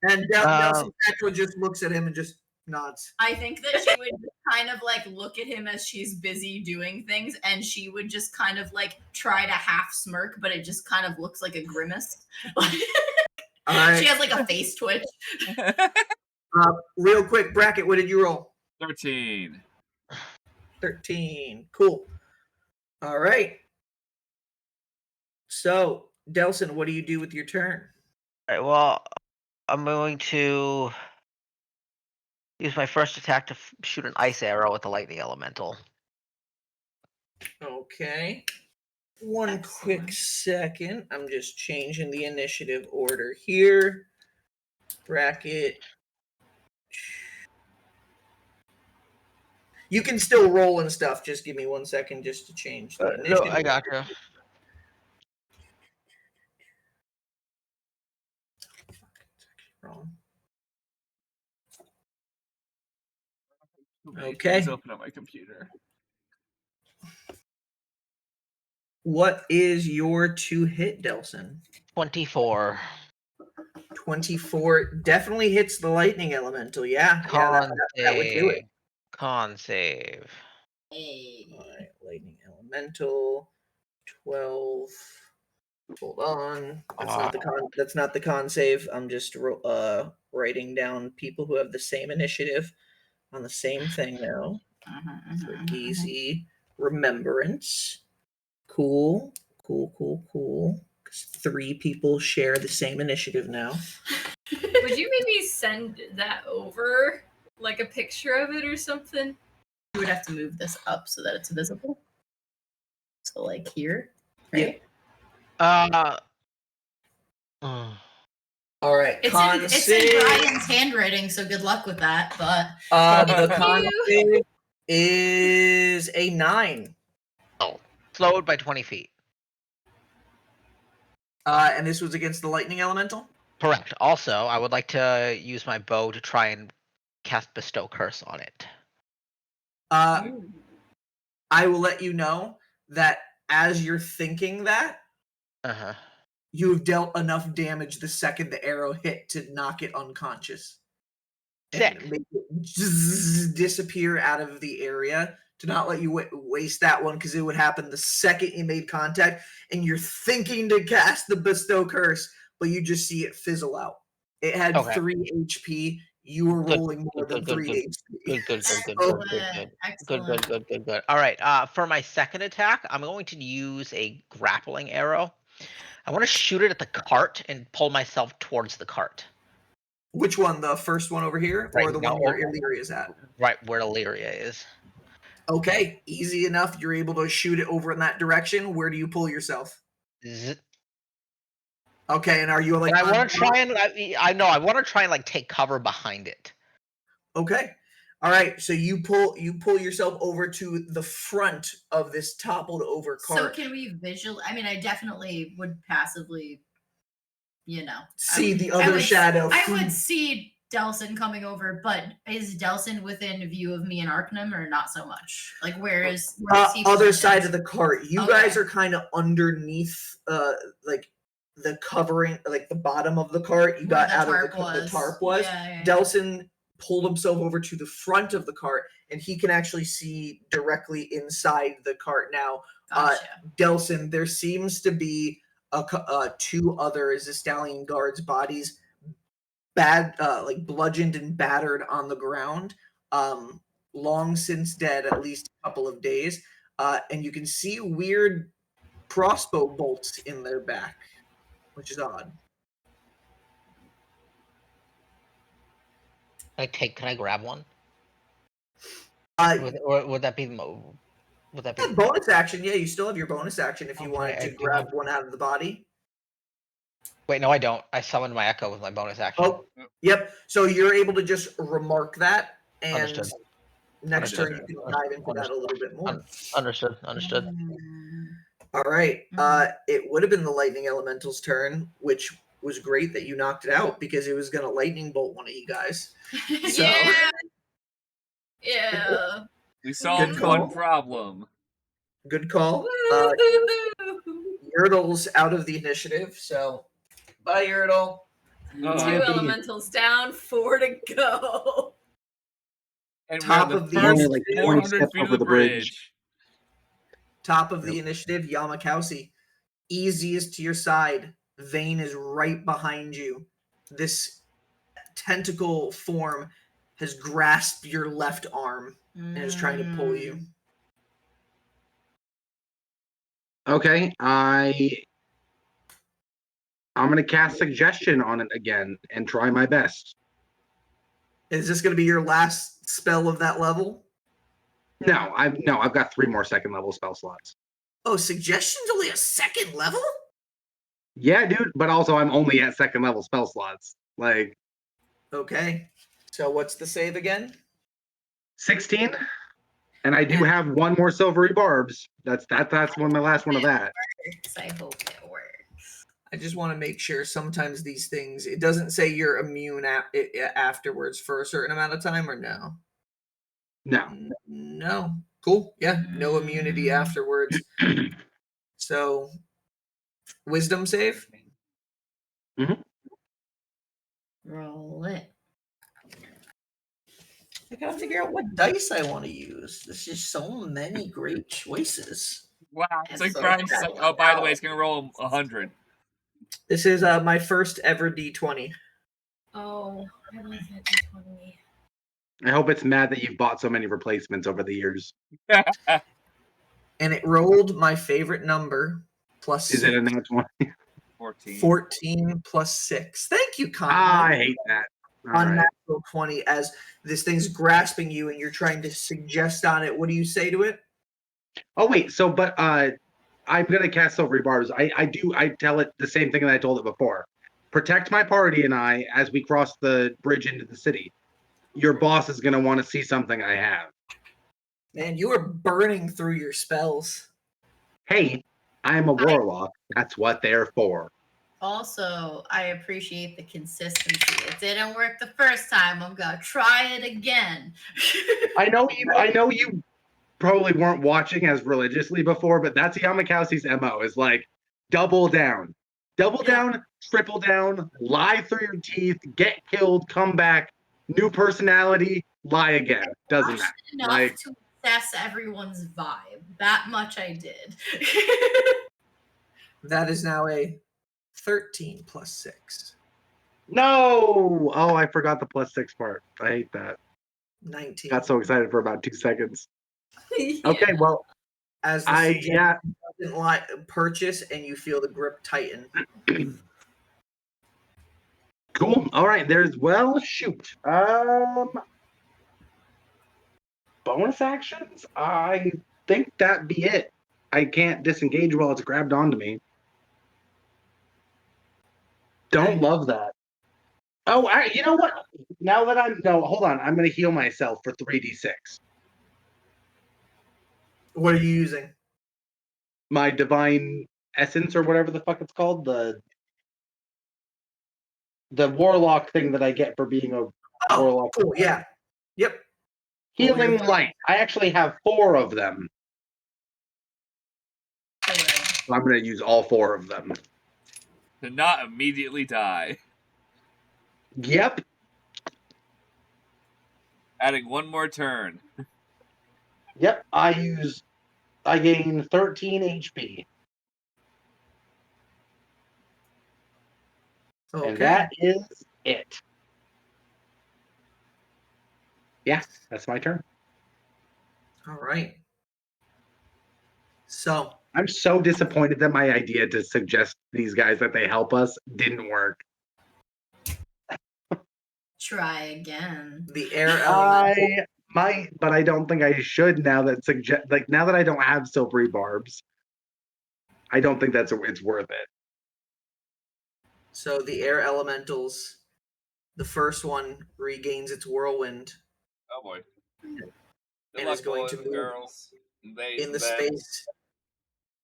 And Delsin just looks at him and just nods. I think that she would kind of like look at him as she's busy doing things, and she would just kind of like try to half smirk, but it just kind of looks like a grimace. All right. She has like a face twitch. Real quick, Bracket, what did you roll? 13. 13. Cool. All right. So, Delsin, what do you do with your turn? All right, well, I'm going to use my first attack to shoot an ice arrow at the lightning elemental. Okay. One quick second. I'm just changing the initiative order here. Bracket. You can still roll and stuff. Just give me 1 second just to change the No, initiative. I got you. Wrong. Okay. Let's open up my computer. What is your 2-hit, Delsin? 24. 24 definitely hits the lightning elemental. Yeah, that would do it. Con save. All right, lightning elemental. 12. Hold on. That's not the con save. I'm just writing down people who have the same initiative on the same thing now for easy remembrance. Cool. 3 people share the same initiative now. Would you maybe send that over, like a picture of it or something? You would have to move this up so that it's visible. So like here, right? Yeah. All right. It's in Brian's handwriting, so good luck with that. But the con save is a 9. Oh, slowed by 20 feet. And this was against the lightning elemental? Correct. Also, I would like to use my bow to try and cast Bestow Curse on it. I will let you know that as you're thinking that, you've dealt enough damage the second the arrow hit to knock it unconscious. Sick. And make it disappear out of the area to not let you waste that one, because it would happen the second you made contact and you're thinking to cast the Bestow Curse, but you just see it fizzle out. It had 3 HP. You were rolling more than 3 HP. Good. All right. For my second attack, I'm going to use a grappling arrow. I want to shoot it at the cart and pull myself towards the cart. Which one? The first one over here, or the one where Illyria is at? Right where Illyria is. Okay, easy enough. You're able to shoot it over in that direction. Where do you pull yourself? Okay, and are you like? I want to try and I want to try and like take cover behind it. Okay, all right. So you pull yourself over to the front of this toppled over cart. So can we visually? I mean, I definitely would passively, see the other shadow. I would see Delsin coming over, but is Delsin within view of me and Arcanum, or not so much? Like, where is he other side of the cart? You guys are kind of underneath, like the covering, like the bottom of the cart. You got out of the tarp was. Yeah. Delsin pulled himself over to the front of the cart, and he can actually see directly inside the cart now. Gotcha. Delsin, there seems to be 2 other Xystallian guards' bodies, like bludgeoned and battered on the ground, long since dead, at least a couple of days, and you can see weird crossbow bolts in their back, which is odd. Can I grab one? Would that be bonus action? Yeah, you still have your bonus action if you wanted to grab one out of the body. Wait, no, I don't. I summoned my echo with my bonus action. Oh, yep. So you're able to just remark that, and next turn you can dive into that a little bit more. Understood. All right. It would have been the lightning elemental's turn, which was great that you knocked it out, because it was going to lightning bolt one of you guys. So. Yeah. We solved one problem. Good call. Yurtle's out of the initiative, so bye, Yurtle. Oh. 2 elementals down, 4 to go. And Top we're of the the first only, like, 20 400 steps feet of over the the bridge. bridge. Top of the initiative, Llamakausi. Easiest to your side. Vane is right behind you. This tentacle form has grasped your left arm and is trying to pull you. Okay, I'm gonna cast suggestion on it again and try my best. Is this going to be your last spell of that level? No, I've got 3 more second level spell slots. Oh, suggestion's only a second level? Yeah, dude, but also I'm only at second level spell slots. Like Okay. So what's the save again? 16, and I do have 1 more silvery barbs. That's one, my last one of that. I hope it works. I just want to make sure sometimes these things, it doesn't say you're immune afterwards for a certain amount of time, or no? No. No. Cool. Yeah, no immunity afterwards. So, wisdom save? Roll it. I gotta figure out what dice I want to use. There's just so many great choices. Wow. It's like So Brian's bad. like, oh, by the way, it's going to roll 100. This is my first ever D20. Oh, I like that D20. I hope it's mad that you've bought so many replacements over the years. And it rolled my favorite number, plus Is it a nat 20? 14. 14 plus 6. Thank you, Conrad. I hate that. All right. Unnatural 20 as this thing's grasping you and you're trying to suggest on it. What do you say to it? Oh wait, but I'm gonna cast silvery barbs. I tell it the same thing that I told it before. Protect my party and I as we cross the bridge into the city. Your boss is gonna want to see something I have. Man, you are burning through your spells. Hey, I'm a warlock. That's what they're for. Also, I appreciate the consistency. It didn't work the first time. I'm gonna try it again. I know you probably weren't watching as religiously before, but that's Llamakausi's MO, is like double down. Double down, triple down, lie through your teeth, get killed, come back, new personality, lie again. Doesn't matter. Enough Like, to assess everyone's vibe. That much I did. That is now a 13 plus 6. no! Oh, I forgot the +6 part. I hate that. 19. Got so excited for about 2 seconds. Yeah. Okay, well, As the suggestion doesn't purchase and you feel the grip tighten. cool. All right, shoot. Bonus actions? I think that'd be it. I can't disengage while it's grabbed onto me. Don't love that. Oh, you know what? Now that hold on. I'm going to heal myself for 3d6. What are you using? My divine essence or whatever the fuck it's called. The warlock thing that I get for being a warlock. Cool. Yeah. Yep. Healing light. I actually have 4 of them. So I'm going to use all 4 of them. To not immediately die. Yep. Adding 1 more turn. Yep. I gain 13 HP. Okay. And that is it. Yeah, that's my turn. All right. So I'm so disappointed that my idea to suggest these guys that they help us didn't work. Try again. the air element. I might, but I don't think I should now that now that I don't have silvery barbs. I don't think it's worth it. So the air elementals, the first one regains its whirlwind Oh boy. and Good is luck, going boys to and move girls. in the Then- space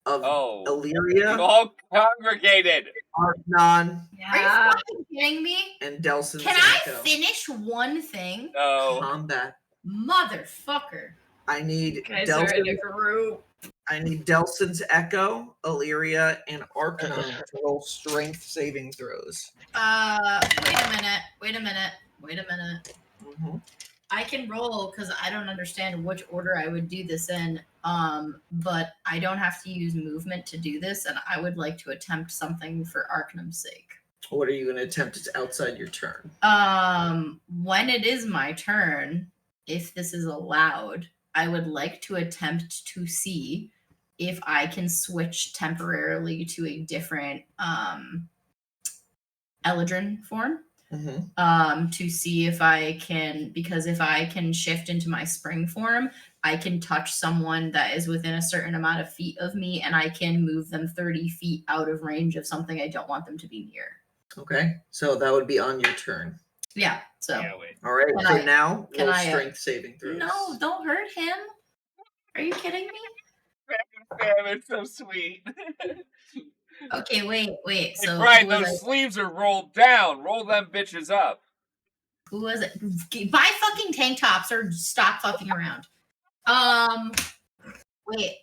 of Oh. Illyria, You all congregated. Archnon, Are you Yeah. fucking kidding me? and Delsin. Can I finish one thing? No. Combat. Motherfucker. I need You guys are in a Delsin. group. I need Delsin's Echo, Illyria, and Arcanum to roll strength saving throws. Wait a minute. Mhm. I can roll because I don't understand which order I would do this in. But I don't have to use movement to do this, and I would like to attempt something for Arcanum's sake. What are you going to attempt? It's outside your turn. When it is my turn, if this is allowed, I would like to attempt to see if I can switch temporarily to a different Eladrin form. Mm-hmm. To see if I can, because if I can shift into my spring form, I can touch someone that is within a certain amount of feet of me, and I can move them 30 feet out of range of something I don't want them to be near. Okay, so that would be on your turn. Yeah, so. Yeah, wait. All right, Can for now, can roll I, strength saving throws. No, don't hurt him. Are you kidding me? It's so sweet. Okay, wait. Hey, So Brian, who was those sleeves are rolled down. Roll them bitches up. Who was it? Buy fucking tank tops or stop fucking around. Wait.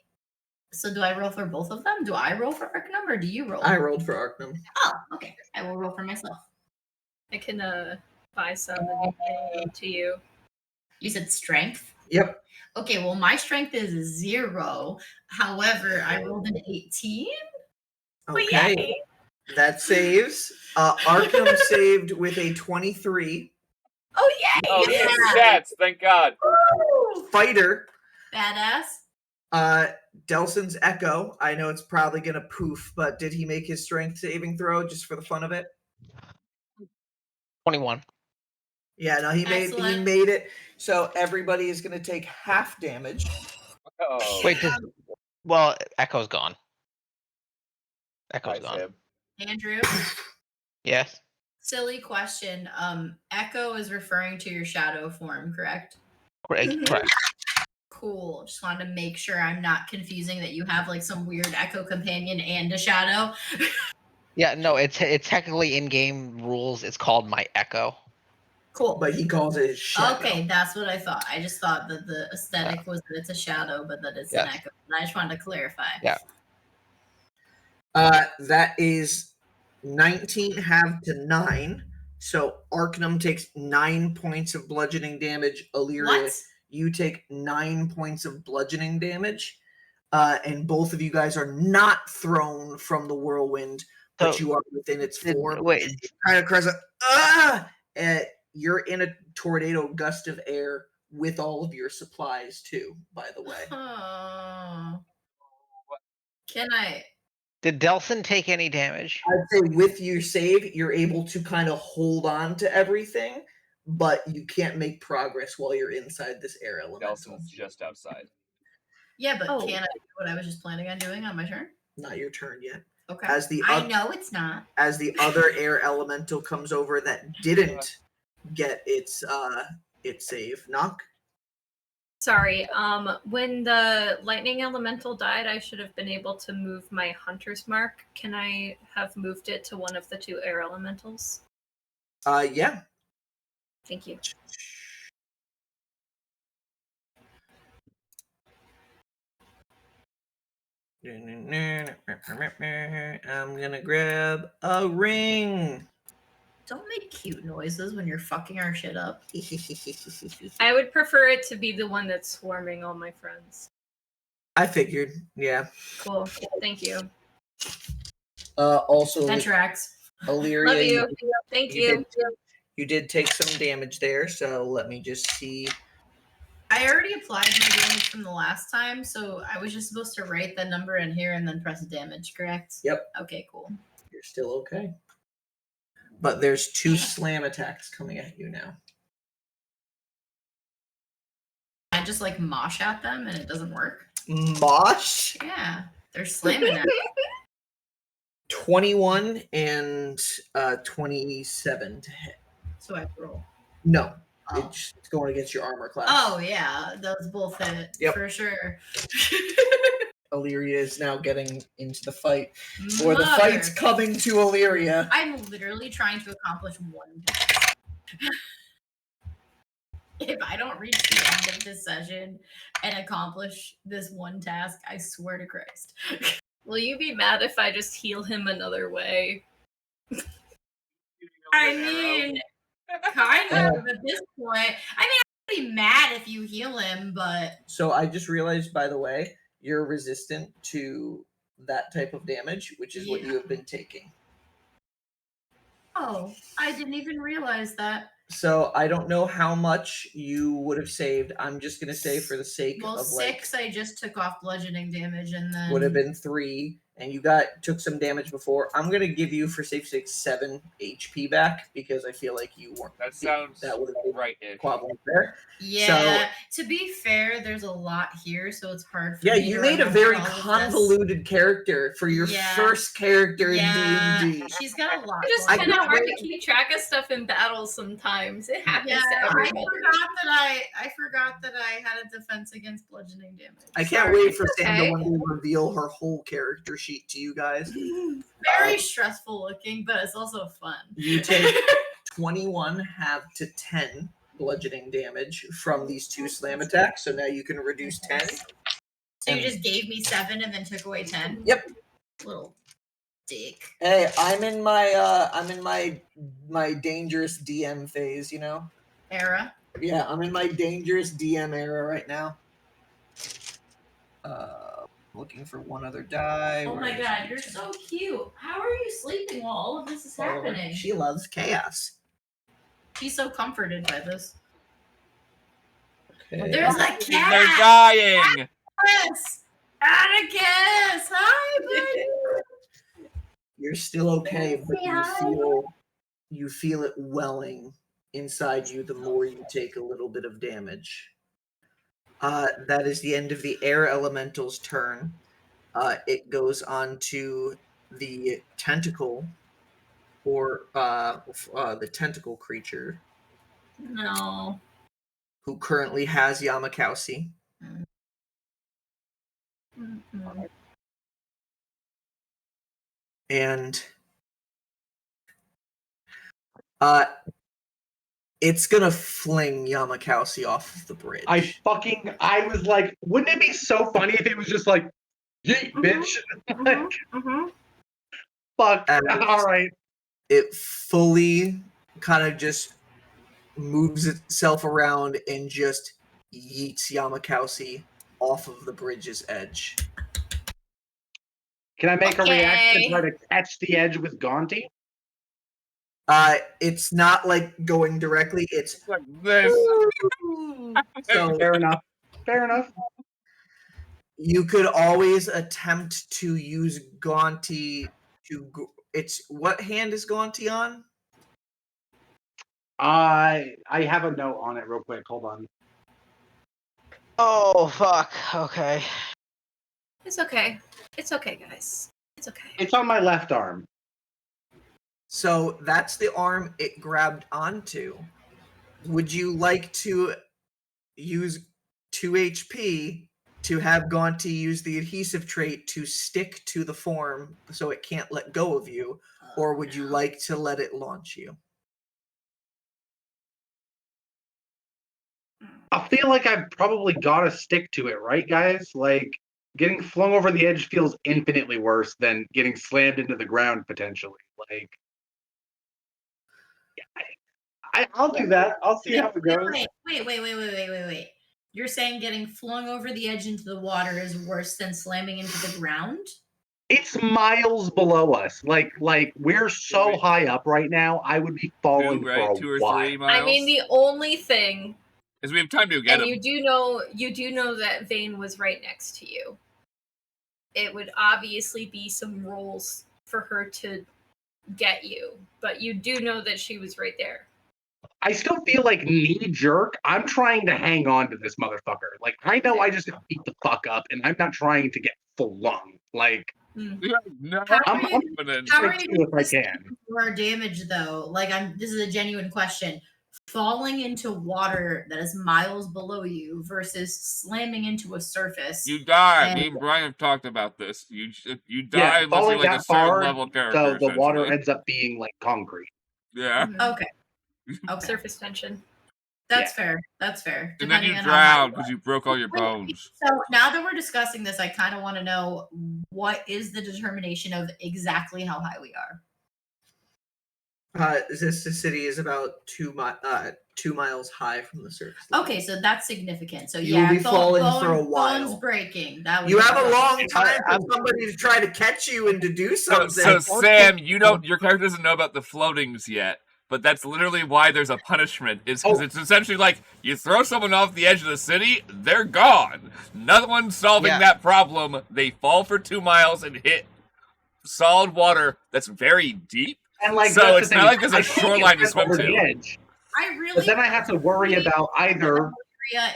So do I roll for both of them? Do I roll for Arcanum or do you roll? I rolled for Arcanum. Oh, okay. I will roll for myself. I can buy some and bring to you. You said strength? Yep. Okay, well, my strength is 0. However, I rolled an 18. Okay. Yay! That saves. Arcanum saved with a 23. Oh, yay! Oh, Yeah. stats, thank God. Woo! Fighter. Badass. Delsin's Echo. I know it's probably going to poof, but did he make his strength saving throw just for the fun of it? 21. Yeah, no, he Excellent. made it. So everybody is going to take half damage. Oh, Wait, well, Echo's gone. Echo's hi, gone. Sam. Andrew, Yes. silly question. Echo is referring to your shadow form, correct? Correct. Cool. Just wanted to make sure I'm not confusing that you have like some weird Echo companion and a shadow. Yeah, no, it's technically in-game rules. It's called my Echo. Cool. But he calls it his shadow. Okay, that's what I thought. I just thought that the aesthetic was that it's a shadow, but that it's an Yes. Echo. And I just wanted to clarify. Yeah. That is 19 halved to 9. So Arcanum takes 9 points of bludgeoning damage. Illyria, What? you take 9 points of bludgeoning damage. And both of you guys are not thrown from the whirlwind, but So, you are within its form. wait. Kind of cries, you're in a tornado gust of air with all of your supplies too, by the way. Oh. Can I? Did Delsin take any damage? I'd say with your save, you're able to kind of hold on to everything, but you can't make progress while you're inside this air elemental. Nelson's just outside. Yeah, but Oh. can I do what I was just planning on doing on my turn? Not your turn yet. Okay. As the I know it's not. as the other air elemental comes over that didn't get its save, Nock. Sorry. When the lightning elemental died, I should have been able to move my hunter's mark. Can I have moved it to one of the 2 air elementals? Yeah. Thank you. I'm gonna grab a ring. Don't make cute noises when you're fucking our shit up. I would prefer it to be the one that's swarming all my friends. I figured, yeah. Cool. Thank you. Also, That tracks. Illyria, Love you. Thank you. You did take some damage there, so let me just see. I already applied my damage from the last time, so I was just supposed to write the number in here and then press damage, correct? Yep. Okay, cool. You're still okay. But there's 2 slam attacks coming at you now. I just like mosh at them and it doesn't work. Mosh? Yeah, they're slamming at me. 21 and 27 to hit. So I have to roll. No, Oh. it's going against your armor class. Oh yeah, those both hit for sure. Illyria is now getting into the fight. Or the fight's coming to Illyria. I'm literally trying to accomplish one task. If I don't reach the end of this session and accomplish this one task, I swear to Christ. Will you be mad if I just heal him another way? I mean, kind of at this point. I mean, I'd be mad if you heal him, but So I just realized, by the way, you're resistant to that type of damage, which is what you have been taking. oh, I didn't even realize that. So I don't know how much you would have saved. I'm just gonna say, for the sake Well, of 6, I just took off bludgeoning damage, and then would have been 3, and you took some damage before. I'm gonna give you, for safe sake, 7 HP back, because I feel like you weren't. That sounds that would have been right-ish. equivalent there. Yeah. To be fair, there's a lot here, so it's hard for Yeah, me you to made a remember very all of this. convoluted character for your Yeah. first character in Yeah, D&D. she's got a lot. It's just I kind of can't hard wait- to keep track of stuff in battle sometimes. It happens Yeah, to I everybody. forgot that I had a defense against bludgeoning damage. I can't Sorry. wait for Sandra okay. when we reveal her whole character sheet to you guys. Very stressful looking, but it's also fun. You take 21 half to 10 bludgeoning damage from these 2 slam attacks, so now you can reduce 10. So you just gave me 7 and then took away 10? Yep. Little dick. Hey, I'm in my dangerous DM phase, you know? Era. Yeah, I'm in my dangerous DM era right now. Looking for one other die. Oh Where my is god, it? you're so cute. How are you sleeping while all of this is happening? She loves chaos. She's so comforted by this. Okay. There's a They're cat! dying! Atticus! Atticus! Hi, buddy! You're still okay, but Say hi. you feel it welling inside you the more you take a little bit of damage. That is the end of the air elemental's turn. It goes on to the tentacle, or the tentacle creature, No. who currently has Llamakausi. Mhm. And it's gonna fling Llamakausi off of the bridge. I was like, wouldn't it be so funny if it was just like, yeet, bitch? Fuck. All right. It fully kind of just moves itself around and just yeets Llamakausi off of the bridge's edge. Can I make a reaction Okay. to try to catch the edge with Gaunty? It's not like going directly, it's Like this. so Fair enough. Fair enough. you could always attempt to use Gaunty to it's what hand is Gaunty on? I have a note on it real quick. Hold on. Oh fuck. Okay. It's okay. It's okay, guys. It's okay. It's on my left arm. So that's the arm it grabbed onto. Would you like to use 2 HP to have Gaunty use the adhesive trait to stick to the form so it can't let go of you, or would you like to let it launch you? I feel like I've probably got to stick to it, right, guys? Like, getting flung over the edge feels infinitely worse than getting slammed into the ground, potentially. Like, yeah, I'll do that. I'll see how it goes. Wait. You're saying getting flung over the edge into the water is worse than slamming into the ground? It's miles below us. Like we're so high up right now. I would be falling Two, for right? a 2 or while. 3 miles. I mean, the only thing, is we have time to get and him. you do know that Vane was right next to you. It would obviously be some rolls for her to get you, but you do know that she was right there. I still feel like knee jerk. I'm trying to hang on to this motherfucker. Like, I know I just got beat the fuck up, and I'm not trying to get flung. Like, No, How I'm are you confident. trying to do if I can. for our damage though? Like this is a genuine question. Falling into water that is miles below you versus slamming into a surface. You die. And- Me and Brian have talked about this. You die Yeah, unless falling you're like a that certain far, level character. So the water essentially. ends up being like concrete. Yeah. Okay. Okay. Surface tension. That's fair. That's fair. And then you Depending on how high drown because you broke all your bones. So now that we're discussing this, I kind of want to know what is the determination of exactly how high we are. Xysta City is about 2 miles high from the surface. Okay, so that's significant. So You'll be falling for a while. Bones breaking. That would You be have a rough. long time for somebody to try to catch you and to do something. So Sam, your character doesn't know about the floatings yet, but that's literally why there's a punishment. Is because it's essentially like you throw someone off the edge of the city, they're gone. No one's solving that problem. They fall for 2 miles and hit solid water that's very deep. And like, so it's not like there's a shoreline to swim over the to. edge. I really. But then I have to worry about either.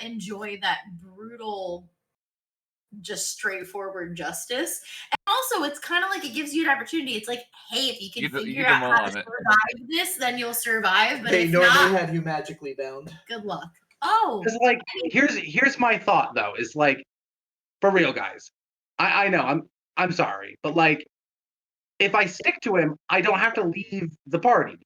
Enjoy that brutal, just straightforward justice, and also it's kind of like it gives you an opportunity. It's like, hey, if you can figure out how to survive this, then you'll survive. But they if normally not, have you magically bound. good luck. Oh, because like here's my thought though, is like, for real guys, I know I'm sorry, but like, if I stick to him, I don't have to leave the party.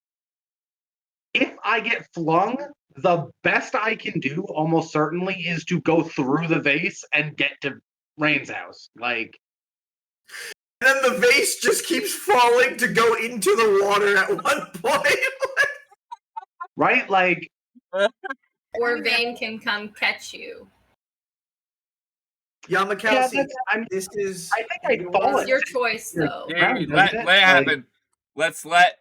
If I get flung, the best I can do almost certainly is to go through the vase and get to Rain's house. Like, and then the vase just keeps falling to go into the water at one point. right? Like, Or Vane can come catch you. Llamakausi, this is. I think I'd fall. It's your choice, though. Yeah, let it happen. Let's let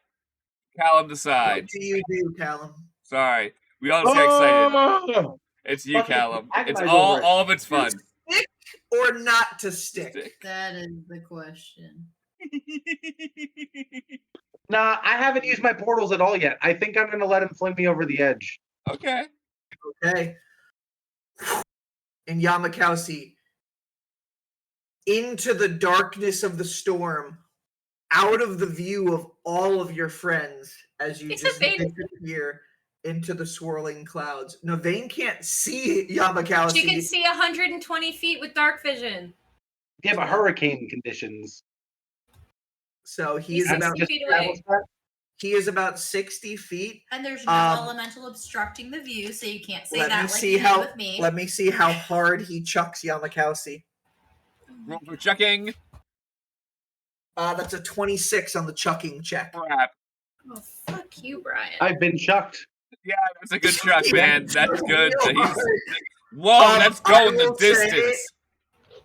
Callum decide. What do you do, Callum? Sorry, we all just get excited. Oh! It's you, Callum. It's agonize all over it. of it's fun. Stick or not to stick? that is the question. Nah, I haven't used my portals at all yet. I think I'm gonna let him fling me over the edge. Okay. Okay. And Llamakausi, into the darkness of the storm, out of the view of all of your friends as you just disappear into the swirling clouds. No, Vane can't see Llamakausi. She can see 120 feet with dark vision. Yeah, but hurricane conditions. So He's 60 feet away. He is about 60 feet. And there's no elemental obstructing the view, so you can't say that like you did with me. Let me see how hard he chucks Llamakausi. Roll for chucking. That's a 26 on the chucking check. Crap. Oh, fuck you, Brian. I've been chucked. Yeah, that's a good chuck, man. That's good. Whoa, that's going the distance.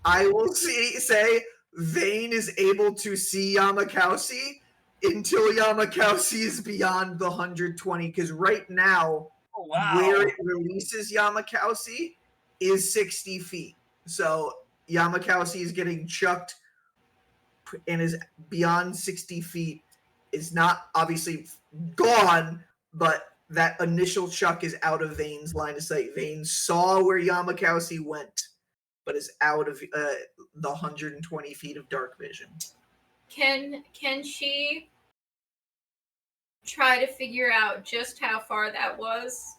I will say Vane is able to see Llamakausi until Llamakausi is beyond the 120, because right now, where it releases Llamakausi is 60 feet. So Llamakausi is getting chucked and is beyond 60 feet. Is not obviously gone, but that initial chuck is out of Vane's line of sight. Vane saw where Llamakausi went, but is out of the 120 feet of dark vision. Can she try to figure out just how far that was?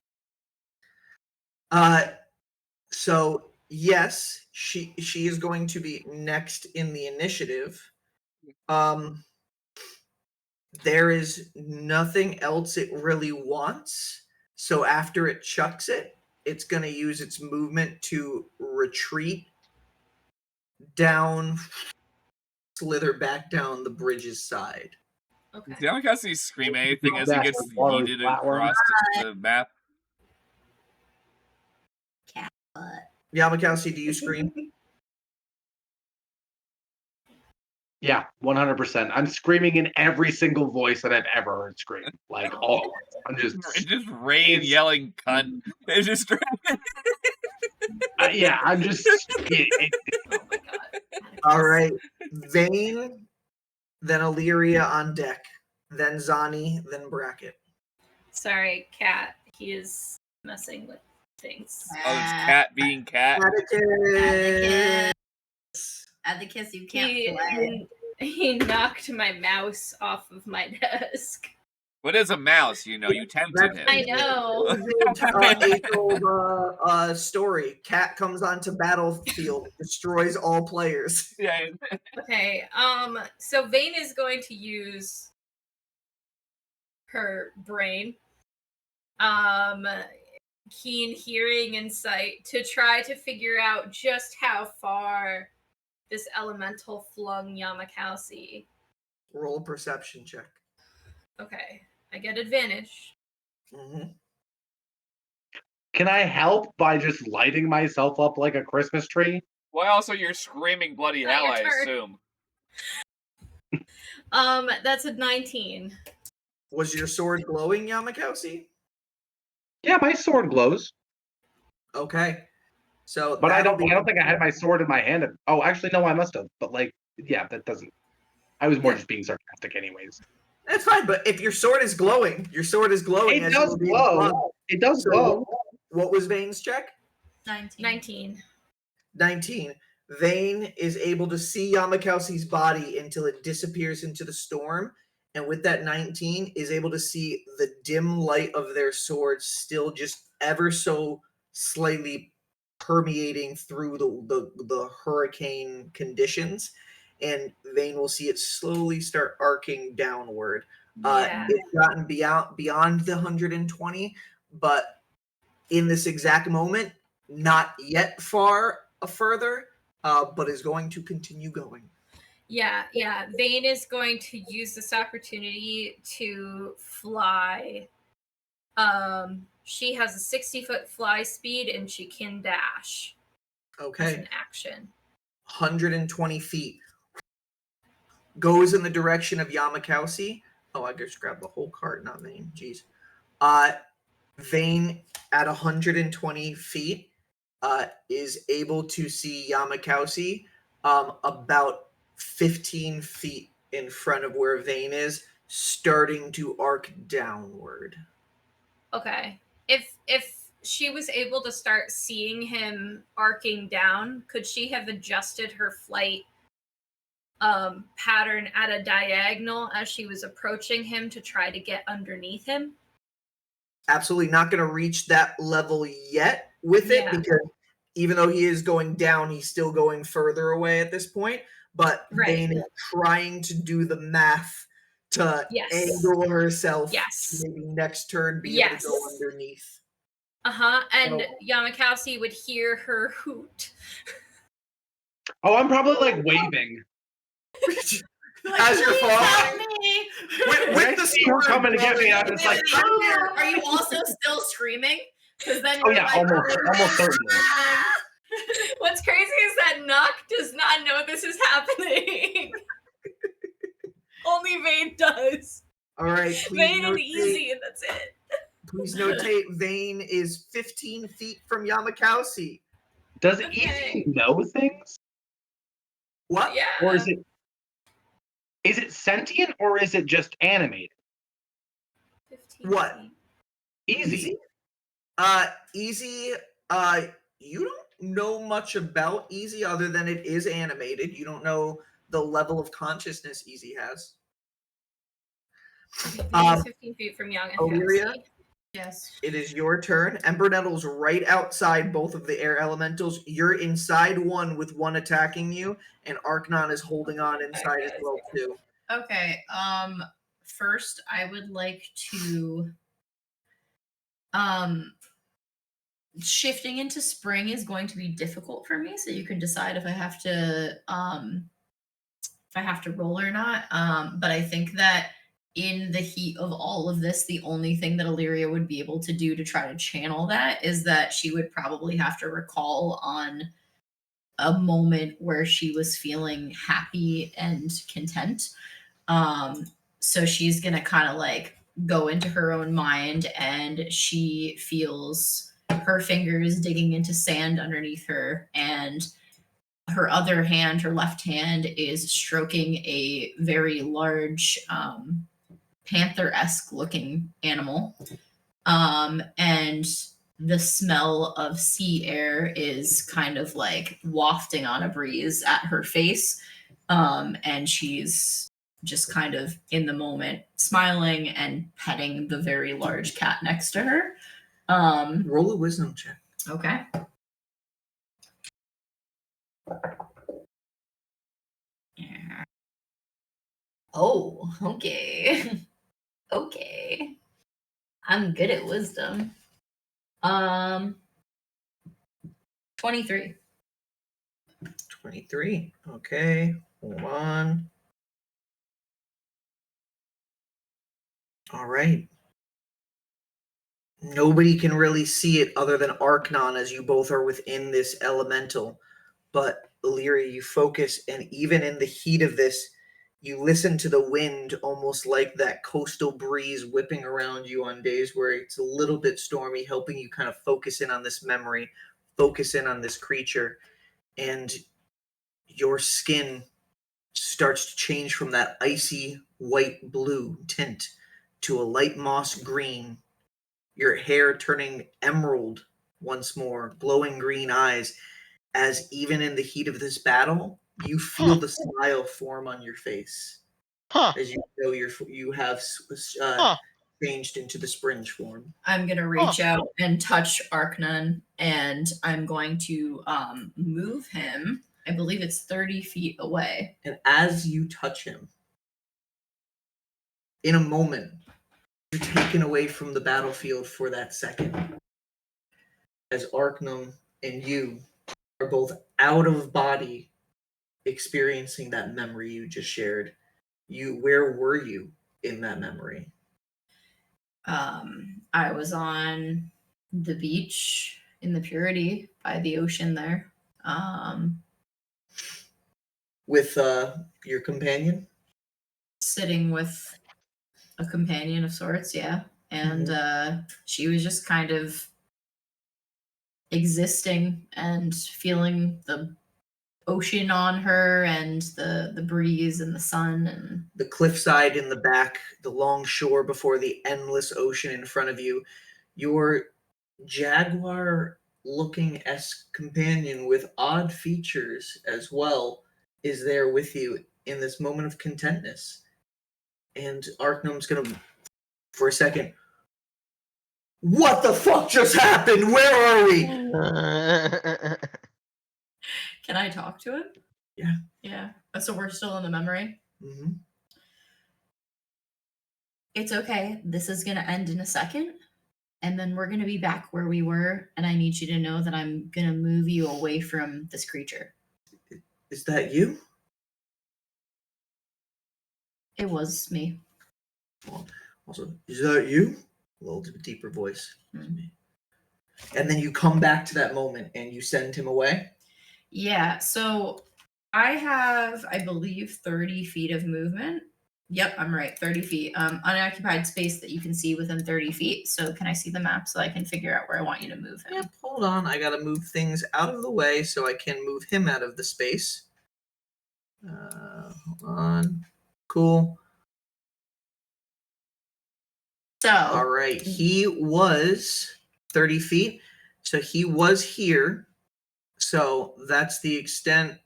So yes, she is going to be next in the initiative. There is nothing else it really wants. So after it chucks it, it's going to use its movement to retreat down, slither back down the bridge's side. Okay. Does Llamakausi scream anything as he gets yeeted across the map? Llamakausi, do you scream? Yeah, 100%. I'm screaming in every single voice that I've ever heard scream. Like, all. I'm just. It's just Rain yelling cunt. It's just. Yeah, I'm just. Oh my god. All right. Vane, then Illyria on deck, then Zani, then Bracket. Sorry, Cat. He is messing with things. Oh, it's cat being cat. At the kiss, you can't play. He knocked my mouse off of my desk. What is a mouse? You know, you tempted him. I know. Age-old story. Cat comes onto battlefield, destroys all players. Yeah. Okay. So Vane is going to use her brain. keen hearing and sight to try to figure out just how far this elemental flung Llamakausi. Roll a perception check. Okay, I get advantage. Mm-hmm. Can I help by just lighting myself up like a Christmas tree? Why also you're screaming bloody Not hell, your I turn. assume. That's a 19. Was your sword glowing, Llamakausi? Yeah, my sword glows. Okay. So But I that'll don't think I had my sword in my hand. Oh, actually, no, I must have. But like, yeah, that doesn't. I was more just being sarcastic, anyways. That's fine, but if your sword is glowing, It as you does were being glow. flung. It does So glow. what was Vane's check? 19. 19. Vane is able to see Yamakausi's body until it disappears into the storm, and with that 19 is able to see the dim light of their swords still just ever so slightly permeating through the hurricane conditions, and Vane will see it slowly start arcing downward. Yeah. It's gotten beyond the 120, but in this exact moment, not yet further, but is going to continue going. Yeah. Vane is going to use this opportunity to fly. She has a 60-foot fly speed and she can dash. As Okay, an action. 120 feet. Goes in the direction of Yamakausi. Oh, I just grabbed the whole card, not Vane. Jeez. Vane at 120 feet is able to see Yamakausi about 15 feet in front of where Vane is, starting to arc downward. Okay. If she was able to start seeing him arcing down, could she have adjusted her flight pattern at a diagonal as she was approaching him to try to get underneath him? Absolutely not going to reach that level yet with it, because even though he is going down, he's still going further away at this point. But Vane is trying to do the math to angle herself to maybe next turn be able to go underneath. And Yamakausi would hear her hoot. Oh, I'm probably like waving. As you're falling, with the sword coming to get me, I'm just like, Are you also still screaming? Because then oh yeah, almost certainly. What's crazy is that Nock does not know this is happening. Only Vane does. All right, Vane and Easy, and that's it. Please notate, Vane is 15 feet from Yamakausi. Does Easy know things? What? Yeah. Or is it sentient or is it just animated? 15 What? feet. Easy. Easy, you don't know much about Easy other than it is animated. You don't know the level of consciousness Easy has. He's 15 feet from Illyria, Yes. it is your turn. Ember Nettle's right outside both of the air elementals. You're inside one with one attacking you, and Arcnon is holding on inside as well too. Okay. First I would like to shifting into spring is going to be difficult for me, so you can decide if I have to roll or not. But I think that in the heat of all of this, the only thing that Illyria would be able to do to try to channel that is that she would probably have to recall on a moment where she was feeling happy and content. So she's gonna kind of like go into her own mind, and she feels her fingers digging into sand underneath her, and her other hand, her left hand, is stroking a very large panther-esque looking animal. And the smell of sea air is kind of like wafting on a breeze at her face. And she's just kind of in the moment smiling and petting the very large cat next to her. Roll a wisdom check. Okay. Oh, okay. Okay. I'm good at wisdom. 23. 23. Okay, hold on. All right. Nobody can really see it other than Archnon, as you both are within this elemental. But Illyria, you focus, and even in the heat of this, you listen to the wind almost like that coastal breeze whipping around you on days where it's a little bit stormy, helping you kind of focus in on this memory, focus in on this creature, and your skin starts to change from that icy white blue tint to a light moss green, your hair turning emerald once more, glowing green eyes, as even in the heat of this battle, you feel the smile form on your face as you know you have changed into the springe form. I'm going to reach out and touch Archnon, and I'm going to move him. I believe it's 30 feet away. And as you touch him, in a moment, you're taken away from the battlefield for that second. As Archnon and you are both out of body experiencing that memory you just shared. Where were you in that memory? I was on the beach in the Purity by the ocean there. With your companion? Sitting with a companion of sorts, yeah. And she was just kind of existing and feeling the ocean on her and the breeze and the sun and the cliffside in the back, the long shore before the endless ocean in front of you. Your jaguar looking esque companion with odd features as well is there with you in this moment of contentness. And Archnum's gonna, for a second, what the fuck just happened? Where are we? Can I talk to him? Yeah. Yeah. So we're still in the memory? Mm-hmm. It's okay. This is going to end in a second. And then we're going to be back where we were. And I need you to know that I'm going to move you away from this creature. Is that you? It was me. Also, is that you? A little deeper voice. Mm-hmm. And then you come back to that moment and you send him away? Yeah. So I have, I believe, 30 feet of movement. Yep, I'm right. 30 feet. Unoccupied space that you can see within 30 feet. So can I see the map so I can figure out where I want you to move him? Yep, hold on. I gotta move things out of the way so I can move him out of the space. Hold on. Cool. So. All right. He was 30 feet. So he was here. So that's the extent.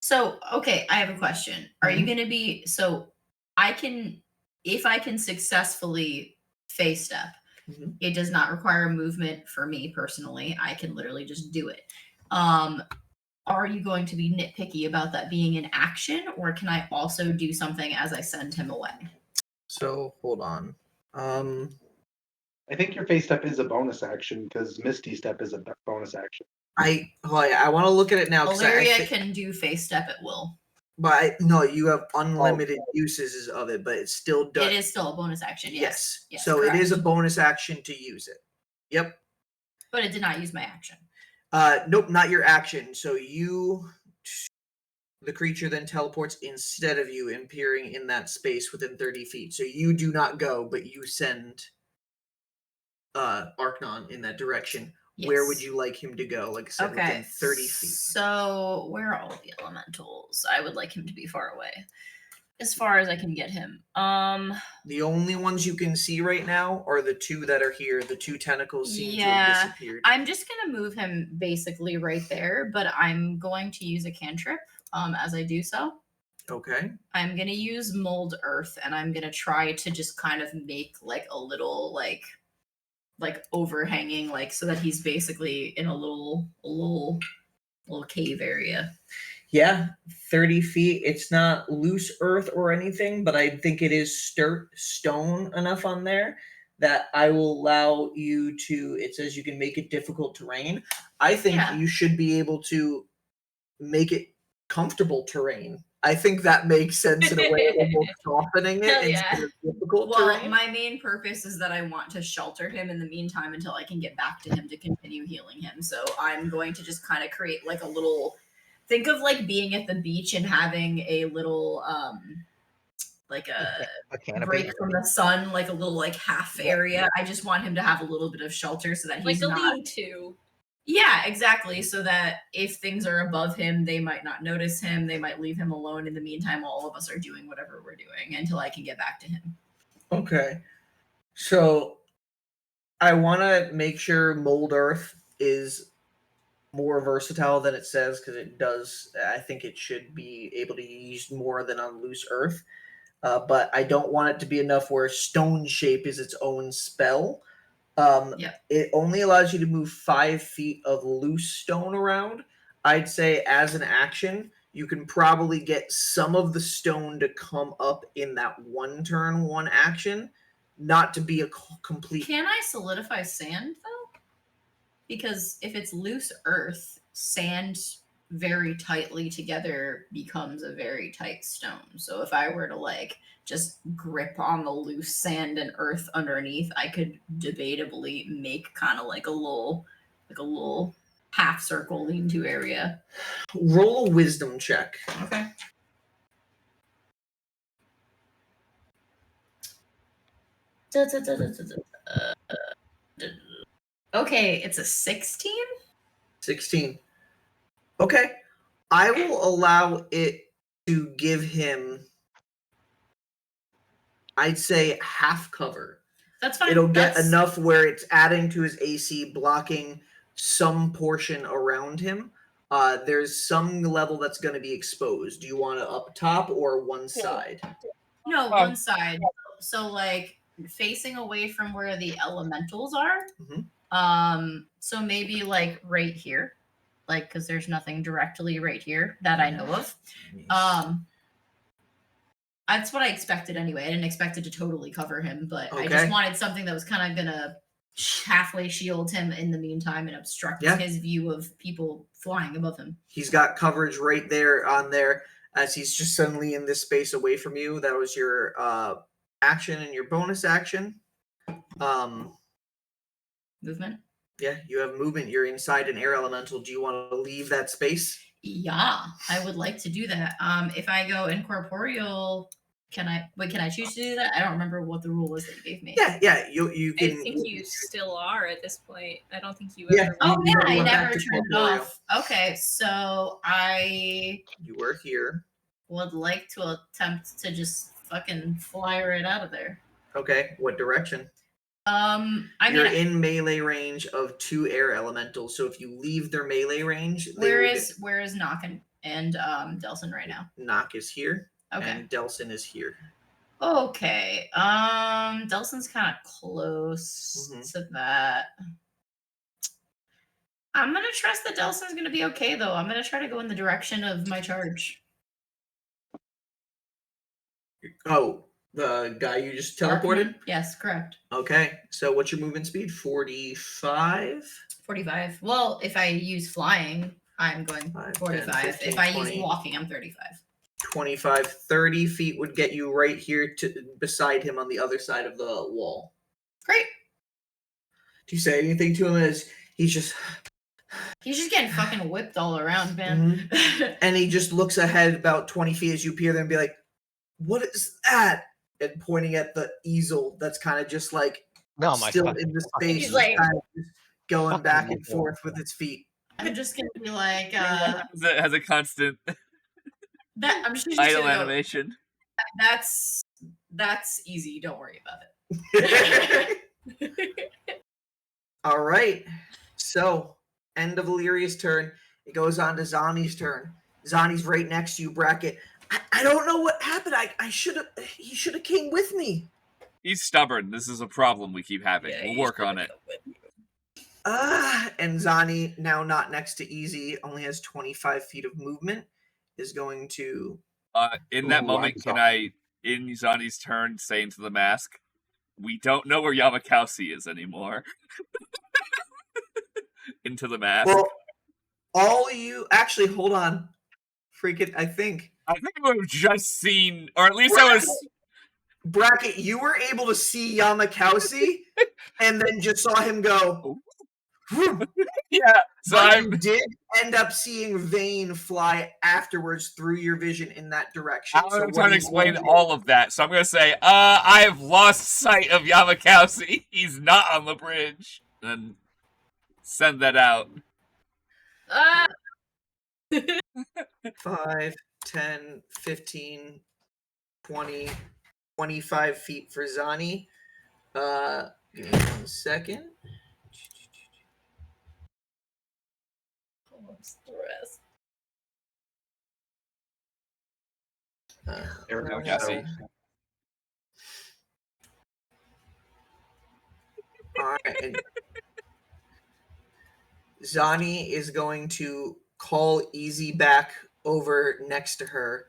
So, okay, I have a question. Are you going to be, so I can, if I can successfully phase step, it does not require movement for me personally. I can literally just do it. Are you going to be nitpicky about that being an action, or can I also do something as I send him away? So hold on. I think your phase step is a bonus action because Misty Step is a bonus action. I want to look at it now. Illyria can do phase step at will. But no, you have unlimited uses of it, but it still does. It is still a bonus action. Yes. So correct. it is a bonus action to use it. Yep. But it did not use my action. Nope, not your action. So the creature then teleports instead of you, appearing in that space within 30 feet. So you do not go, but you send Archnon in that direction. Yes. Where would you like him to go? Like I said, within 30 feet. So where are all the elementals? I would like him to be far away. As far as I can get him. The only ones you can see right now are the two that are here. The two tentacles seem to have disappeared. I'm just gonna move him basically right there, but I'm going to use a cantrip as I do so. Okay. I'm gonna use mold earth, and I'm gonna try to just kind of make like a little like overhanging, like so that he's basically in a little cave area. Yeah, 30 feet. It's not loose earth or anything, but I think it is stone enough on there that I will allow you to. It says you can make it difficult terrain. I think Yeah. you should be able to make it comfortable terrain. I think that makes sense in a way of almost softening it Hell instead yeah. of difficult Well, terrain. my main purpose is that I want to shelter him in the meantime until I can get back to him to continue healing him. So I'm going to just kind of create like a little. Think of like being at the beach and having a little like A canopy. break from the sun, like a little like half area. I just want him to have a little bit of shelter so that he's Like a not. lean-to. Yeah, exactly. So that if things are above him, they might not notice him. They might leave him alone. In the meantime, all of us are doing whatever we're doing until I can get back to him. Okay. So I want to make sure mold earth is more versatile than it says, because it does. I think it should be able to be used more than on loose earth. But I don't want it to be enough where stone shape is its own spell. Yep. It only allows you to move 5 feet of loose stone around. I'd say as an action, you can probably get some of the stone to come up in that one turn, one action, not to be a complete. Can I solidify sand though? Because if it's loose earth, sand very tightly together becomes a very tight stone. So if I were to like just grip on the loose sand and earth underneath, I could debatably make kind of like a little half circle lean-to area. Roll a wisdom check. Okay. Okay, it's a 16. 16. Okay. I will allow it to give him, I'd say, half cover. That's fine. It'll get That's- enough where it's adding to his AC, blocking some portion around him. There's some level that's going to be exposed. Do you want it up top or one side? No, one side. So like facing away from where the elementals are. Mhm. So maybe like right here, like because there's nothing directly right here that I know of. That's what I expected anyway. I didn't expect it to totally cover him, but I just Okay. wanted something that was kind of gonna halfway shield him in the meantime and obstruct Yeah. his view of people flying above him. He's got coverage right there on there as he's just suddenly in this space away from you. That was your action and your bonus action. Movement. Yeah, you have movement. You're inside an air elemental. Do you want to leave that space? Yeah, I would like to do that. If I go incorporeal, can I choose to do that? I don't remember what the rule was that you gave me. Yeah. You I can. think you still are at this point. I don't think you Yeah. ever. Oh You yeah, never I went back never to turned it corporeal. off. Okay, so I You were here. would like to attempt to just fucking fly right out of there. Okay. What direction? You're in melee range of 2 air elementals. So if you leave their melee range, Where is Nock and Delsin right now? Nock is here, Okay. and Delsin is here. Okay. Delsin's kind of close to that. I'm gonna trust that Delsin's gonna be okay though. I'm gonna try to go in the direction of my charge. Oh, the guy you just teleported? Yes, correct. Okay, so what's your movement speed? 45? 45. Well, if I use flying, I'm going 5, 45. 10, 15, if I 20. use walking, I'm 35. 25, 30 feet would get you right here to beside him on the other side of the wall. Great. Do you say anything to him as he's just getting fucking whipped all around, man. and he just looks ahead about 20 feet as you appear there and be like, what is that? And pointing at the easel that's kind of just like still in the space, He's like kind of just going back and forth with its feet. I'm just gonna be like, It has a constant that I'm just idle gonna go, animation. That's easy. Don't worry about it. All right. So, end of Illyria's turn. It goes on to Zani's turn. Zani's right next to you, Bracket. I don't know what happened. He should have came with me. He's stubborn. This is a problem we keep having. Yeah, we'll he's work on gonna it. go with you. And Zani, now not next to Easy, only has 25 feet of movement, is going to... In that Ooh, moment, I'm can sorry. I, in Zani's turn, say into the mask, we don't know where Llamakausi is anymore. Into the mask. Well, all you actually hold on. Freak it, I think. I think we've just seen, or at least I was. Bracket, you were able to see Llamakausi and then just saw him go. Yeah, so But you did end up seeing Vane fly afterwards through your vision in that direction. I'm trying to explain all of that. So I'm going to say, I have lost sight of Llamakausi. He's not on the bridge. And send that out. 5, 10, 15, 20, 25 feet for Zani. Give me 1 second. I'm stressed. Llamakausi. All right. And Zani is going to call Easy back over next to her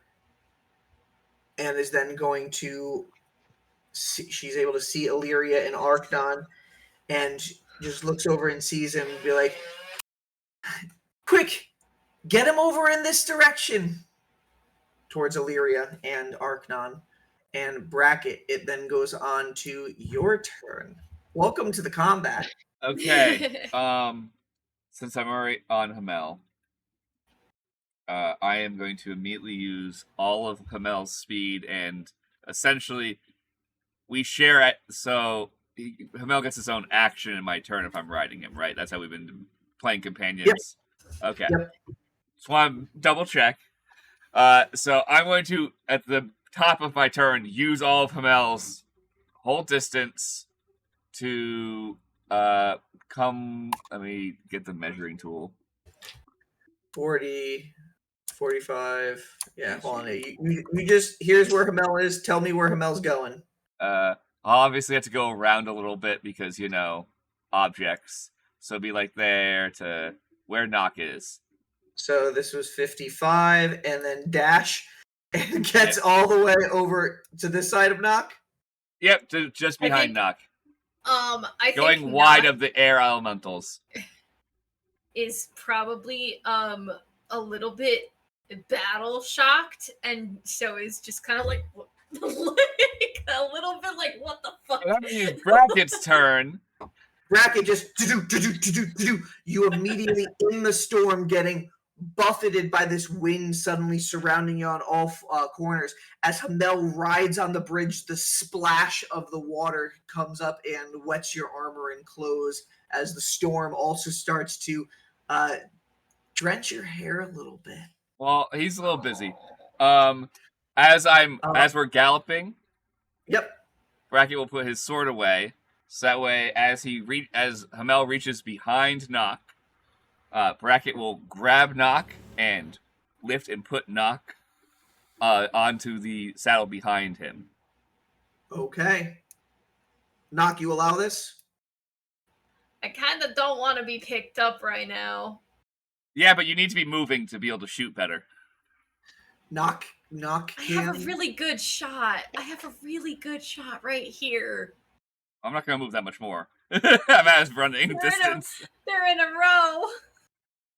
and is then going to see, she's able to see Illyria and Archdon and just looks over and sees him and be like, quick, get him over in this direction towards Illyria and Archdon and Bracket. It then goes on to your turn. Welcome to the combat. Okay. Since I'm already on Hamel, I am going to immediately use all of Hamel's speed, and essentially we share it. So Hamel gets his own action in my turn if I'm riding him, right? That's how we've been playing companions. Yep. Okay. Yep. Just want to double check. So I'm going to, at the top of my turn, use all of Hamel's whole distance to come. Let me get the measuring tool. 40, 45. Yeah, hold on. You just, here's where Hamel is. Tell me where Hamel's going. I'll obviously have to go around a little bit because, objects. So it'd be like there to where Nock is. So this was 55, and then dash and gets all the way over to this side of Nock. Yep, just behind Nock. I think going wide Nock of the air elementals is probably a little bit battle shocked, and so is just kind of like a little bit like, what the fuck? That means Bracket's turn. Bracket just you immediately in the storm, getting buffeted by this wind suddenly surrounding you on all corners. As Hamel rides on the bridge, the splash of the water comes up and wets your armor and clothes as the storm also starts to drench your hair a little bit. Well, he's a little busy. As we're galloping, yep, Bracket will put his sword away, so that way as Hamel reaches behind Nock, Bracket will grab Nock and lift and put Nock onto the saddle behind him. Okay. Nock, you allow this? I kind of don't want to be picked up right now. Yeah, but you need to be moving to be able to shoot better. Nock. I have a really good shot. Right here. I'm not going to move that much more. I'm at his running distance. They're in a row.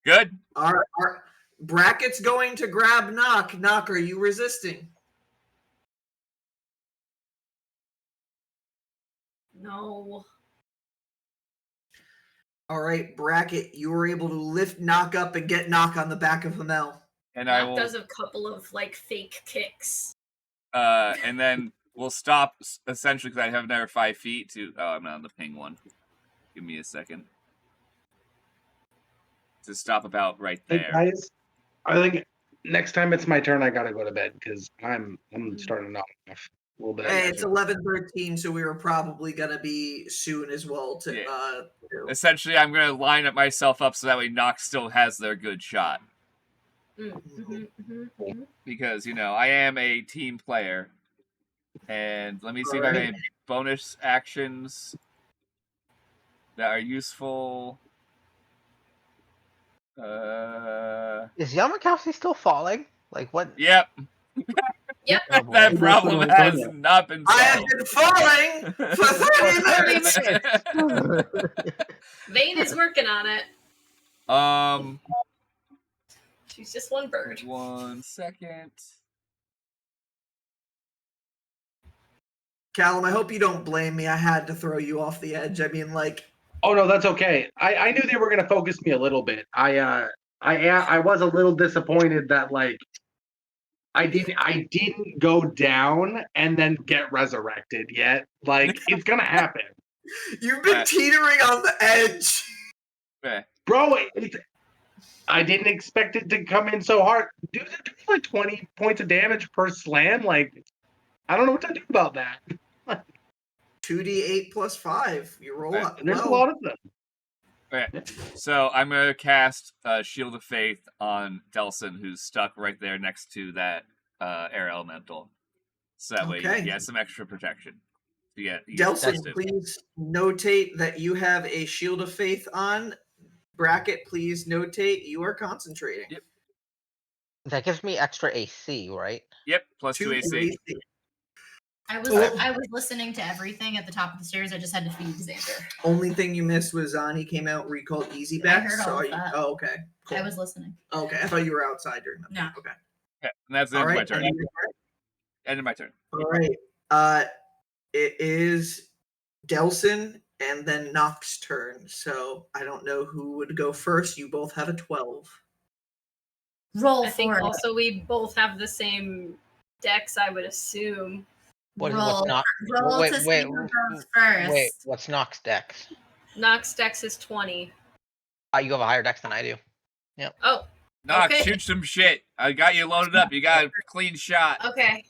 Good. All right. Bracket's going to grab Nock. Nock, are you resisting? No. All right, Bracket, you were able to lift Nock up and get Nock on the back of Hamel. And Nock does a couple of fake kicks. And then we'll stop essentially because I have another 5 feet to. Oh, I'm not on the ping one. Give me a second. To stop about right there. Hey guys, I think next time it's my turn, I gotta go to bed because I'm starting to knock off a little bit. Hey, it's 11:13, so we were probably gonna be soon as well. Essentially, I'm gonna line up myself up so that way Nock still has their good shot. Because I am a team player, and let me see if I have any bonus actions that are useful. Is Llamakausi still falling? Like what? Yep. Yep, Yep. Oh, boy. That problem has not been I have solved. been falling for 30 minutes. Vane is working on it. She's just one bird. 1 second. Callum, I hope you don't blame me. I had to throw you off the edge. I mean, like, Oh no, that's okay. I knew they were gonna focus me a little bit. I was a little disappointed that like I didn't go down and then get resurrected yet. Like it's gonna happen, you've been teetering on the edge. bro. I didn't expect it to come in so hard. Dude, they're doing like 20 points of damage per slam. Like I don't know what to do about that. 2d8 plus 5. You roll up. There's a lot of them. Okay, so I'm gonna cast Shield of Faith on Delsin, who's stuck right there next to that air elemental. So that way you Okay. get some extra protection. You get Delsin, tested. please notate that you have a Shield of Faith on. Bracket, please notate you are concentrating. Yep. That gives me extra AC, right? Yep, plus 2 AC. I was listening to everything at the top of the stairs. I just had to feed Xander. Only thing you missed was Zani came out recalled Easy I Back. heard all of that. Oh, okay. Cool. I was listening. Okay, I thought you were outside during that. No. Okay. Okay, and that's the All end of my right. turn. End of my turn. All right. It is Delsin and then Nock's turn. So I don't know who would go first. You both have a 12. Roll I think for it. also we both have the same decks, I would assume. What's Roll Nock? to see who goes first. Wait, what's Nock's dex? Nox dex is 20. You have a higher dex than I do. Oh, Nock, okay. shoot some shit. I got you loaded up. You got a clean shot. Okay.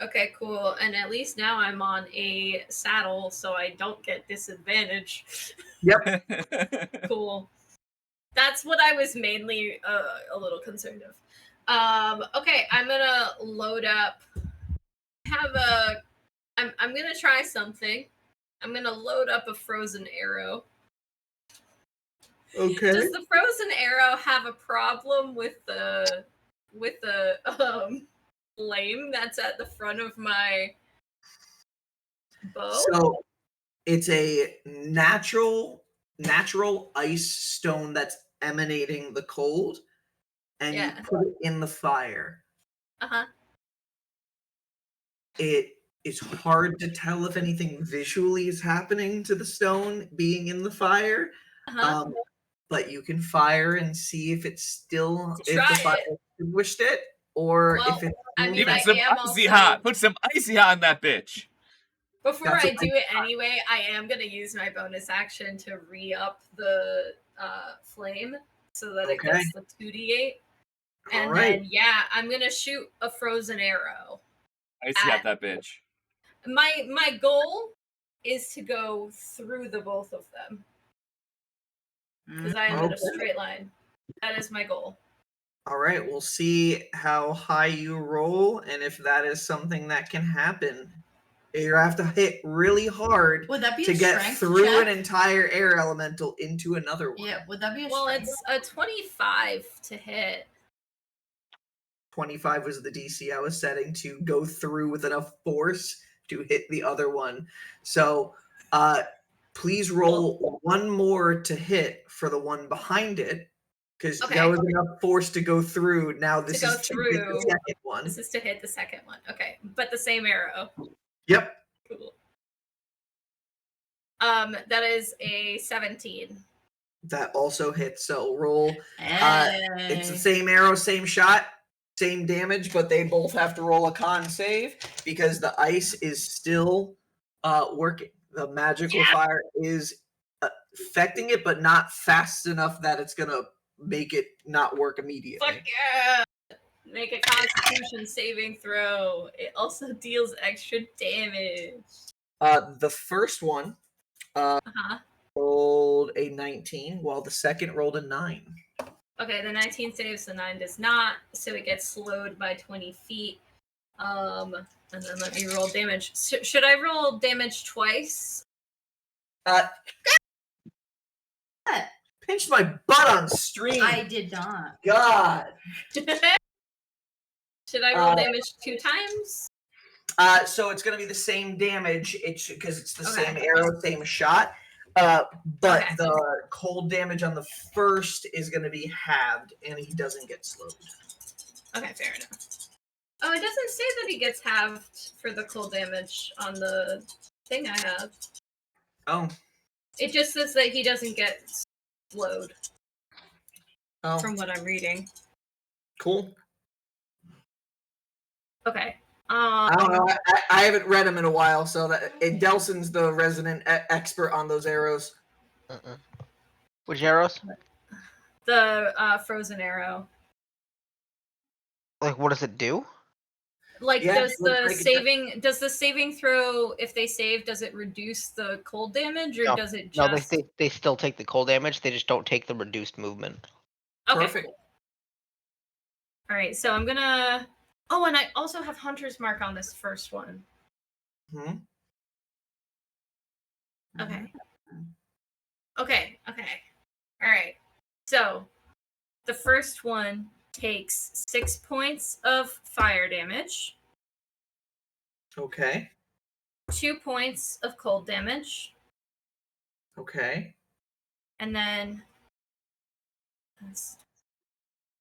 Okay, cool. And at least now I'm on a saddle, so I don't get disadvantage. Cool. That's what I was mainly a little concerned of. Okay, I'm gonna load up. I'm gonna try something. I'm gonna load up a frozen arrow. Okay. Does the frozen arrow have a problem with the flame that's at the front of my bow? So it's a natural ice stone that's emanating the cold, and Yeah. you put it in the fire. Uh-huh. It is hard to tell if anything visually is happening to the stone being in the fire. Uh-huh. But you can fire and see if it's still if Try the fire extinguished it, or Well, if it's I mean, Even I some am icy also- hot. Put some icy hot in that bitch. Before That's I what do it anyway, I am going to use my bonus action to re-up the flame so that it Okay. gets the 2d8. And Alright. then, yeah, I'm going to shoot a frozen arrow. Icy hot that bitch. My goal is to go through the both of them. Because I am in a Okay. straight line. That is my goal. All right, we'll see how high you roll and if that is something that can happen. You have to hit really hard Would that be to a get strength through check? an entire air elemental into another one. Yeah, would that be a Well, strength? it's a 25 to hit. 25 was the DC I was setting to go through with enough force to hit the other one. So please roll one more to hit for the one behind it, because Okay. that was enough force to go through. Now this go is to hit the through. second one. This is to hit the second one. Okay, but the same arrow. Yep. Cool. That is a 17. That also hits. So roll. Hey. It's the same arrow, same shot, same damage, but they both have to roll a con save because the ice is still working. The magical fire is affecting it, but not fast enough that it's gonna make it not work immediately. Fuck yeah! Make a Constitution saving throw. It also deals extra damage. The first one Uh-huh. rolled a 19, while the second rolled a 9. Okay, the 19 saves, the 9 does not, so it gets slowed by 20 feet. And then let me roll damage. Should I roll damage twice? Pinched my butt on stream. I did not. God. Should I roll damage 2 times? So it's going to be the same damage. It's because it's the Okay. same arrow, same shot. But Okay. the cold damage on the first is going to be halved, and he doesn't get slowed. Okay, fair enough. Oh, it doesn't say that he gets halved for the cold damage on the thing I have. Oh. It just says that he doesn't get slowed. Oh. From what I'm reading. Cool. Okay. I don't know. I haven't read them in a while, so that Delsin's the resident expert on those arrows. Which arrows? The frozen arrow. Like, what does it do? Like, Yeah, does the saving throw, if they save, does it reduce the cold damage, or No. does it No, just... they still take the cold damage. They just don't take the reduced movement. Okay, Perfect. cool. All right, so I'm gonna... Oh, and I also have Hunter's Mark on this first one. Hmm? Okay. Okay. All right. So, the first one takes 6 points of fire damage, Okay. 2 points of cold damage, Okay. and then...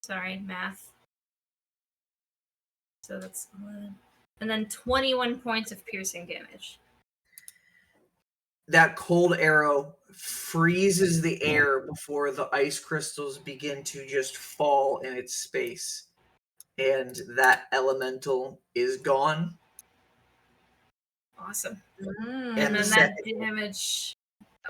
Sorry, math. So that's 11. And then 21 points of piercing damage. That cold arrow freezes the air before the ice crystals begin to just fall in its space. And that elemental is gone. Awesome. And And the then that second- damage...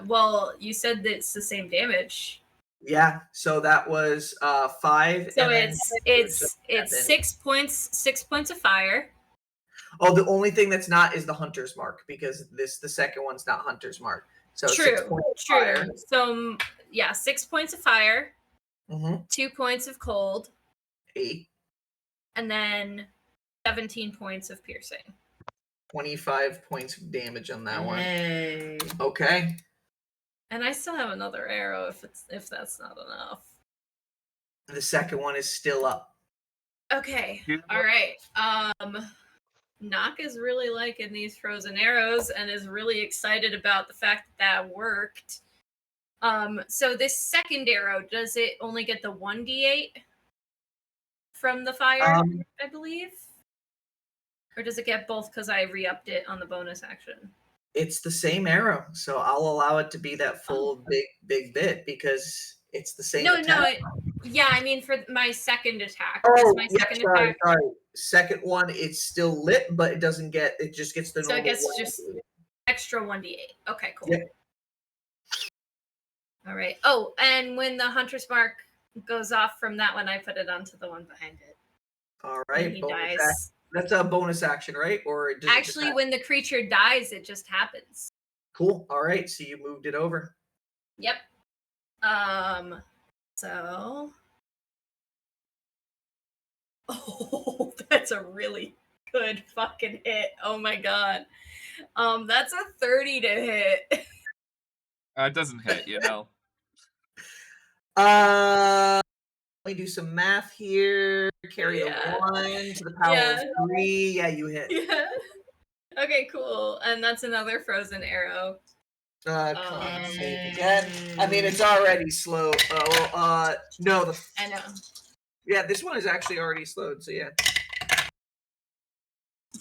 Well, you said that it's the same damage. Yeah, so that was 5. So and then it's 7. 6 points of fire. Oh, the only thing that's not is the hunter's mark, because the second one's not hunter's mark. So 6 True. points of fire. So yeah, 6 points of fire, Mm-hmm. 2 points of cold, 8. and then 17 points of piercing. 25 points of damage on that one. Hey. Okay. And I still have another arrow if that's not enough. The second one is still up. Okay. All right. Nock is really liking these frozen arrows and is really excited about the fact that worked. So this second arrow, does it only get the 1d8 from the fire, I believe? Or does it get both because I re-upped it on the bonus action? It's the same arrow, so I'll allow it to be that full big bit because it's the same attack. Yeah, I mean for my second attack. Oh, my yeah, second sorry. attack. Second one, it's still lit, but it doesn't get. It just gets the So normal. it gets 1. just extra 1d8. Okay, cool. Yep. All right. Oh, and when the hunter's mark goes off from that one, I put it onto the one behind it. All When right. he dies. That's a bonus action, right? Or does Actually, when the creature dies, it just happens. Cool. All right. So you moved it over. Yep. So. Oh, that's a really good fucking hit. Oh my god. That's a 30 to hit. It doesn't hit, you know. Let me do some math here. Carry the 1 to the power of 3. Yeah, you hit. Yeah. Okay, cool. And that's another frozen arrow. Come on, save again. I mean, it's already slow. No, I know. Yeah, this one is actually already slowed. So yeah.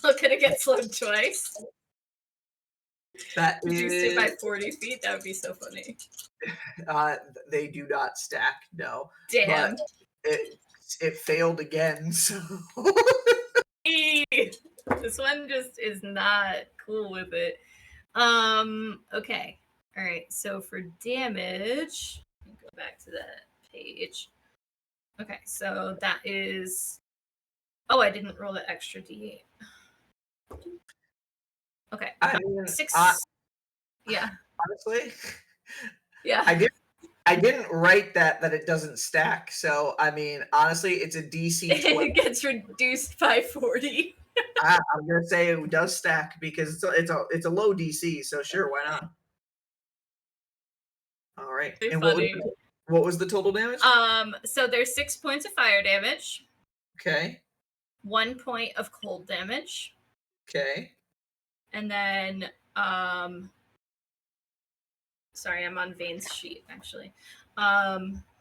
Look, could it get slowed twice? That Reduced it by 40 feet. That would be so funny. They do not stack. No. Damn. But it failed again. So. This one just is not cool with it. Okay. All right. So for damage, let me go back to that page. Okay. So that is. Oh, I didn't roll the extra d8. Okay. I mean, 6. Yeah. Honestly. Yeah. I didn't write that it doesn't stack. So I mean, honestly, it's a DC 20. It gets reduced by 40. I'm gonna say it does stack because it's a low DC. So sure, why not? All right. Pretty And funny. what was the total damage? So there's 6 points of fire damage. Okay. 1 point of cold damage. Okay. And then, sorry, I'm on Vane's sheet, actually.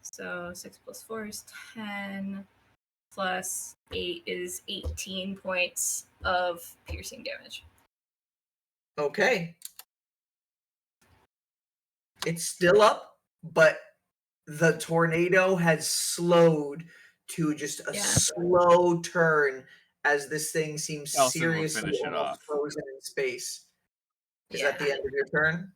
So 6 plus 4 is 10, plus 8 is 18 points of piercing damage. Okay. It's still up, but the tornado has slowed to just a slow turn as this thing seems Delsin will seriously finish it almost off. frozen in space. Is Yeah. that the end of your turn?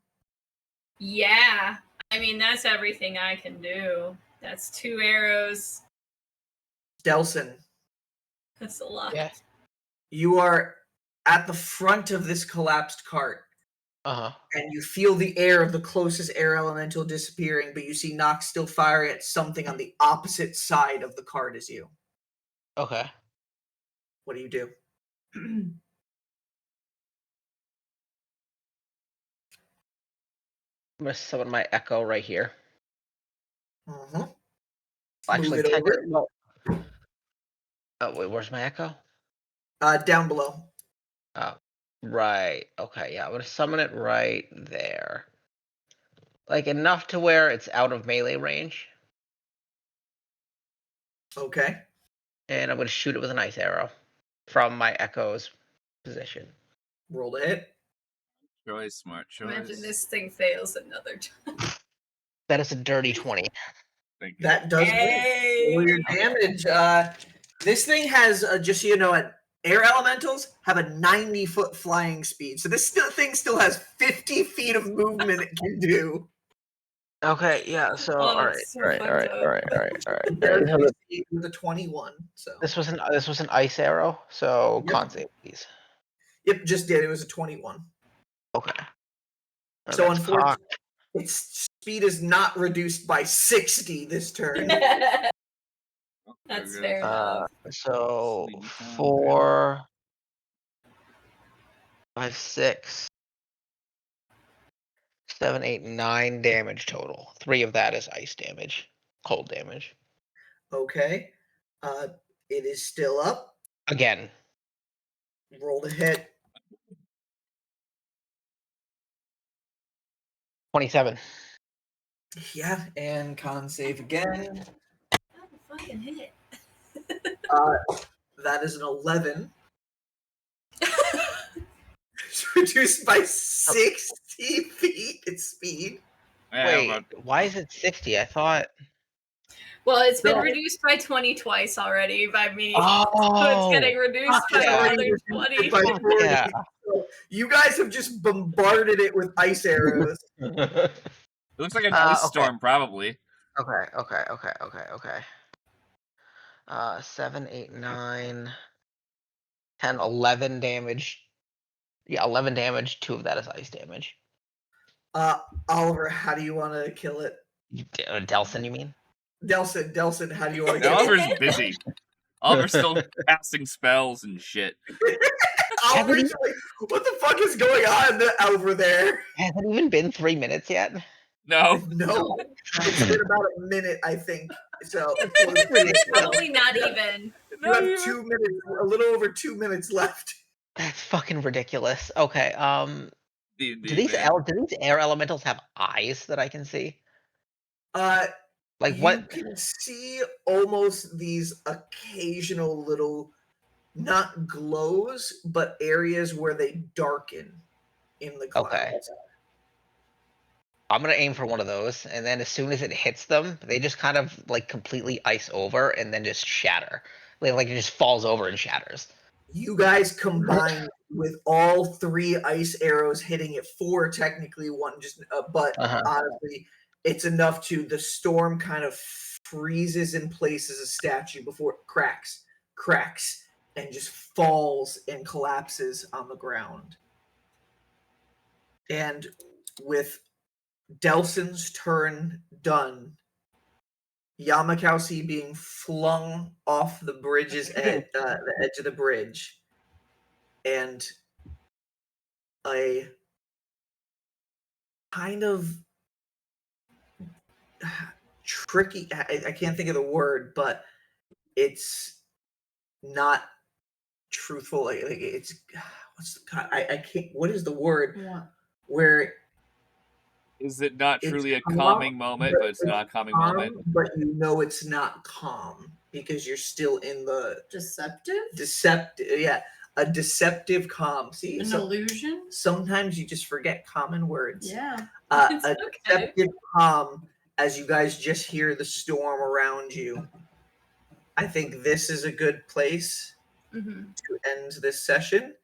Yeah. I mean, that's everything I can do. That's 2 arrows. Delsin, That's a lot. Yeah. you are at the front of this collapsed cart. Uh-huh. And you feel the air of the closest air elemental disappearing, but you see Nock still firing at something on the opposite side of the cart as you. Okay. What do you do? I'm gonna summon my echo right here. Mm-hmm. Actually, Move it over. no. Oh wait, where's my echo? Down below. Oh, right. Okay, yeah, I'm gonna summon it right there. Like enough to where it's out of melee range. Okay. And I'm gonna shoot it with an ice arrow from my echo's position. Roll to hit. Choice, smart choice. Imagine this thing fails another time. That is a dirty 20. Thank you. That does hit. Roll your damage. This thing has, just so you know, air elementals have a 90-foot flying speed. So this thing still has 50 feet of movement it can do. Okay, yeah, so Oh, all right, it's so all right, fucked all right, up. all right, all right, all right. It does succeed with a 21. So This was an ice arrow, so Yep. con save, please. Yep, just did. It was a 21. Okay. Oh, So that's unfortunately, cocked. its speed is not reduced by 60 this turn. That's Okay. fair enough. So Sleepy time. 4, 5, 6, 7, 8, 9 damage total. 3 of that is ice damage, cold damage. Okay. It is still up. Again. Roll to hit. 27. Yeah, and con save again. That fucking hit. That is an 11. It's reduced by 60 feet its speed. Yeah, Wait, but why is it 60? I thought. Well, it's been No. reduced by 20 twice already by me. Oh, So it's getting reduced by yeah. another 20. By 40. Yeah. So you guys have just bombarded it with ice arrows. it looks like an ice Okay. storm, probably. Okay. 7, 8, 9, 10, 11 damage. Yeah, 11 damage. 2 of that is ice damage. Oliver, how do you want to kill it? Delsin, you mean? Delsin, how do you want to kill it? Oliver's busy. Oliver's still casting spells and shit. Oliver's like, what the fuck is going on over there? Has it even been 3 minutes yet? No. No, it's been about a minute, I think. So Probably not even. you have 2 minutes, a little over 2 minutes left. That's fucking ridiculous. Okay. Do D&D, these man. do these air elementals have eyes that I can see? Like You what? can see almost these occasional little, not glows, but areas where they darken in the clouds. Okay. I'm gonna aim for one of those, and then as soon as it hits them, they just kind of like completely ice over and then just shatter. Like it just falls over and shatters. You guys combined with all 3 ice arrows hitting it, 4 technically, one just, but honestly, it's enough to, the storm kind of freezes in place as a statue before it cracks, and just falls and collapses on the ground. And with Delsin's turn done, Llamakausi being flung off the bridge's edge, the edge of the bridge, and a kind of tricky, I can't think of the word, but it's not truthful. Like it's what's the God, I can't. What is the word What? where Is it not it's truly a calm, calming moment, but it's not a calming moment? but you know it's not calm because you're still in the Deceptive? deceptive. Yeah, a deceptive calm. See, An illusion? sometimes you just forget common words. Yeah. It's A okay. deceptive calm as you guys just hear the storm around you. I think this is a good place Mm-hmm. to end this session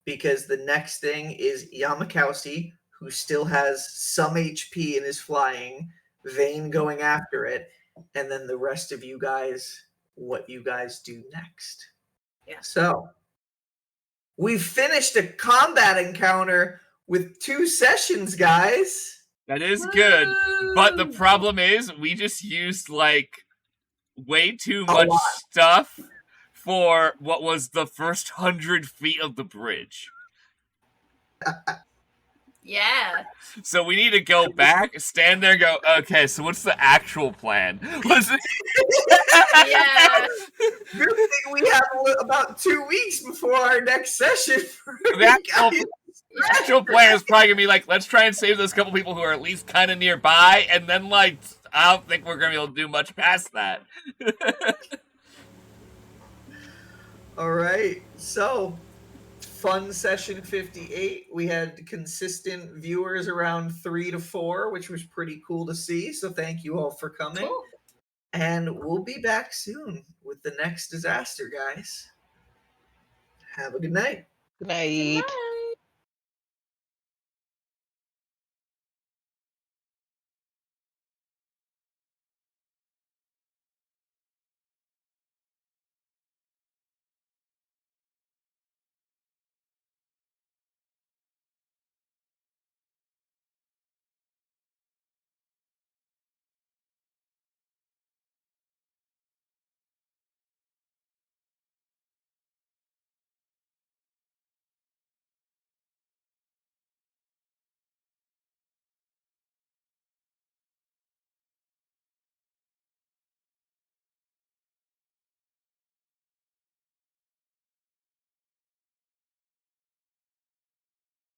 because the next thing is Llamakausi, who still has some HP and is flying, Vane going after it, and then the rest of you guys, what you guys do next. Yeah. So, we've finished a combat encounter with 2 sessions, guys. That is good. But the Woo! problem is, we just used, like, way too A much lot. stuff for what was the first 100 feet of the bridge. Yeah. So we need to go back, stand there, go, okay, so what's the actual plan? Let's... Yeah. Good thing we have about 2 weeks before our next session. The actual plan is probably gonna be like, let's try and save those couple people who are at least kind of nearby, and then, like, I don't think we're gonna be able to do much past that. All right, so fun session 58. We had consistent viewers around 3 to 4, which was pretty cool to see. So thank you all for coming. Cool. And we'll be back soon with the next disaster, guys. Have a good night. Good night. Bye.